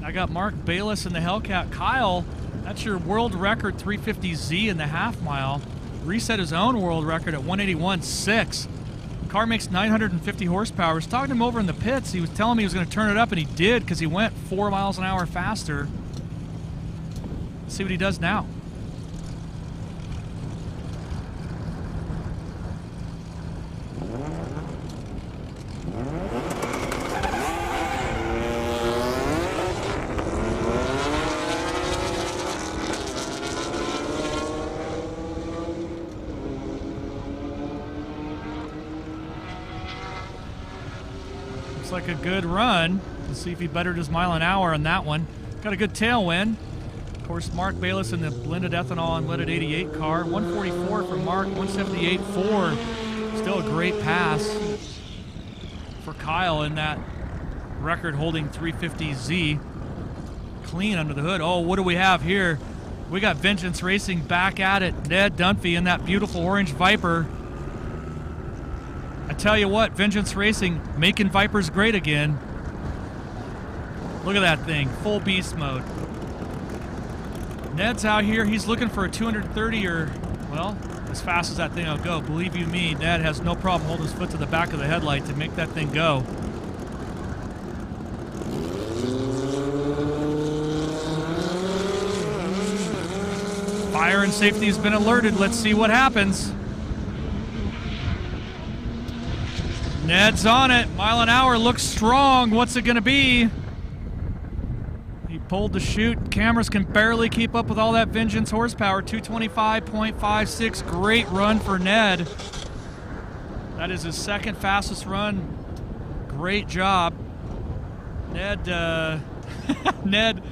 I got Mark Bayless in the Hellcat. Kyle, that's your world record 350Z in the half mile. Reset his own world record at 181.6. Car makes 950 horsepower. I was talking to him over in the pits. He was telling me he was going to turn it up, and he did because he went 4 miles an hour faster. Let's see what he does now. Like a good run. Let's see if he bettered his mile an hour on that one. Got a good tailwind. Of course, Mark Bayless in the blended ethanol and leaded 88 car. 144 for Mark, 178.4. Still a great pass for Kyle in that record-holding 350Z. clean under the hood. Oh, what do we have here? We got Vengeance Racing back at it. Ned Dunphy in that beautiful orange Viper. I tell you what, Vengeance Racing making Vipers great again. Look at that thing, full beast mode. Ned's out here. He's looking for a 230 or, well, as fast as that thing will go. Believe you me, Ned has no problem holding his foot to the back of the headlight to make that thing go. Fire and safety has been alerted. Let's see what happens. Ned's on it. Mile an hour looks strong. What's it going to be? He pulled the chute. Cameras can barely keep up with all that Vengeance horsepower. 225.56. Great run for Ned. That is his second fastest run. Great job. Ned, Ned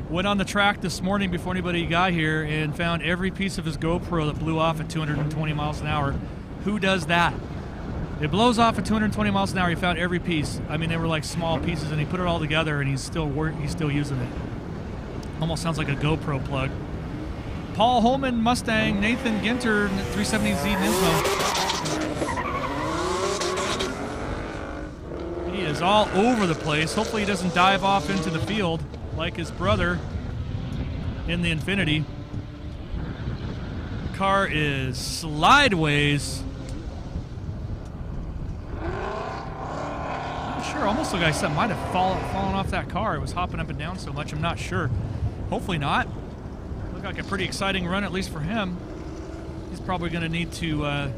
went on the track this morning before anybody got here and found every piece of his GoPro that blew off at 220 miles an hour. Who does that? It blows off at 220 miles an hour. He found every piece. I mean, they were like small pieces, and he put it all together, and he's still using it. Almost sounds like a GoPro plug. Paul Holman, Mustang, Nathan Ginter, 370Z Nismo. He is all over the place. Hopefully he doesn't dive off into the field like his brother in the Infinity. Car is slideways. Sure, almost looked like something might have fallen off that car. It was hopping up and down so much, I'm not sure. Hopefully not. Looked like a pretty exciting run, at least for him. He's probably going to need to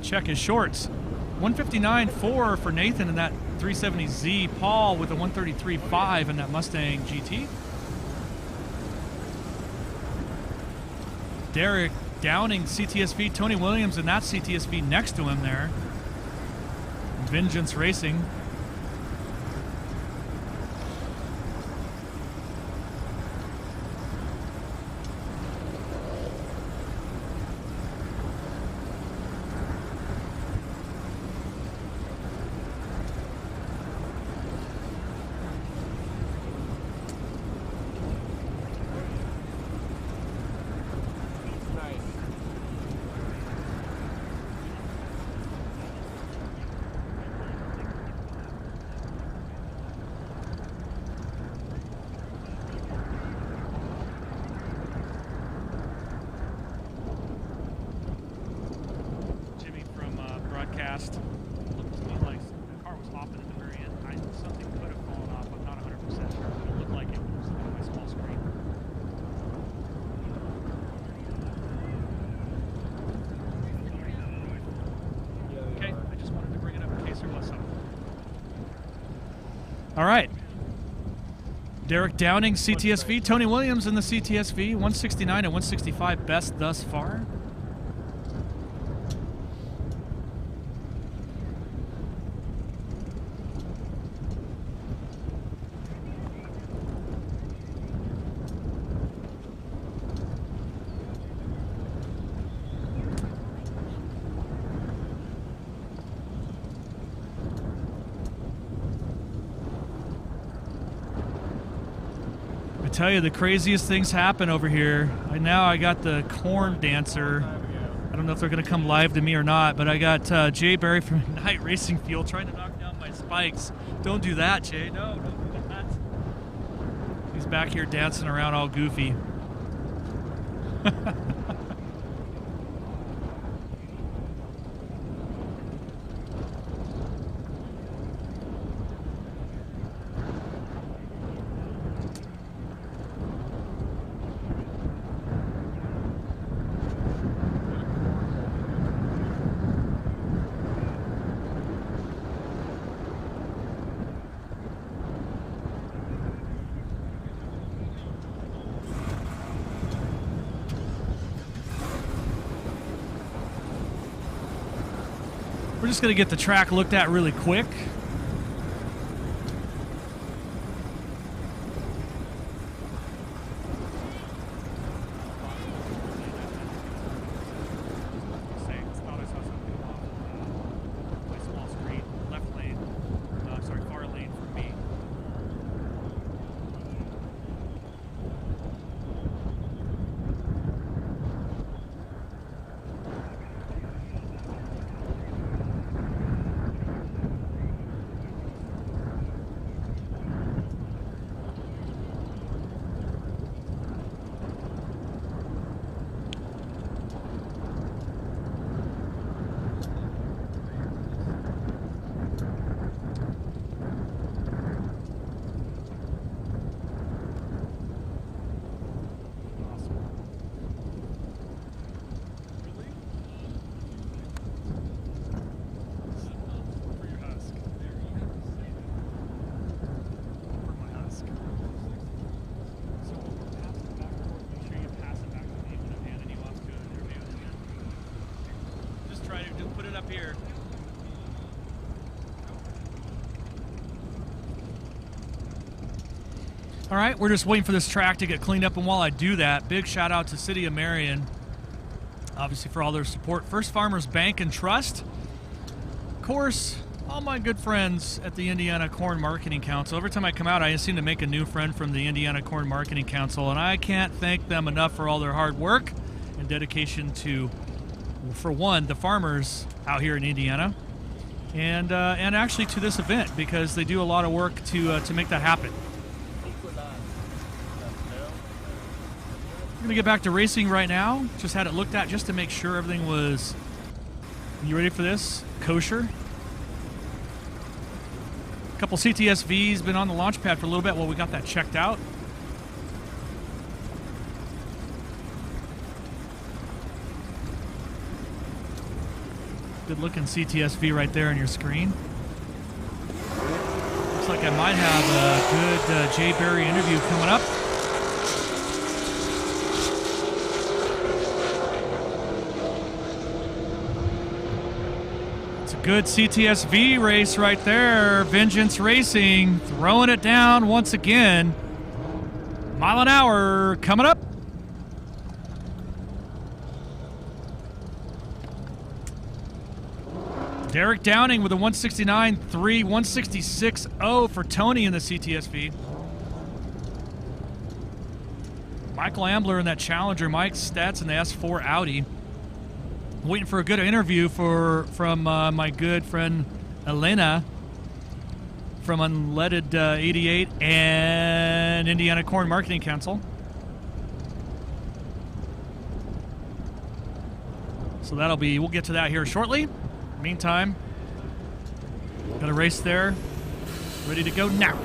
check his shorts. 159.4 for Nathan in that 370Z. Paul with a 133.5 in that Mustang GT. Derek Downing, CTSV. Tony Williams in that CTSV next to him there. Vengeance Racing. Looked to me like the car was hopping at the very end. Something could have fallen off. I'm not 100% sure, but it looked like it was on my small screen. Okay, I just wanted to bring it up in case there was something. All right. Derek Downing, CTSV. Tony Williams in the CTSV. 169 and 165 best thus far. I tell you, the craziest things happen over here. Now I got the corn dancer. I don't know if they're going to come live to me or not, but I got Jay Barry from Night Racing Fuel trying to knock down my spikes. Don't do that, Jay. No, don't do that. He's back here dancing around all goofy. We're just going to get the track looked at really quick. try to just put it up here. All right, we're just waiting for this track to get cleaned up, and while I do that, big shout out to City of Marion, obviously for all their support. First Farmers Bank and Trust. Of course, all my good friends at the Indiana Corn Marketing Council. Every time I come out, I seem to make a new friend from the Indiana Corn Marketing Council, and I can't thank them enough for all their hard work and dedication to, for one, the farmers out here in Indiana, and actually to this event, because they do a lot of work to make that happen. We're going to get back to racing right now. Just had it looked at just to make sure everything was, you ready for this? Kosher. A couple CTSVs been on the launch pad for a little bit while we got that checked out. Good looking CTSV right there on your screen. Looks like I might have a good Jay Berry interview coming up. Good CTSV race right there. Vengeance Racing throwing it down once again. Mile an hour coming up. Derek Downing with a 169.3, 166.0 for Tony in the CTSV. Michael Ambler in that Challenger. Mike Stats in the S4 Audi. Waiting for a good interview from my good friend Elena from Unleaded 88 and Indiana Corn Marketing Council. So we'll get to that here shortly. Meantime, got a race there, ready to go now.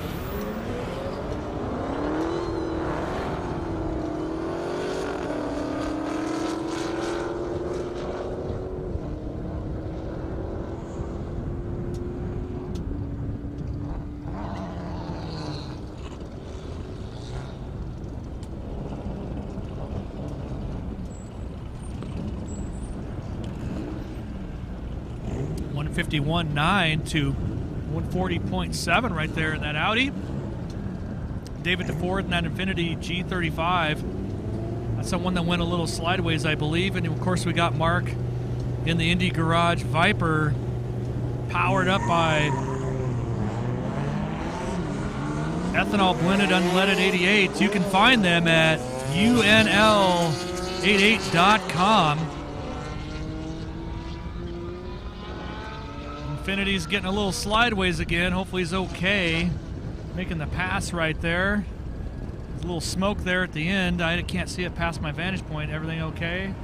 .9 to 140.7 right there in that Audi. David DeFord in that Infiniti G35. That's the one that went a little sideways, I believe. And of course, we got Mark in the Indy Garage Viper, powered up by ethanol blended unleaded 88s. You can find them at unl88.com. Infinity's getting a little slideways again. Hopefully he's okay. Making the pass right there. There's a little smoke there at the end. I can't see it past my vantage point. Everything okay?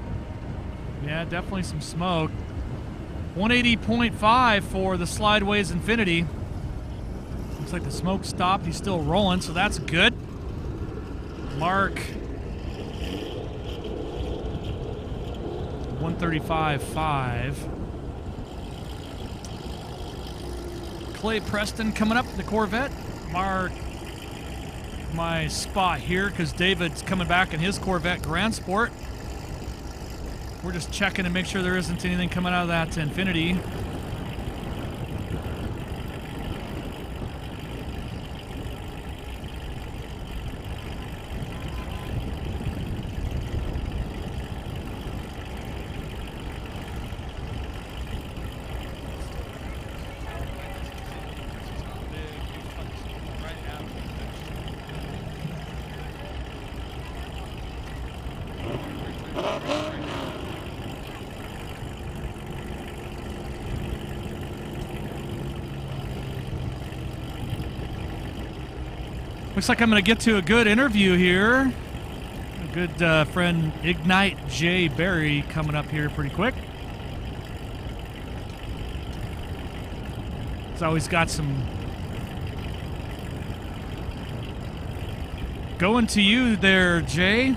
Yeah, definitely some smoke. 180.5 for the slideways Infinity. Looks like the smoke stopped. He's still rolling, so that's good. Mark. 135.5. Clay Preston coming up, the Corvette. Mark my spot here because David's coming back in his Corvette Grand Sport. We're just checking to make sure there isn't anything coming out of that Infinity. Looks like I'm going to get to a good interview here. A good friend Ignite Jay Berry coming up here pretty quick. He's always got some. Going to you there, Jay.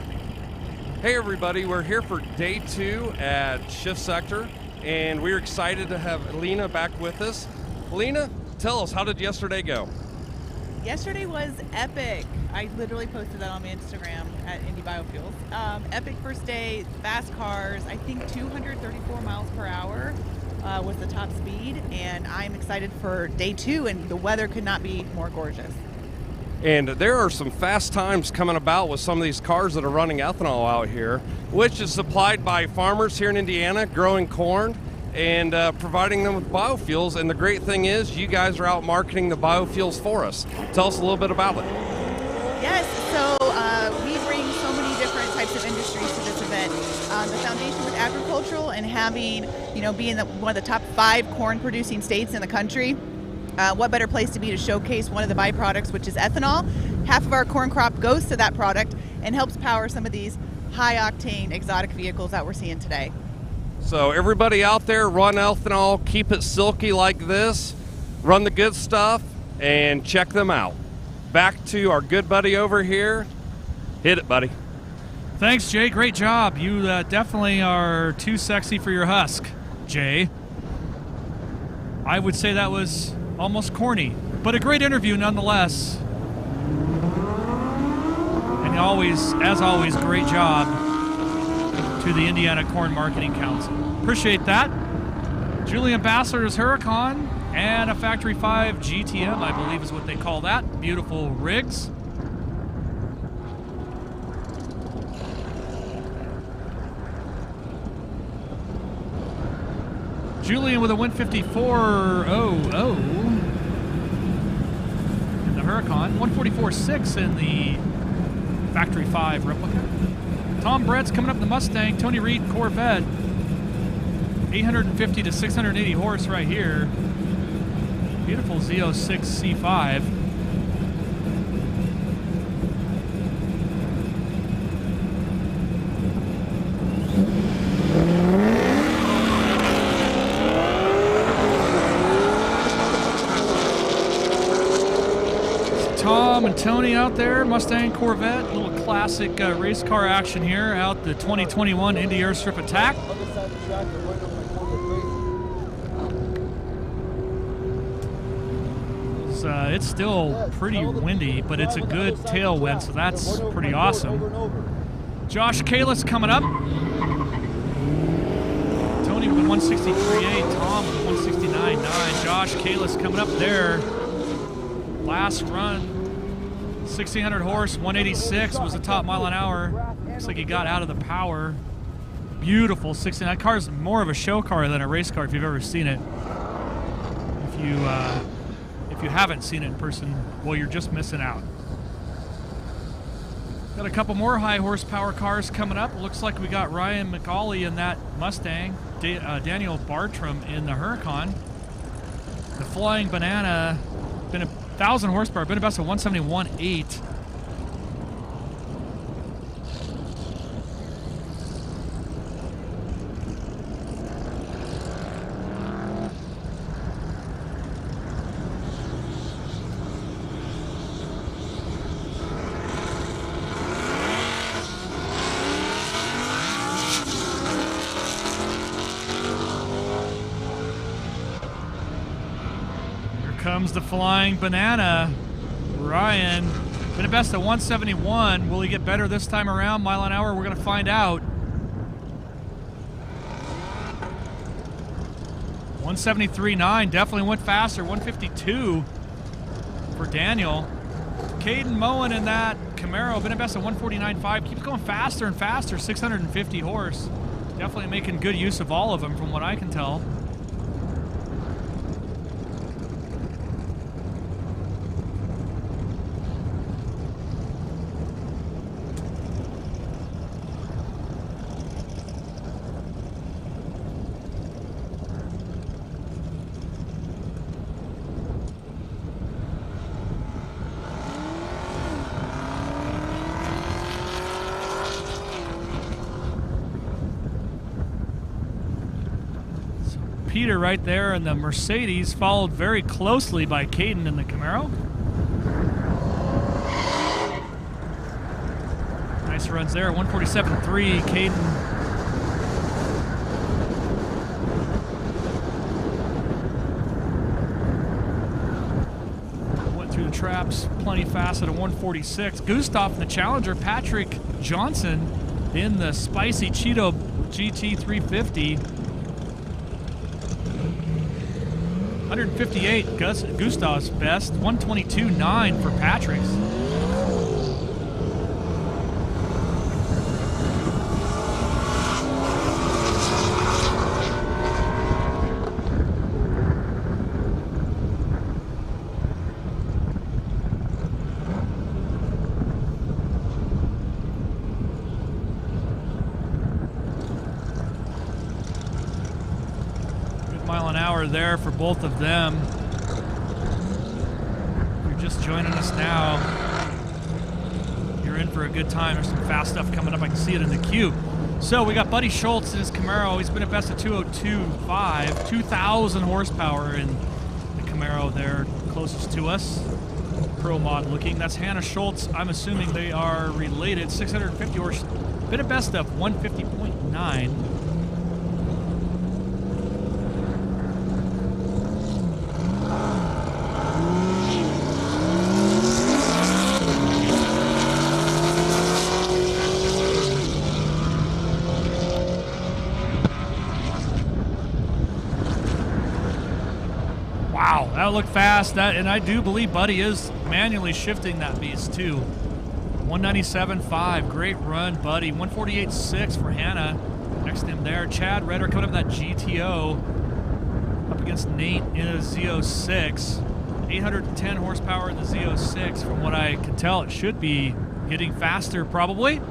Hey everybody, we're here for day 2 at Shift Sector, and we're excited to have Lena back with us. Lena, tell us, how did yesterday go? Yesterday was epic. I literally posted that on my Instagram at Indy Biofuels. Epic first day, fast cars, I think 234 miles per hour. was the top speed, and I'm excited for day 2, and the weather could not be more gorgeous. And there are some fast times coming about with some of these cars that are running ethanol out here, which is supplied by farmers here in Indiana growing corn and providing them with biofuels. And the great thing is you guys are out marketing the biofuels for us. Tell us a little bit about it. Yes, so we bring so many different types of industries to this event. The foundation with agricultural and having, being one of the top 5 corn producing states in the country. What better place to be to showcase one of the byproducts, which is ethanol. Half of our corn crop goes to that product and helps power some of these high-octane exotic vehicles that we're seeing today. So everybody out there, run ethanol, keep it silky like this, run the good stuff, and check them out. Back to our good buddy over here. Hit it, buddy. Thanks, Jay. Great job. You definitely are too sexy for your husk, Jay. I would say that was almost corny, but a great interview nonetheless. And as always, great job to the Indiana Corn Marketing Council. Appreciate that. Julie Ambassador's Huracan and a Factory 5 GTM, I believe is what they call that. Beautiful rigs. Julian with a 154.00 in the Huracan, 144.6 in the Factory 5 replica. Tom Brett's coming up in the Mustang. Tony Reed Corvette, 850 to 680 horse right here. Beautiful Z06 C5. Tom and Tony out there, Mustang Corvette, a little classic race car action here out the 2021 Indy Airstrip Attack. It's still pretty windy, but it's a good tailwind, so that's pretty awesome. Josh Kalis coming up. Tony with a 163.8, Tom with a 169.9. Josh Kalis coming up there. Last run, 1,600 horse, 186 was the top mile an hour. Looks like he got out of the power. Beautiful 69. That car's more of a show car than a race car if you've ever seen it. If you haven't seen it in person, well, you're just missing out. Got a couple more high horsepower cars coming up. Looks like we got Ryan McCauley in that Mustang, Daniel Bartram in the Huracan. The Flying Banana, been 1,000 horsepower, been a best of 171.8. Comes the Flying Banana. Ryan, been a best of 171. Will he get better this time around? Mile an hour, we're going to find out. 173.9, definitely went faster. 152 for Daniel. Caden Moen in that Camaro, been a best of 149.5. Keeps going faster and faster, 650 horse. Definitely making good use of all of them from what I can tell. Peter right there in the Mercedes, followed very closely by Caden in the Camaro. Nice runs there, 147.3, Caden. Went through the traps plenty fast at a 146. Gustav in the Challenger, Patrick Johnson in the spicy Cheeto GT 350. 158, Gustav's best. 122.9 for Patrick's. Mile an hour there for both of them. If you're just joining us now, you're in for a good time. There's some fast stuff coming up. I can see it in the queue. So we got Buddy Schultz in his Camaro. He's been at best of 202.5, 2,000 horsepower in the Camaro there closest to us. Pro mod looking. That's Hannah Schultz. I'm assuming they are related. 650 horse. Been at best of 150.9. Wow, that looked fast. And I do believe Buddy is manually shifting that beast too. 197.5, great run, Buddy. 148.6 for Hannah. Next to him there, Chad Redder coming up with that GTO up against Nate in a Z06. 810 horsepower in the Z06. From what I can tell, it should be hitting faster probably.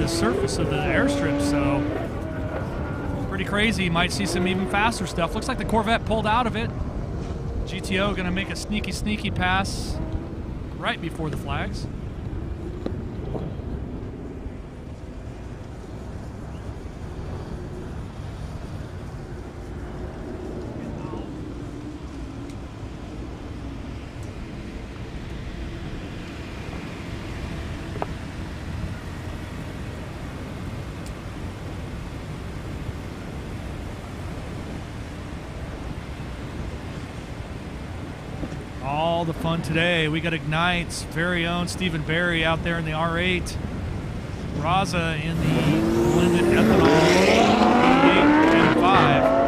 Surface of the airstrip, so pretty crazy. Might see some even faster stuff. Looks like the Corvette pulled out of it. GTO gonna make a sneaky pass right before the flags. All the fun today. We got Ignite's very own Stephen Barry out there in the R8. Raza in the blended ethanol 88 and 5.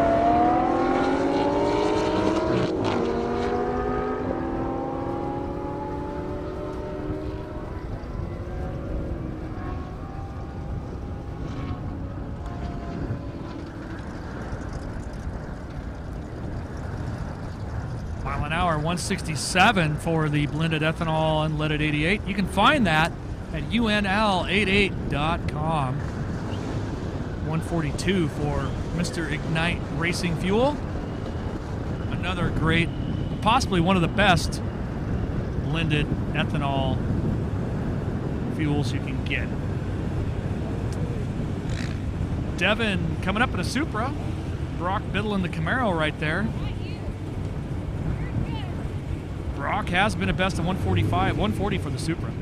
Mile an hour, 167 for the blended ethanol unleaded 88. You can find that at unl88.com. 142 for Mr. Ignite Racing Fuel. Another great, possibly one of the best blended ethanol fuels you can get. Devin coming up in a Supra. Brock Biddle in the Camaro right there. Brock has been a best of 145, 140 for the Supra.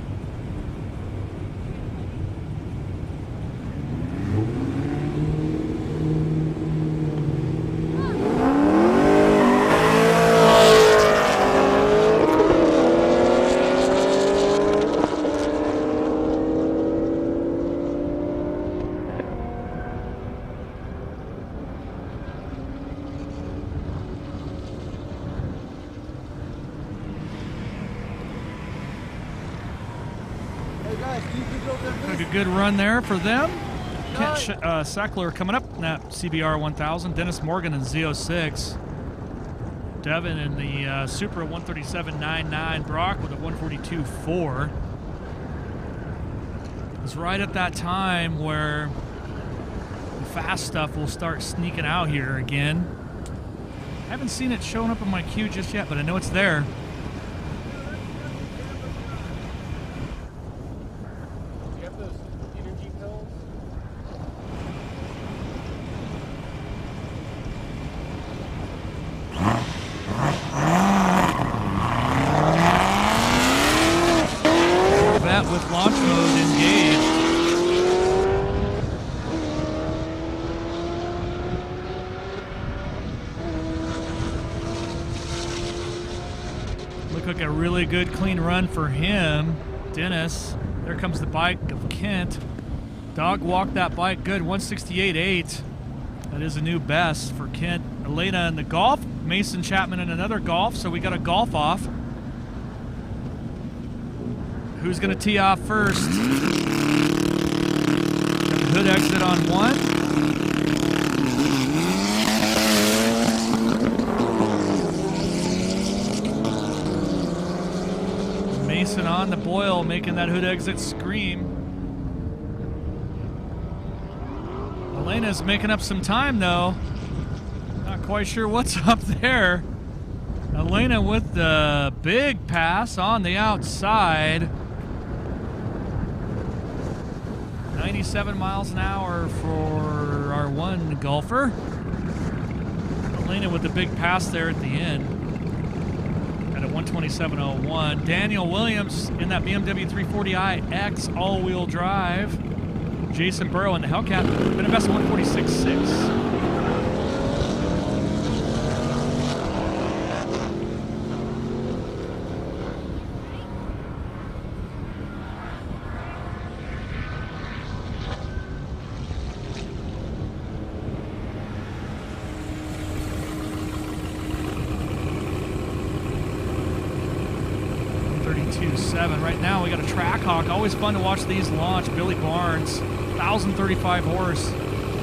Took a good run there for them. Kent Sackler coming up in that CBR 1000. Dennis Morgan in Z06. Devin in the Supra 137.99. Brock with a 142.4. It's right at that time where the fast stuff will start sneaking out here again. I haven't seen it showing up in my queue just yet, but I know it's there. Looked like a really good clean run for him. Dennis. There comes the bike of Kent. Dog walked that bike good. 168.8. That is a new best for Kent. Elena in the golf. Mason Chapman in another golf. So we got a golf off. Who's going to tee off first? Got the hood exit on one. Mason on the Boyle, making that hood exit scream. Elena's making up some time, though. Not quite sure what's up there. Elena with the big pass on the outside. 97 miles an hour for our one golfer. Elena with the big pass there at the end. At a 127.01. Daniel Williams in that BMW 340i X all-wheel drive. Jason Burrow in the Hellcat. Been invested 146.6. Right now we got a Trackhawk. Always fun to watch these launch. Billy Barnes, 1,035 horse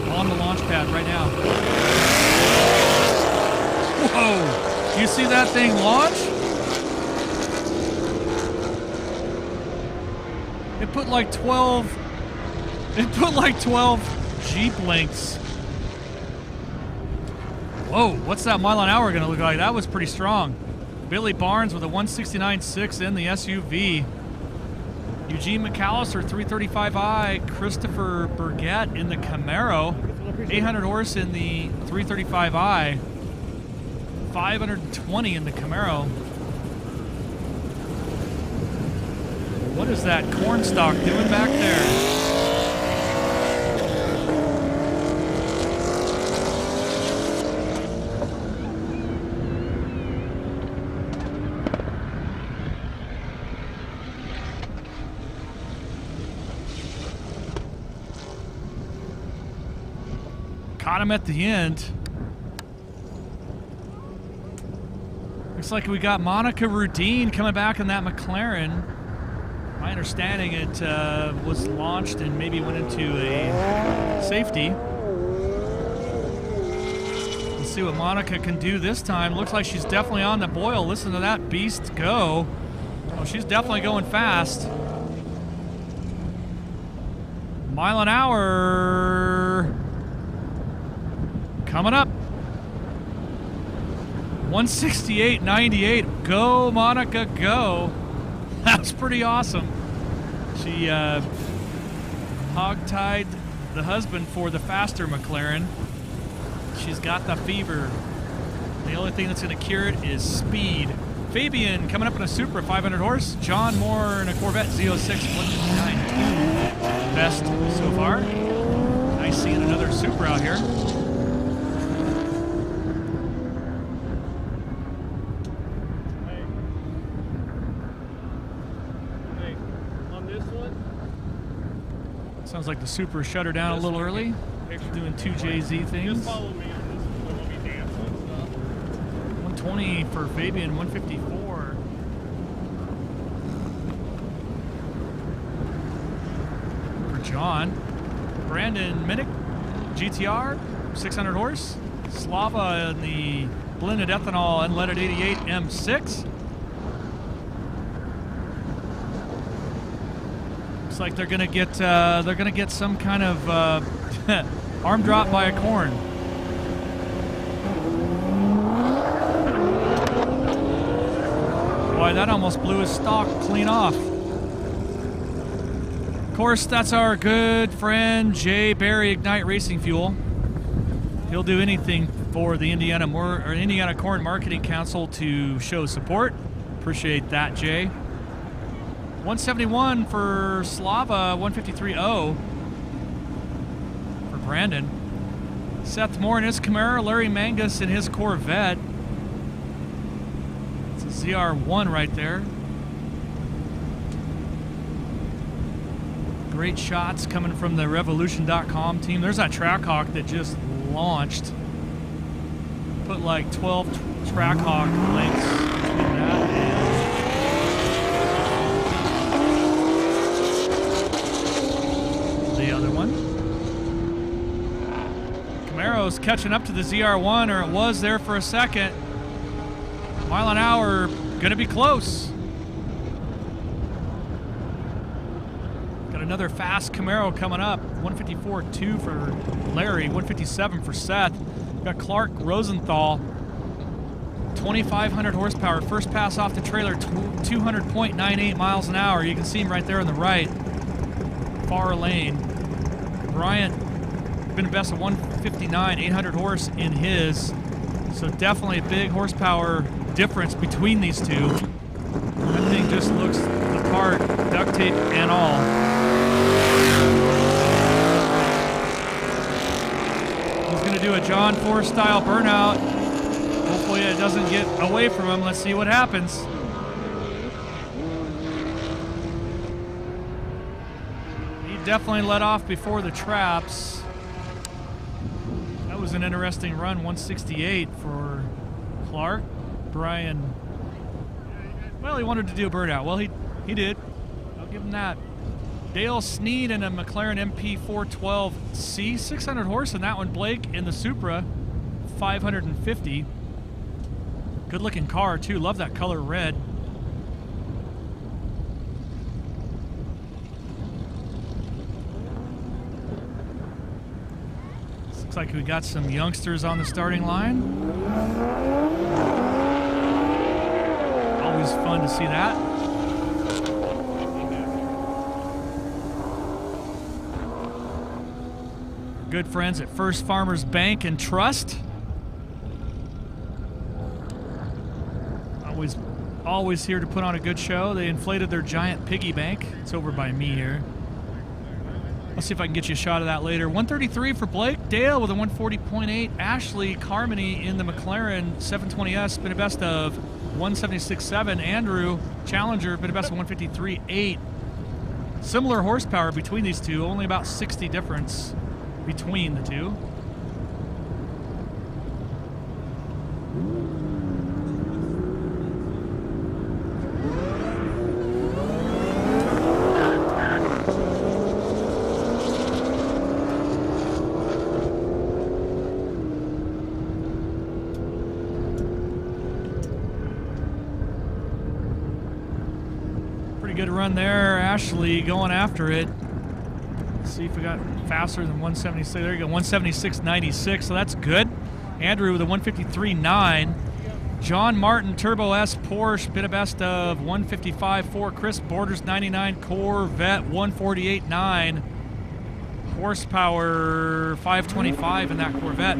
on the launch pad right now. Whoa! You see that thing launch? It put like 12. It put like 12 Jeep lengths. Whoa! What's that mile an hour going to look like? That was pretty strong. Billy Barnes with a 169.6 in the SUV. Eugene McAllister, 335i. Christopher Burgett in the Camaro. 800 horse in the 335i. 520 in the Camaro. What is that cornstalk doing back there? Caught him at the end. Looks like we got Monica Rudine coming back in that McLaren. My understanding, it was launched and maybe went into a safety. Let's see what Monica can do this time. Looks like she's definitely on the Boyle. Listen to that beast go. Oh, she's definitely going fast. Mile an hour. Coming up. 168.98. Go, Monica, go. That's pretty awesome. She hog-tied the husband for the faster McLaren. She's got the fever. The only thing that's going to cure it is speed. Fabian coming up in a Supra, 500 horse. John Moore in a Corvette Z06, 192. Best so far. Nice seeing another Supra out here. Sounds like the Supra shut her down a little early. Doing two JZ things. Just follow me on this one. We'll be dancing and stuff. 120 for Fabian, 154. For John. Brandon Minnick, GTR, 600 horse. Slava in the blended ethanol unleaded 88 M6. Like they're gonna get some kind of arm drop by a corn. Boy, that almost blew his stock clean off. Of course, that's our good friend Jay Barry, Ignite Racing Fuel. He'll do anything for the Indiana Corn Marketing Council to show support. Appreciate that, Jay. 171 for Slava, 153.0 for Brandon. Seth Moore in his Camaro, Larry Mangus in his Corvette. It's a ZR1 right there. Great shots coming from the Revolution.com team. There's that Trackhawk that just launched. Put like 12 Trackhawk links between that and the other one. Camaro's catching up to the ZR1, or it was there for a second. Mile an hour, gonna be close. Got another fast Camaro coming up. 154.2 for Larry, 157 for Seth. Got Clark Rosenthal, 2,500 horsepower. First pass off the trailer, 200.98 miles an hour. You can see him right there on the right, far lane. Bryant, been a best of 159, 800 horse in his. So definitely a big horsepower difference between these two. That thing just looks the part, duct tape and all. He's going to do a John Force style burnout. Hopefully it doesn't get away from him. Let's see what happens. He definitely let off before the traps. That was an interesting run, 168 for Clark. Brian, well, he wanted to do a burnout. Well, he did. I'll give him that. Dale Sneed in a McLaren MP412C, 600 horse in that one. Blake in the Supra, 550. Good looking car too. Love that color red. Looks like we got some youngsters on the starting line. Always fun to see that. Good friends at First Farmers Bank and Trust. Always here to put on a good show. They inflated their giant piggy bank. It's over by me here. I'll see if I can get you a shot of that later. 133 for Blake. Dale with a 140.8. Ashley Carmody in the McLaren 720S. Been a best of 176.7. Andrew Challenger, been a best of 153.8. Similar horsepower between these two. Only about 60 difference between the two. Good run there. Ashley going after it. Let's see if we got faster than 176. There you go, 176.96, so that's good. Andrew with a 153.9. John Martin Turbo S Porsche, bit of best of 155.4. Chris Borders 99 Corvette 148.9. Horsepower 525 in that Corvette.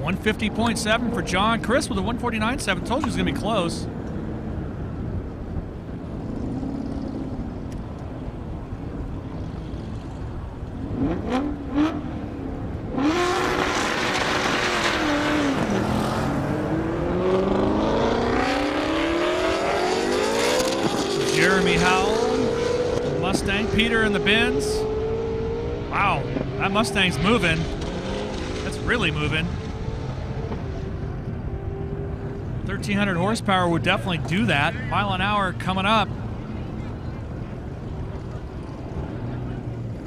$150.7 for John. Chris with a 149.7. Told you it was going to be close. Jeremy Howell, Mustang. Peter in the Benz. Wow, that Mustang's moving. That's really moving. 1,300 horsepower would definitely do that. Mile an hour coming up.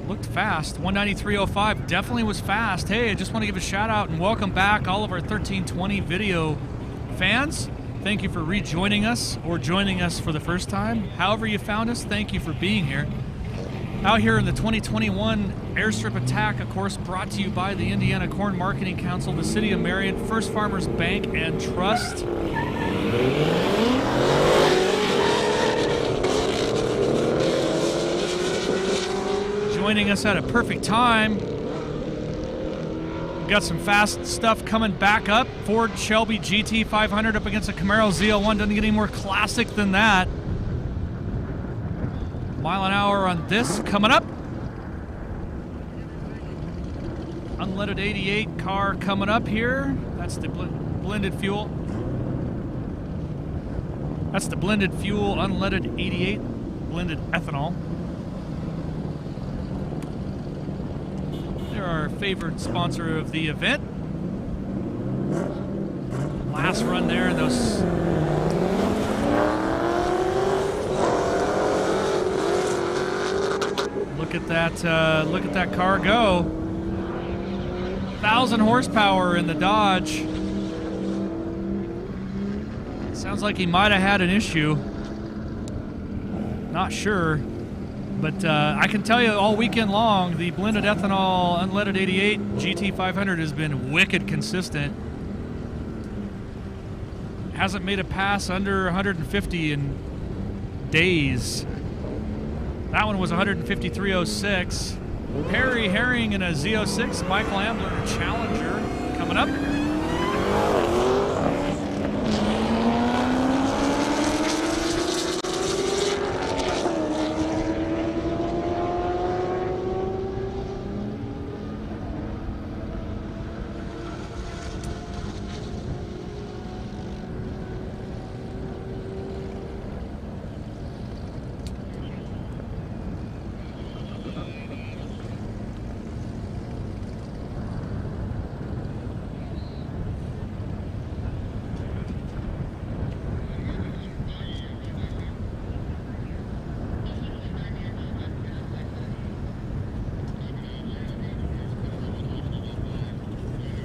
Looked fast. 193.05 definitely was fast. Hey, I just want to give a shout out and welcome back all of our 1320 video fans. Thank you for rejoining us or joining us for the first time. However you found us, thank you for being here. Out here in the 2021 Airstrip Attack, of course, brought to you by the Indiana Corn Marketing Council, the City of Marion, First Farmers Bank and Trust. joining us at a perfect time. We've got some fast stuff coming back up. Ford Shelby GT500 up against a Camaro Z01. Doesn't get any more classic than that. Mile an hour on this coming up. Unleaded 88 car coming up here. That's the blended fuel. That's the blended fuel unleaded 88 blended ethanol. They're our favorite sponsor of the event. Last run there in those. Look at that! Look at that car go. 1,000 horsepower in the Dodge. Sounds like he might have had an issue. Not sure. But I can tell you all weekend long, the blended ethanol unleaded 88 GT500 has been wicked consistent. Hasn't made a pass under 150 in days. That one was 153.06. Perry Herring in a Z06. Michael Ambler in a Challenger coming up.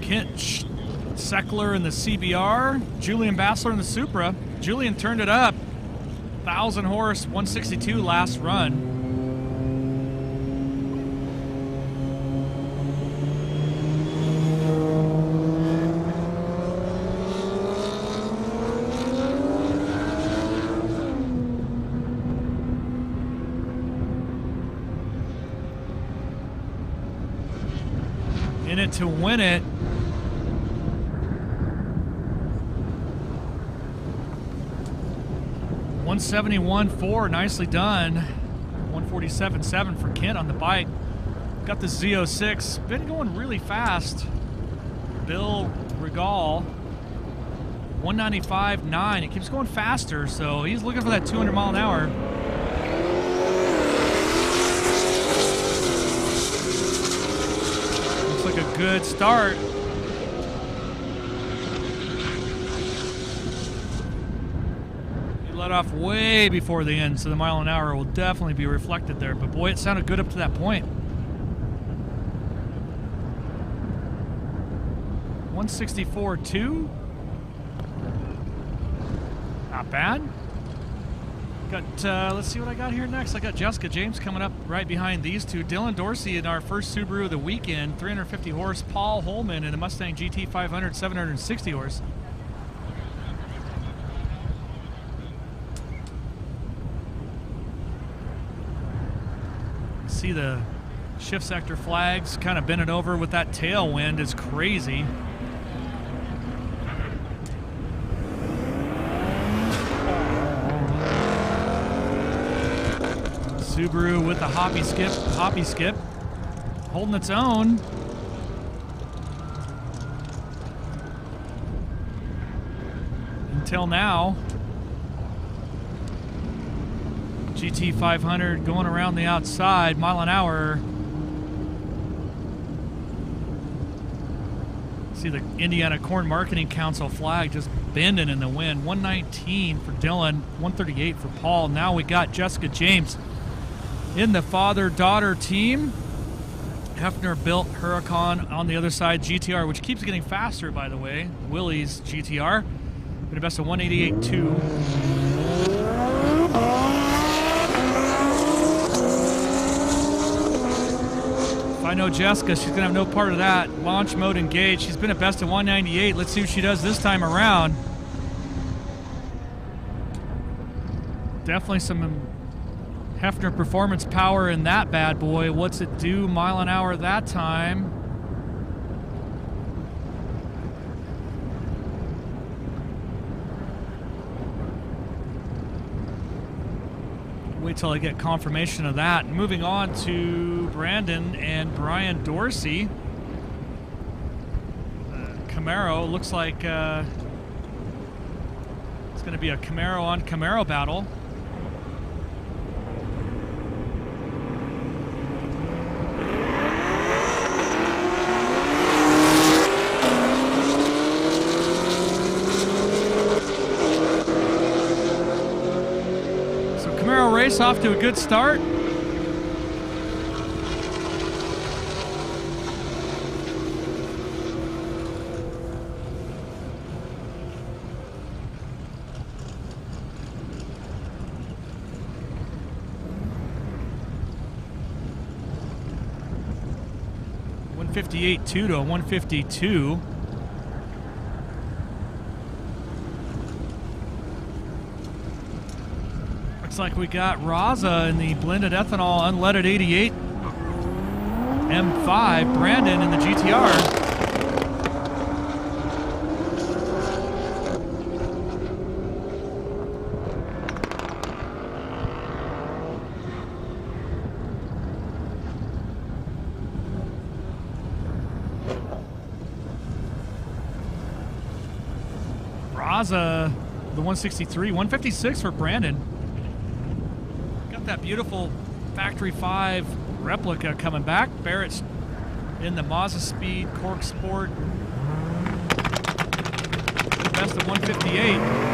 Kent Seckler in the CBR, Julian Bassler in the Supra. Julian turned it up. 1,000 horse, 162 last run. In it to win it. $171.4, nicely done. 147.7 for Kent on the bike. Got the Z06, been going really fast. Bill Regal, 195.9. It keeps going faster, so he's looking for that 200 mile an hour. Looks like a good start. Let off way before the end, so the mile an hour will definitely be reflected there. But boy, it sounded good up to that point. 164.2. Not bad. Got let's see what I got here next. I got Jessica James coming up right behind these two. Dylan Dorsey in our first Subaru of the weekend, 350 horse. Paul Holman in a Mustang GT500, 760 horse. See the shift sector flags kind of bending over with that tailwind is crazy. Subaru with the hoppy skip, holding its own. Until now. GT500 going around the outside, mile an hour. See the Indiana Corn Marketing Council flag just bending in the wind. 119 for Dylan, 138 for Paul. Now we got Jessica James in the father-daughter team. Hefner built Huracan on the other side, GTR, which keeps getting faster, by the way. Willie's GTR. Been a best of 188.2. I know Jessica, she's going to have no part of that. Launch mode engaged. She's been at best of 198. Let's see what she does this time around. Definitely some Hefner Performance Power in that bad boy. What's it do mile an hour that time? Wait till I get confirmation of that. Moving on to Brandon and Brian Dorsey. Camaro looks like it's going to be a Camaro on Camaro battle. Race off to a good start. .158.2 to a 152. Looks like we got Raza in the blended ethanol unleaded 88 M5. Brandon in the GTR. Raza, the 163, 156 for Brandon. That beautiful Factory 5 replica coming back. Barrett's in the Mazda Speed Cork Sport. Best of 158.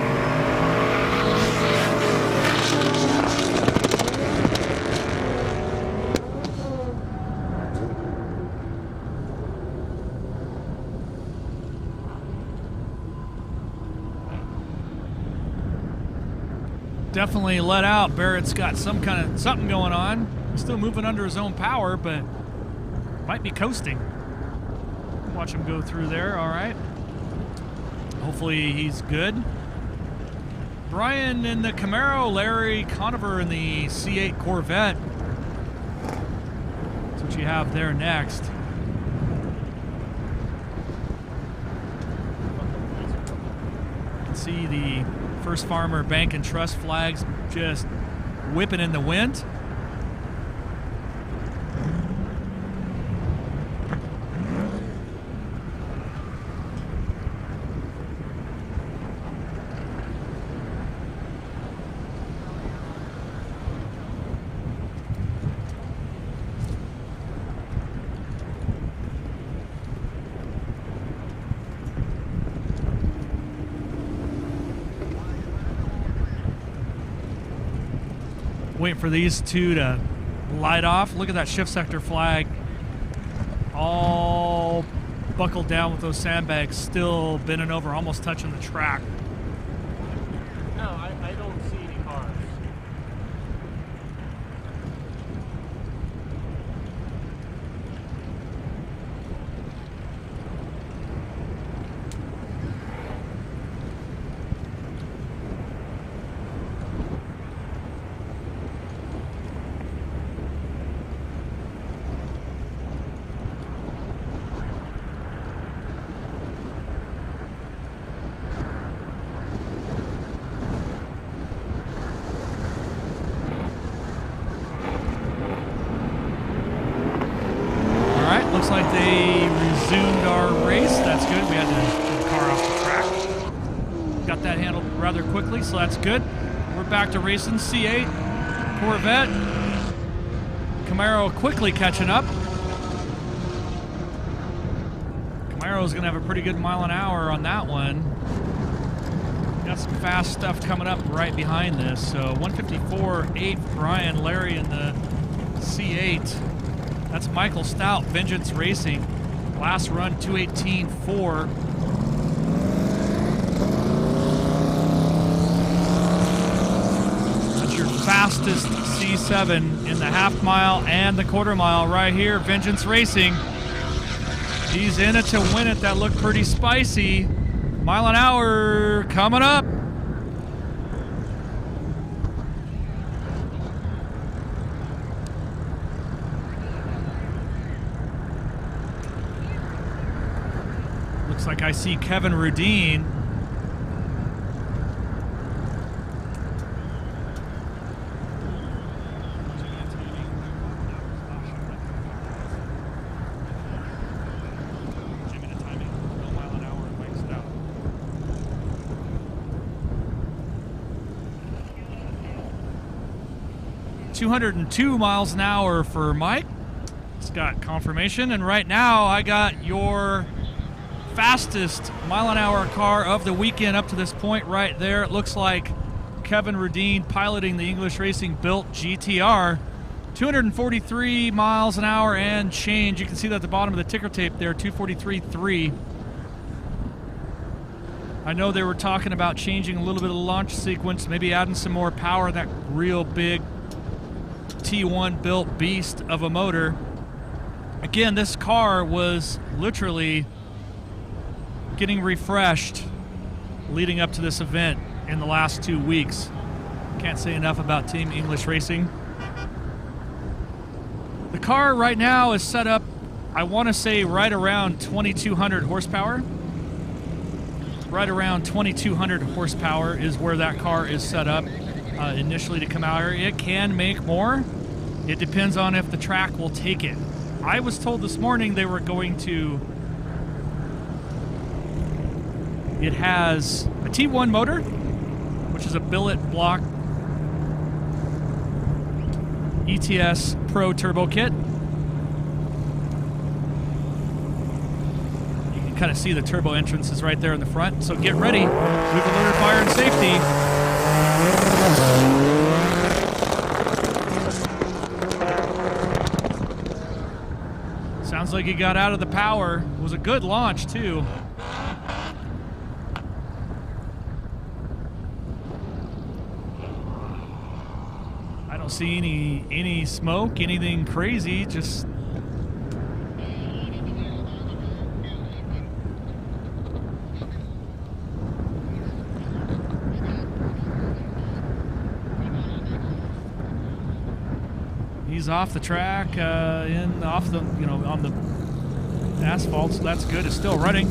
Definitely let out. Barrett's got something going on. Still moving under his own power, but might be coasting. Watch him go through there. All right. Hopefully he's good. Brian in the Camaro, Larry Conover in the C8 Corvette. That's what you have there next. You can see the First Farmer Bank and Trust flags just whipping in the wind. Waiting for these two to light off. Look at that shift sector flag. All buckled down with those sandbags, still bending over, almost touching the track. No, I don't see any cars. Looks like they resumed our race. That's good. We had to get the car off the track. Got that handled rather quickly, so that's good. We're back to racing. C8, Corvette, Camaro quickly catching up. Camaro's going to have a pretty good mile an hour on that one. Got some fast stuff coming up right behind this. So 154.8 for Brian, Larry in the C8. That's Michael Stout, Vengeance Racing. Last run, 2:18.4. That's your fastest C7 in the half mile and the quarter mile right here, Vengeance Racing. He's in it to win it. That looked pretty spicy. Mile an hour coming up. Looks like I see Kevin Rudeen. Jimmy, the timing, 1 mile an hour and maxed out. .202 miles an hour for Mike. It's got confirmation, and right now I got your fastest mile-an-hour car of the weekend up to this point right there. It looks like Kevin Rudeen piloting the English Racing built GTR. 243 miles an hour and change. You can see that at the bottom of the ticker tape there, 243.3. I know they were talking about changing a little bit of the launch sequence, maybe adding some more power, that real big T1 built beast of a motor. Again, this car was literally getting refreshed leading up to this event in the last 2 weeks. Can't say enough about Team English Racing. The car right now is set up, I want to say, right around 2,200 horsepower. Right around 2,200 horsepower is where that car is set up initially to come out here. It can make more. It depends on if the track will take it. I was told this morning they were going to... It has a T1 motor, which is a billet block ETS Pro Turbo Kit. You can kind of see the turbo entrances right there in the front. So get ready. We've alerted fire and safety. Sounds like he got out of the power. It was a good launch, too. I don't see any smoke, anything crazy, just... He's off the track, off the, on the asphalt, so that's good. It's still running,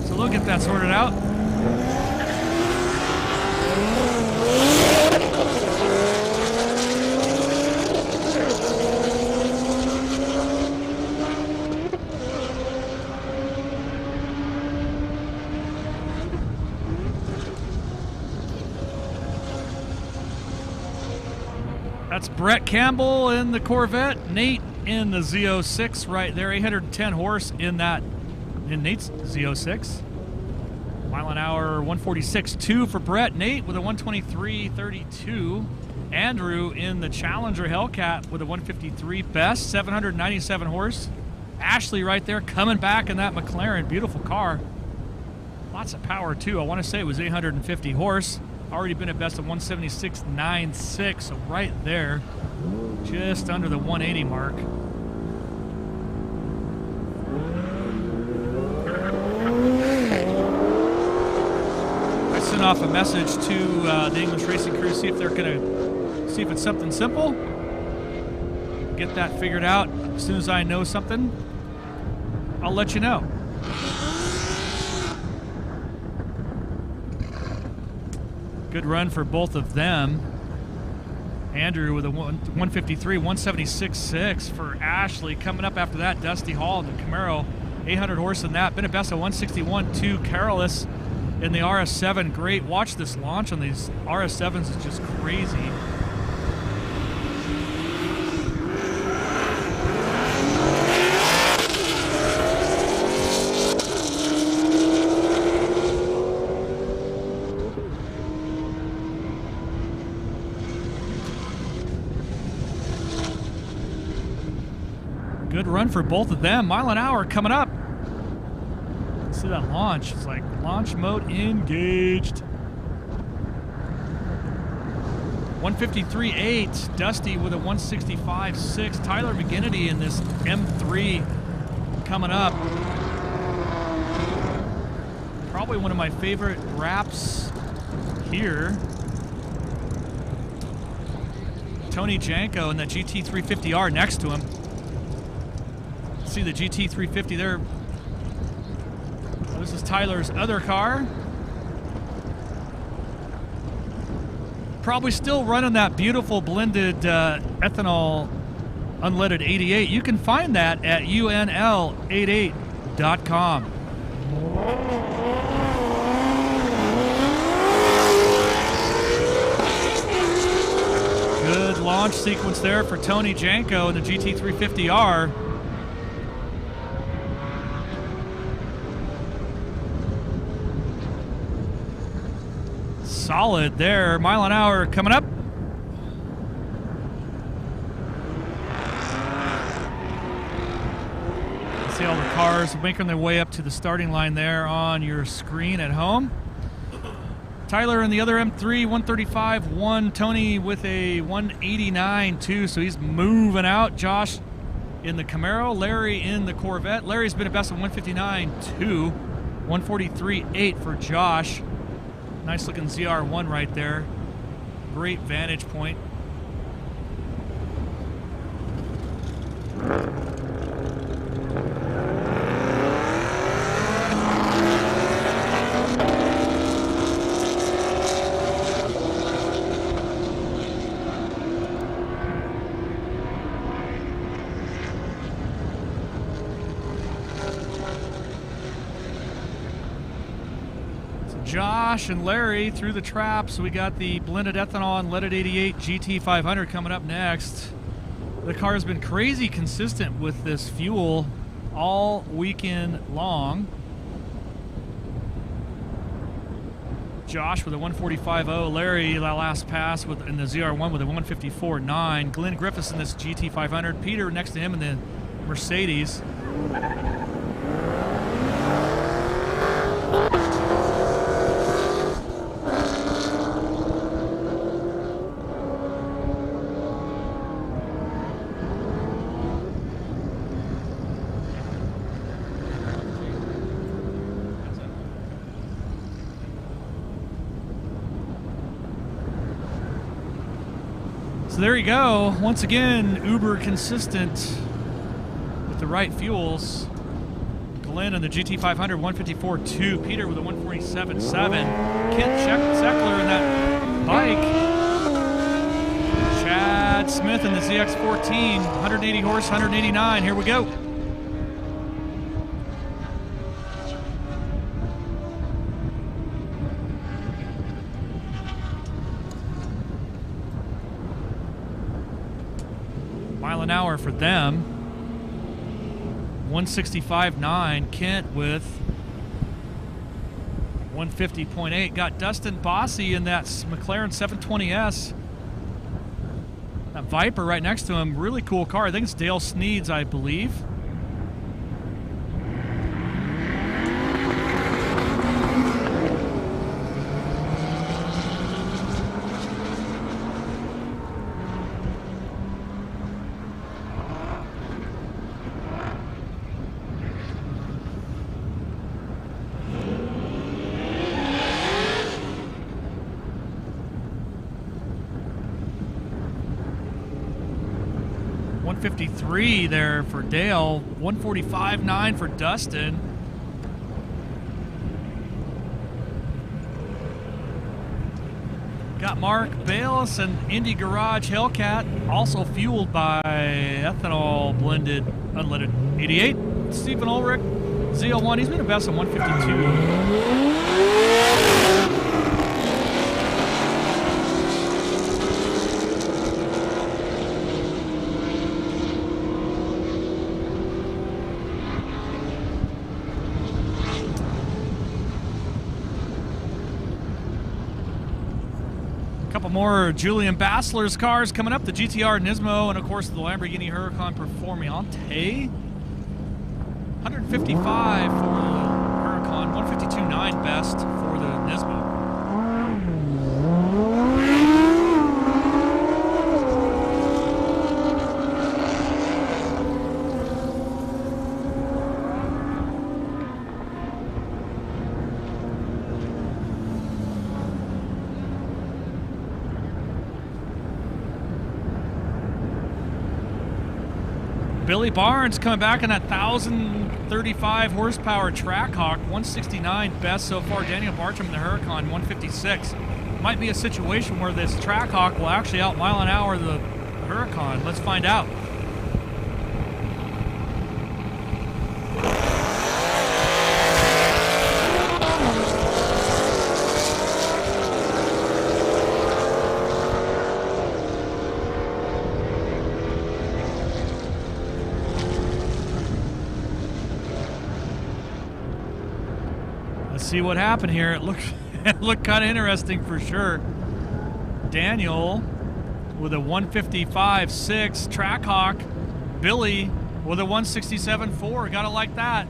so they'll get that sorted out. That's Brett Campbell in the Corvette, Nate in the Z06 right there, 810 horse in Nate's Z06. Mile an hour, 146.2 for Brett. Nate with a 123.32. Andrew in the Challenger Hellcat with a 153 best, 797 horse. Ashley right there coming back in that McLaren, beautiful car. Lots of power too. I want to say it was 850 horse. Already been a best of 176.96, so right there, just under the 180 mark. I sent off a message to the English Racing crew, see if they're gonna see if it's something simple. Get that figured out. As soon as I know something, I'll let you know. Good run for both of them. Andrew with a 153, 176.6 for Ashley. Coming up after that, Dusty Hall in the Camaro, 800 horse in that. Been a best of 161.2. Carolus in the RS7. Great. Watch this launch on these RS7s. It's just crazy. Good run for both of them. Mile an hour coming up. See that launch. It's like launch mode engaged. 153.8. Dusty with a 165.6. Tyler McGinnity in this M3 coming up. Probably one of my favorite wraps here. Tony Janko in the GT350R next to him. See the GT350 there. This is Tyler's other car. Probably still running that beautiful blended ethanol unleaded 88. You can find that at unl88.com. Good launch sequence there for Tony Janko in the GT350R. Solid there. Mile an hour coming up. See all the cars making their way up to the starting line there on your screen at home. Tyler in the other M3, 135-1. Tony with a 189-2, so he's moving out. Josh in the Camaro. Larry in the Corvette. Larry's been a best of 159-2. 143-8 for Josh. Nice looking ZR1 right there. Great vantage point. Josh and Larry through the traps. We got the blended ethanol unleaded 88 GT500 coming up next. The car has been crazy consistent with this fuel all weekend long. Josh with a 145.0. Larry, that last pass in the ZR1 with a 154.9. Glenn Griffiths in this GT500. Peter next to him in the Mercedes. So there you go. Once again, uber consistent with the right fuels. Glenn in the GT500, 154.2. Peter with a 147.7. Kent Seckler in that bike. Chad Smith in the ZX14, 180 horse, 189. Here we go. Mile an hour for them. 165.9. Kent with 150.8. Got Dustin Bossy in that McLaren 720S. That Viper right next to him. Really cool car. I think it's Dale Sneed's, I believe. .53 there for Dale, 145.9 for Dustin. Got Mark Bayless and Indy Garage Hellcat, also fueled by ethanol blended unleaded 88. Stephen Ulrich, ZL1, he's been a best of 152. Couple more Julian Bassler's cars coming up. The GTR Nismo and, of course, the Lamborghini Huracan Performante. 155 for the Huracan, 152.9 best for the Nismo. Billy Barnes coming back in that 1,035 horsepower Trackhawk, 169 best so far. Daniel Bartram in the Huracan, 156. Might be a situation where this Trackhawk will actually out mile an hour the Huracan. Let's find out. See what happened here. It looked kind of interesting for sure. Daniel with a 155.6 Trackhawk. Billy with a 167.4. Gotta like that.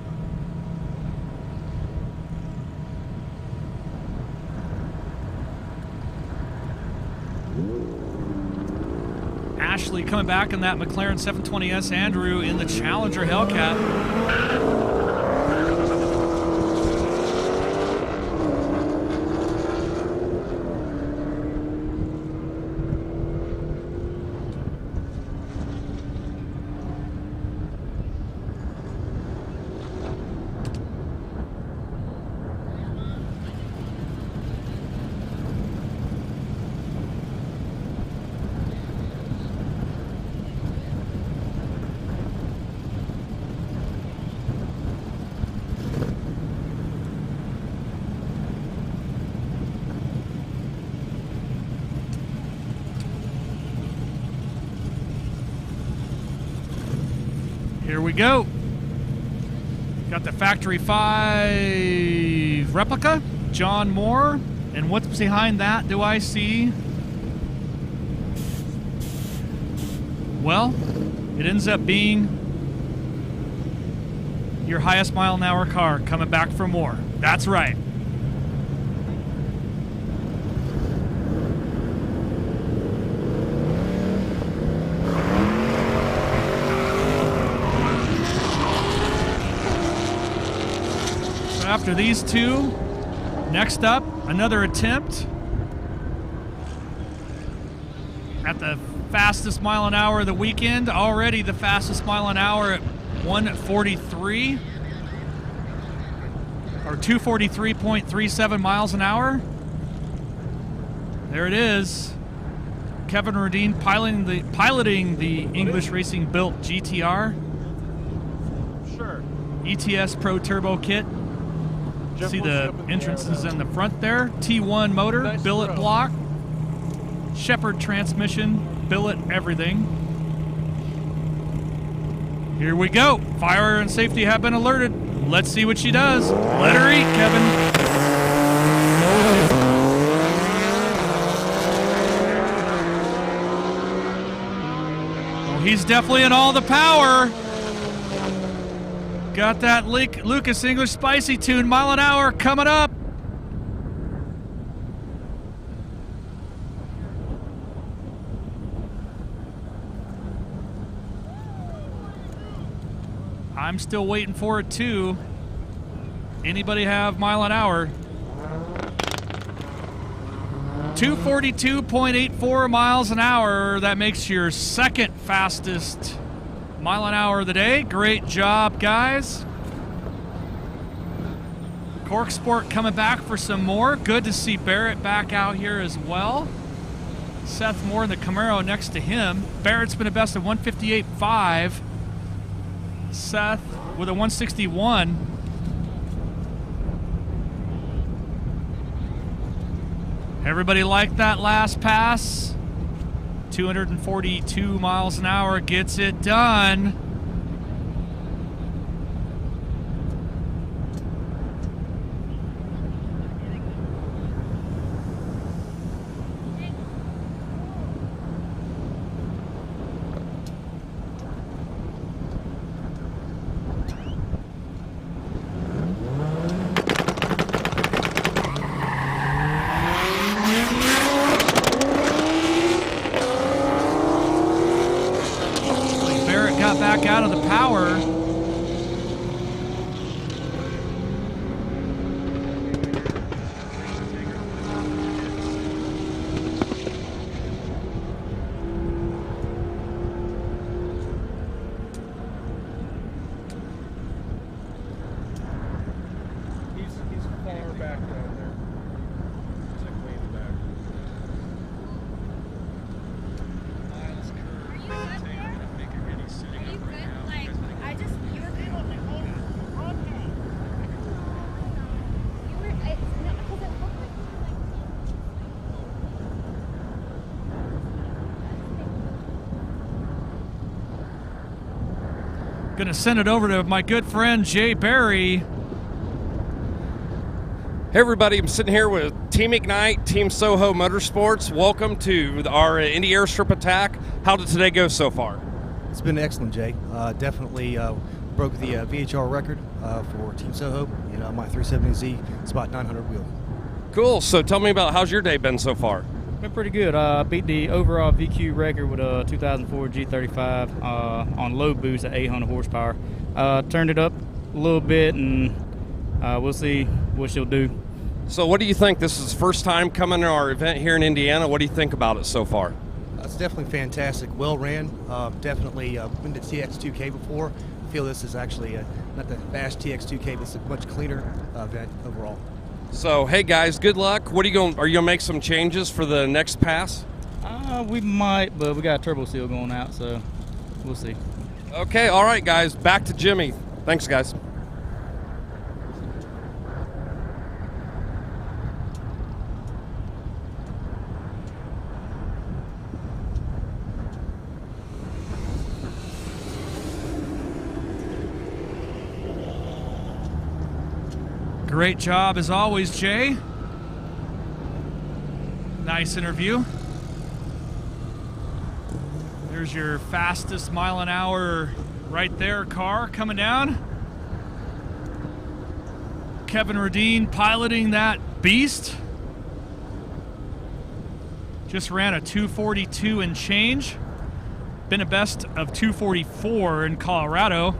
Ashley coming back in that McLaren 720S. Andrew in the Challenger Hellcat. Here we go. Got the Factory 5 replica, John Moore. And what's behind that, do I see? Well, it ends up being your highest mile an hour car coming back for more. That's right. After these two, next up, another attempt at the fastest mile an hour of the weekend. Already the fastest mile an hour at 143 or 243.37 miles an hour. There it is. Kevin Rodin piloting the English Racing built GTR. Sure. ETS Pro Turbo Kit. See the entrances in the front there. T1 motor, nice billet throw. Block, Shepherd transmission, billet everything. Here we go. Fire and safety have been alerted. Let's see what she does. Let her eat, Kevin. Oh, he's definitely in all the power. Got that Lucas English spicy tune, mile an hour coming up. I'm still waiting for it too. Anybody have mile an hour? 242.84 miles an hour. That makes your second fastest mile an hour of the day. Great job, guys. Cork Sport coming back for some more. Good to see Barrett back out here as well. Seth Moore in the Camaro next to him. Barrett's been a best of 158.5. Seth with a 161. Everybody liked that last pass. 242 miles an hour gets it done. Back out of the power. Going to send it over to my good friend Jay Barry. Hey everybody, I'm sitting here with Team Ignite, Team Soho Motorsports. Welcome to our Indy Airstrip attack. How did today go so far? It's been excellent, Jay. Definitely broke the VHR record for Team Soho in my 370Z Spot 900 wheel. Cool, so tell me about how's your day been so far? Been pretty good. Beat the overall VQ record with a 2004 G35 on low boost at 800 horsepower. Turned it up a little bit, and we'll see what she'll do. So what do you think? This is the first time coming to our event here in Indiana. What do you think about it so far? It's definitely fantastic. Well ran. Definitely been to TX2K before. I feel this is actually not the fast TX2K, but it's a much cleaner event overall. So hey guys, good luck. What are you gonna make some changes for the next pass? We might, but we got a turbo seal going out, so we'll see. Okay, all right guys, back to Jimmy. Thanks guys. Great job as always, Jay. Nice interview. There's your fastest mile an hour right there car coming down. Kevin Radine piloting that beast. Just ran a 242 and change. Been a best of 244 in Colorado.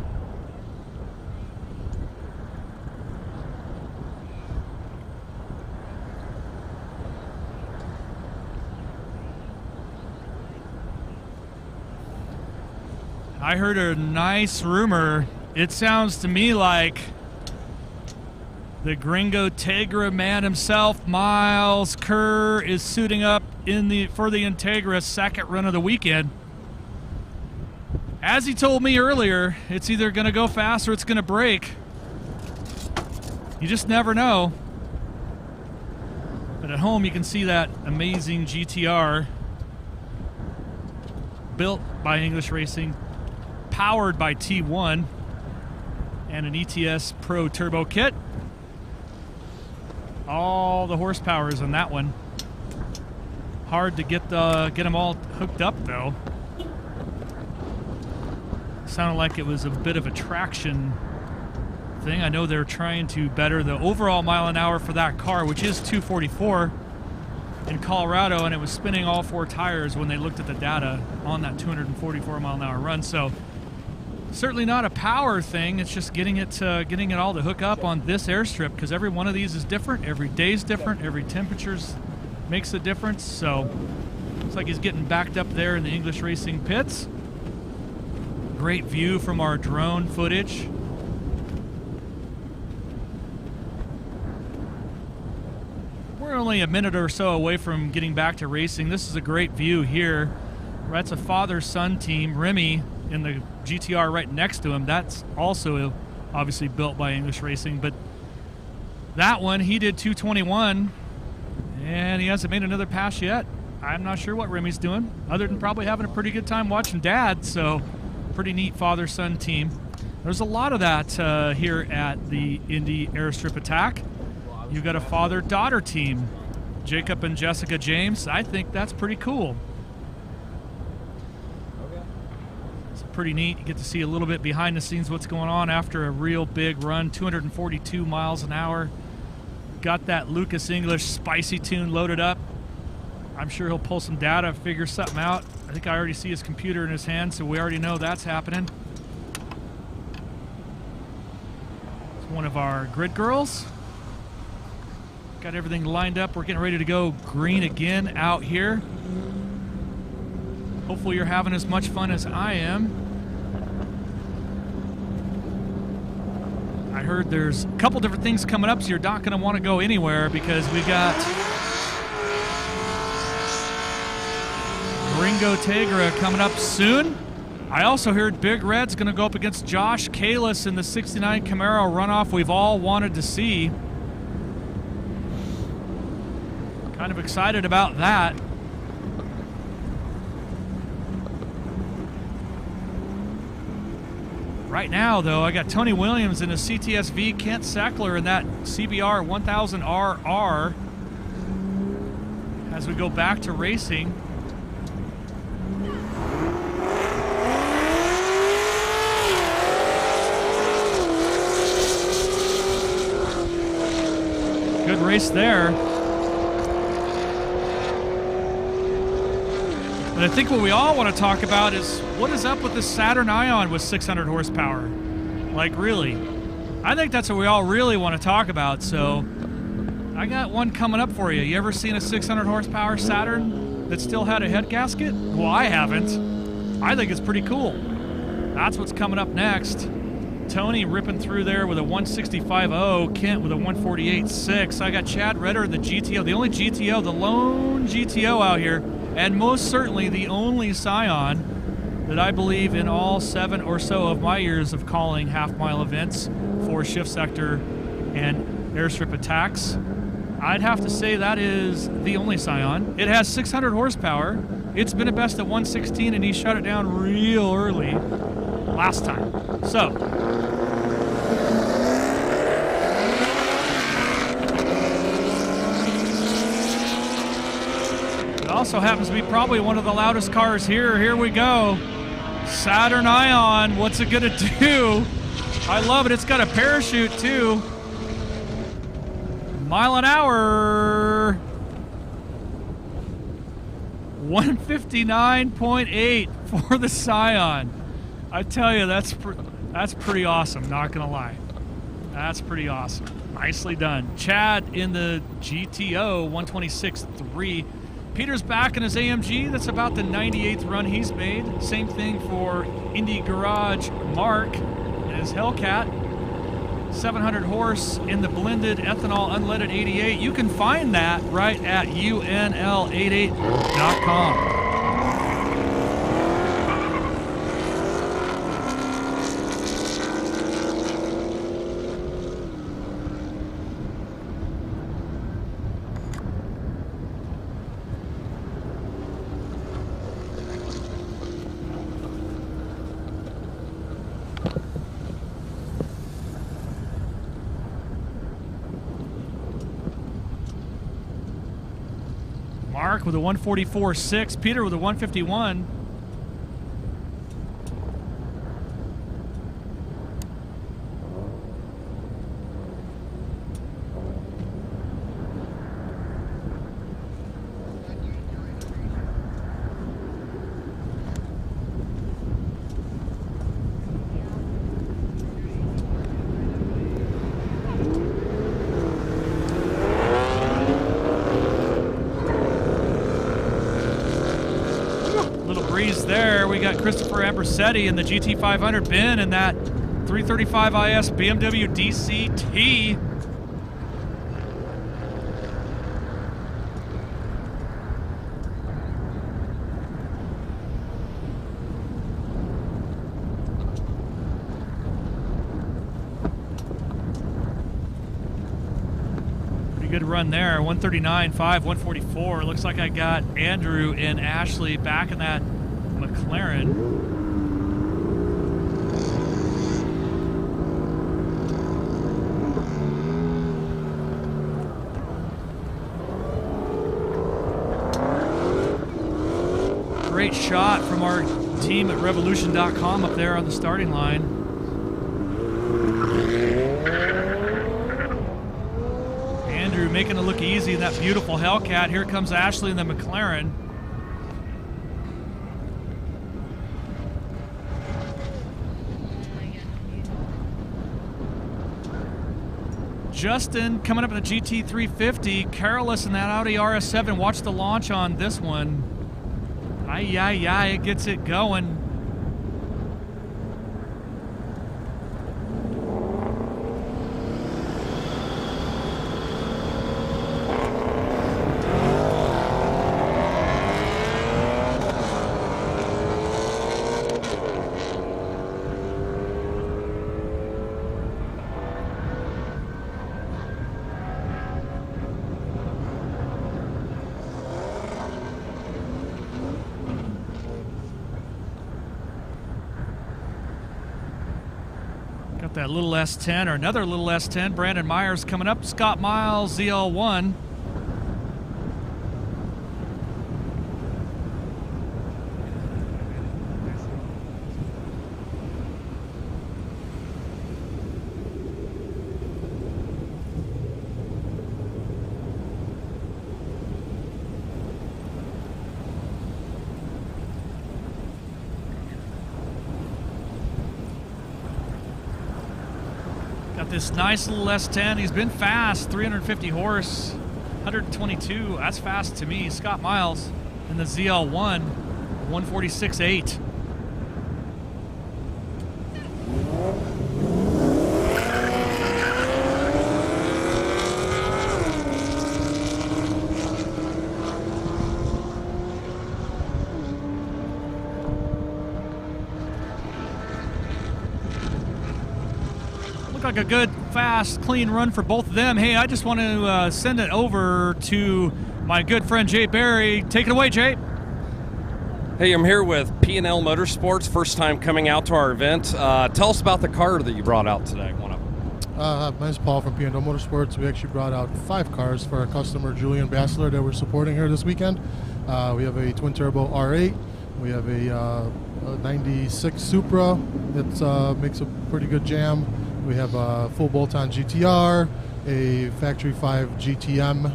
I heard a nice rumor. It sounds to me like the Gringo Tegra man himself, Miles Kerr, is suiting up for the Integra second run of the weekend. As he told me earlier, it's either going to go fast or it's going to break. You just never know. But at home you can see that amazing GTR built by English Racing, powered by T1 and an ETS Pro turbo kit. All the horsepower is on that one. Hard to get them all hooked up though. Sounded like it was a bit of a traction thing. I know they're trying to better the overall mile an hour for that car, which is 244 in Colorado, and it was spinning all four tires when they looked at the data on that 244 mile an hour run. So certainly not a power thing. It's just getting it all to hook up on this airstrip, because every one of these is different. Every day's different. Every temperature's makes a difference. So looks like he's getting backed up there in the English Racing pits. Great view from our drone footage. We're only a minute or so away from getting back to racing. This is a great view here. That's a father-son team. Remy in the GTR right next to him. That's also obviously built by English Racing, but that one, he did 221, and he hasn't made another pass yet. I'm not sure what Remy's doing, other than probably having a pretty good time watching Dad, so pretty neat father-son team. There's a lot of that here at the Indy Airstrip Attack. You've got a father-daughter team, Jacob and Jessica James. I think that's pretty cool. It's pretty neat. You get to see a little bit behind the scenes what's going on after a real big run, 242 miles an hour. Got that Lucas English spicy tune loaded up. I'm sure he'll pull some data, figure something out. I think I already see his computer in his hand, so we already know that's happening. It's one of our grid girls. Got everything lined up. We're getting ready to go green again out here. Hopefully you're having as much fun as I am. I heard there's a couple different things coming up, so you're not going to want to go anywhere, because we got Ringo Tegra coming up soon. I also heard Big Red's going to go up against Josh Kalis in the 69 Camaro runoff we've all wanted to see. Kind of excited about that. Right now, though, I got Tony Williams in a CTSV, Kent Seckler in that CBR 1000RR as we go back to racing. Good race there. But I think what we all want to talk about is what is up with this Saturn Ion with 600 horsepower? Like, really? I think that's what we all really want to talk about, so I got one coming up for you. You ever seen a 600 horsepower Saturn that still had a head gasket? Well, I haven't. I think it's pretty cool. That's what's coming up next. Tony ripping through there with a 165.0, Kent with a 148.6. I got Chad Redder in the GTO, the only GTO, the lone GTO out here, and most certainly the only Scion that I believe in all 7 or so of my years of calling half-mile events for shift sector and airstrip attacks. I'd have to say that is the only Scion. It has 600 horsepower. It's been a best at 116, and he shut it down real early last time. So, it also happens to be probably one of the loudest cars here. Here we go. Saturn Ion, what's it gonna do? I love it. It's got a parachute too. Mile an hour. 159.8 for the Scion. I tell you, that's pretty awesome, not gonna lie. That's pretty awesome. Nicely done. Chad in the GTO 126.3. Peter's back in his AMG. That's about the 98th run he's made. Same thing for Indy Garage Mark in his Hellcat. 700 horse in the blended ethanol unleaded 88. You can find that right at unl88.com. Mark with a 144.6, Peter with a 151. There, we got Christopher Ambersetti in the GT500, Ben in that 335 IS BMW DCT. Pretty good run there, 139.5, 144. Looks like I got Andrew and Ashley back in that McLaren. Great shot from our team at revolution.com up there on the starting line. Andrew making it look easy in that beautiful Hellcat. Here comes Ashley in the McLaren. Justin coming up in the GT350. Careless in that Audi RS7. Watch the launch on this one. It gets it going. Got that little S10 or another little S10. Brandon Myers coming up. Scott Miles, ZL1. Got this nice little S10. He's been fast, 350 horse, 122. That's fast to me. Scott Miles in the ZL1, 146.8. Like a good, fast, clean run for both of them. Hey, I just want to send it over to my good friend Jay Barry. Take it away, Jay. Hey, I'm here with P&L Motorsports, first time coming out to our event. Tell us about the car that you brought out today. One of them. My name's Paul from P&L Motorsports. We actually brought out 5 cars for our customer Julian Bassler that we're supporting here this weekend. We have a twin turbo R8. We have a 96 Supra that makes a pretty good jam. We have a full bolt-on GTR, a factory 5 GTM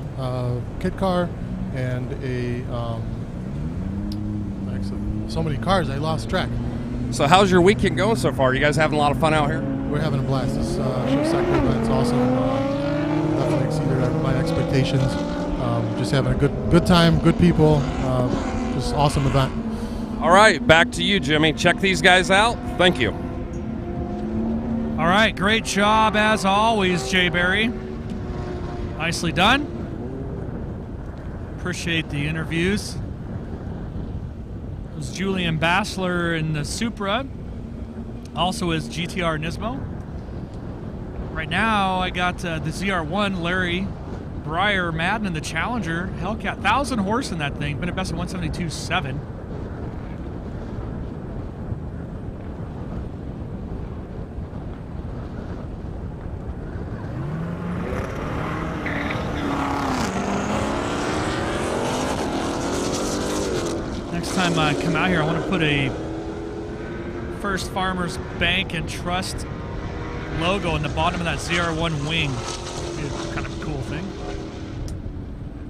kit car, and a so many cars I lost track. So how's your weekend going so far? You guys having a lot of fun out here? We're having a blast. This show sector event's awesome. Definitely exceeded my expectations. Just having a good time, good people. Just awesome event. All right, back to you, Jimmy. Check these guys out. Thank you. All right, great job as always, Jay Barry. Nicely done. Appreciate the interviews. It was Julian Bassler in the Supra, also his GTR Nismo. Right now, I got the ZR1, Larry Breyer Madden in the Challenger. Hellcat, 1,000 horse in that thing. Been a best of 172.7. Next time I come out here, I want to put a First Farmers Bank and Trust logo in the bottom of that ZR1 wing. It's kind of a cool thing.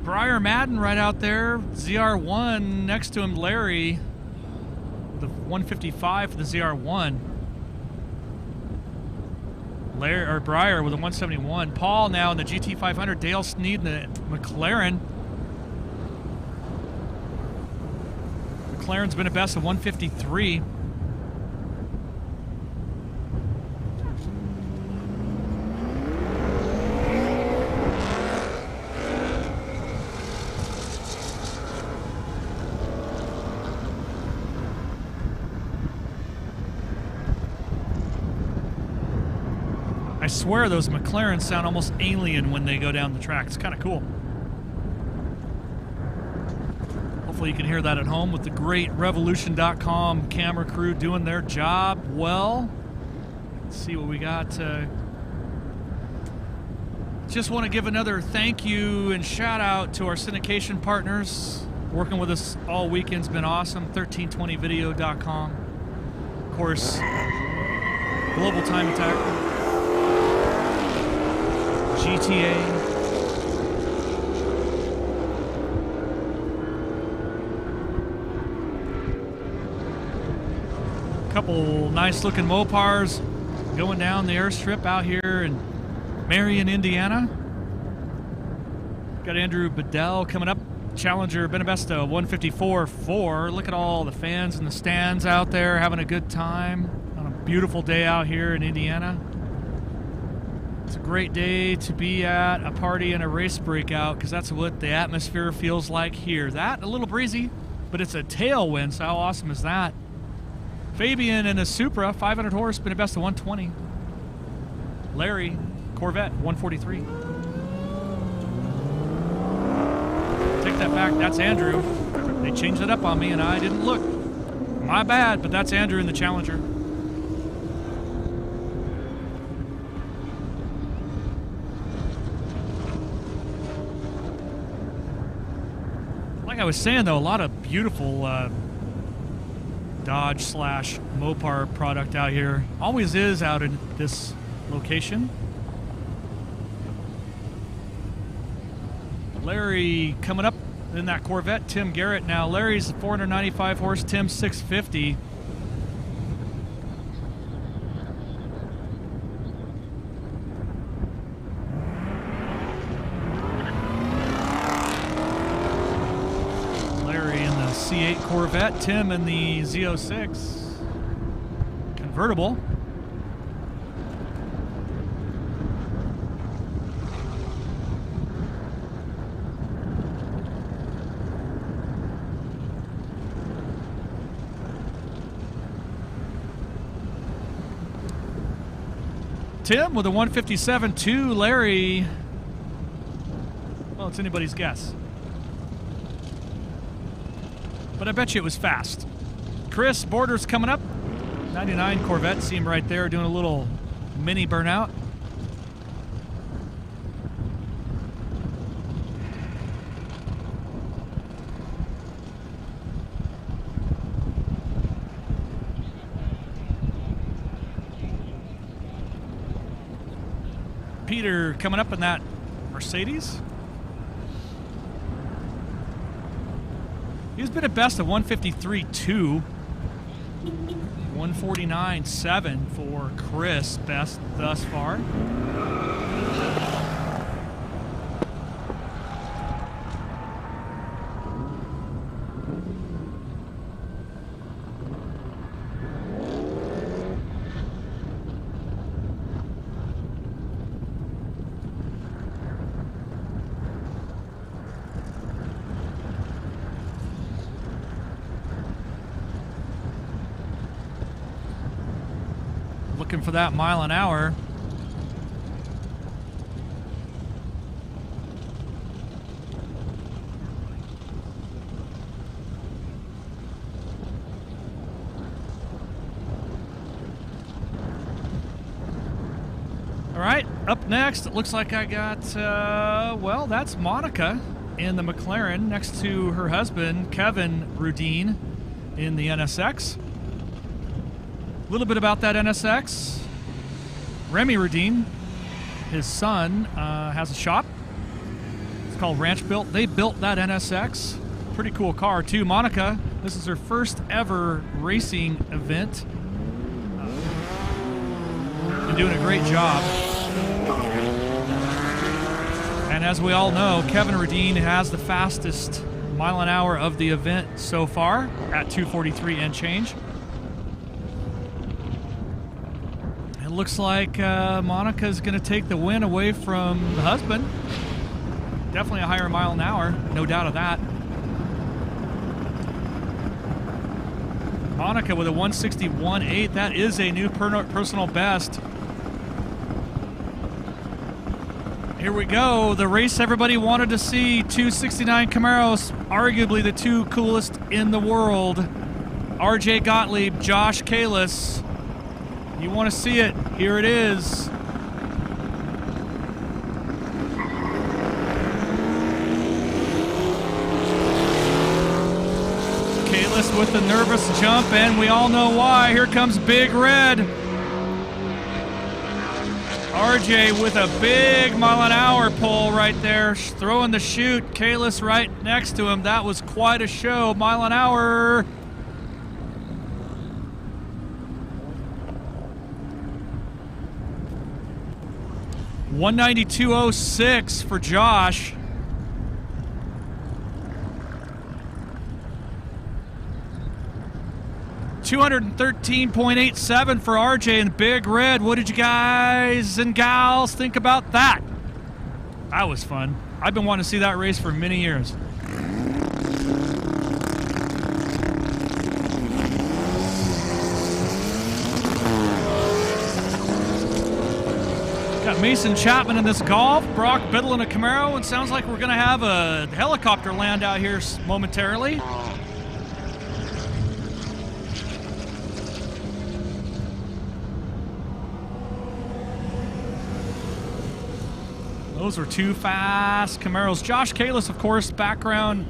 Breyer Madden right out there. ZR1 next to him, Larry with the 155 for the ZR1. Larry or Breyer with a 171. Paul now in the GT500. Dale Sneed in the McLaren. McLaren's been a best of 153. I swear those McLarens sound almost alien when they go down the track. It's kind of cool. Hopefully you can hear that at home with the great Revolution.com camera crew doing their job well. Let's see what we got. Just want to give another thank you and shout out to our syndication partners. Working with us all weekend's been awesome. 1320video.com. Of course, Global Time Attack. GTA. Couple nice looking Mopars going down the Airstrip out here in Marion, Indiana. Got Andrew Bedell coming up. Challenger Benabesta 154.4. Look at all the fans in the stands out there having a good time on a beautiful day out here in Indiana. It's a great day to be at a party and a race breakout because that's what the atmosphere feels like here. That, a little breezy, but it's a tailwind, so how awesome is that? Fabian in a Supra, 500 horse, been a best of 120. Larry, Corvette, 143. Take that back, that's Andrew. They changed it up on me and I didn't look. My bad, but that's Andrew in the Challenger. Like I was saying, though, a lot of beautiful Dodge / Mopar product out here. Always is out in this location. Larry coming up in that Corvette. Tim Garrett now. Larry's 495 horse, Tim 650. Larry in the C8 Corvette, Tim in the Z06 convertible. Tim with a 157.2. Larry, well, it's anybody's guess. But I bet you it was fast. Chris, Borders coming up. 99 Corvette, see him right there doing a little mini burnout. Peter coming up in that Mercedes. He's been at best a 153.2. 149.7 for Chris, best thus far. Looking for that mile an hour. All right, up next, it looks like I got, well, that's Monica in the McLaren next to her husband, Kevin Rudine, in the NSX. A little bit about that NSX. Remy Rudine, his son, has a shop. It's called Ranch Built. They built that NSX. Pretty cool car, too. Monica, this is her first ever racing event. Been doing a great job. And as we all know, Kevin Rudine has the fastest mile an hour of the event so far at 2:43 and change. It looks like Monica's going to take the win away from the husband. Definitely a higher mile an hour, no doubt of that. Monica with a 161.8. That is a new personal best. Here we go. The race everybody wanted to see. 269 Camaros, arguably the two coolest in the world. RJ Gottlieb, Josh Kalis. You want to see it? Here it is. Kalis with the nervous jump, and we all know why. Here comes Big Red. RJ with a big mile an hour pull right there, throwing the chute. Kalis right next to him. That was quite a show. Mile an hour. $192.06 for Josh. $213.87 for RJ and Big Red. What did you guys and gals think about that? That was fun. I've been wanting to see that race for many years. Got Mason Chapman in this Golf, Brock Biddle in a Camaro, and sounds like we're going to have a helicopter land out here momentarily. Those were two fast Camaros. Josh Kalis, of course, background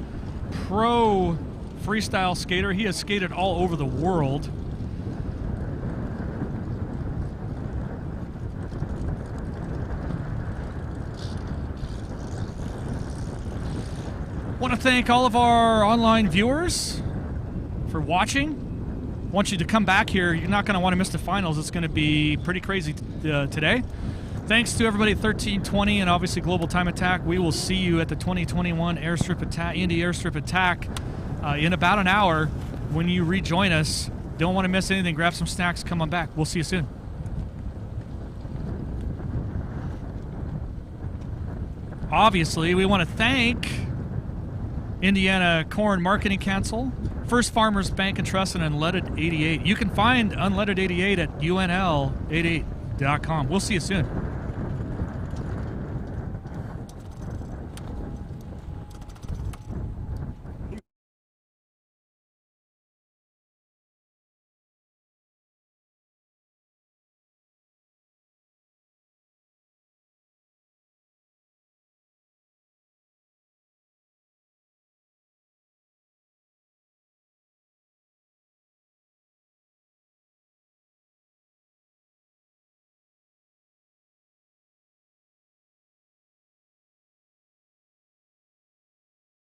pro freestyle skater. He has skated all over the world. Want to thank all of our online viewers for watching. Want you to come back here. You're not going to want to miss the finals. It's going to be pretty crazy today. Thanks to everybody at 1320 and obviously Global Time Attack. We will see you at the 2021 Airstrip Attack, Indy Airstrip Attack in about an hour when you rejoin us. Don't want to miss anything. Grab some snacks. Come on back. We'll see you soon. Obviously, we want to thank Indiana Corn Marketing Council, First Farmers Bank and Trust, and Unleaded 88. You can find Unleaded 88 at unl88.com. We'll see you soon.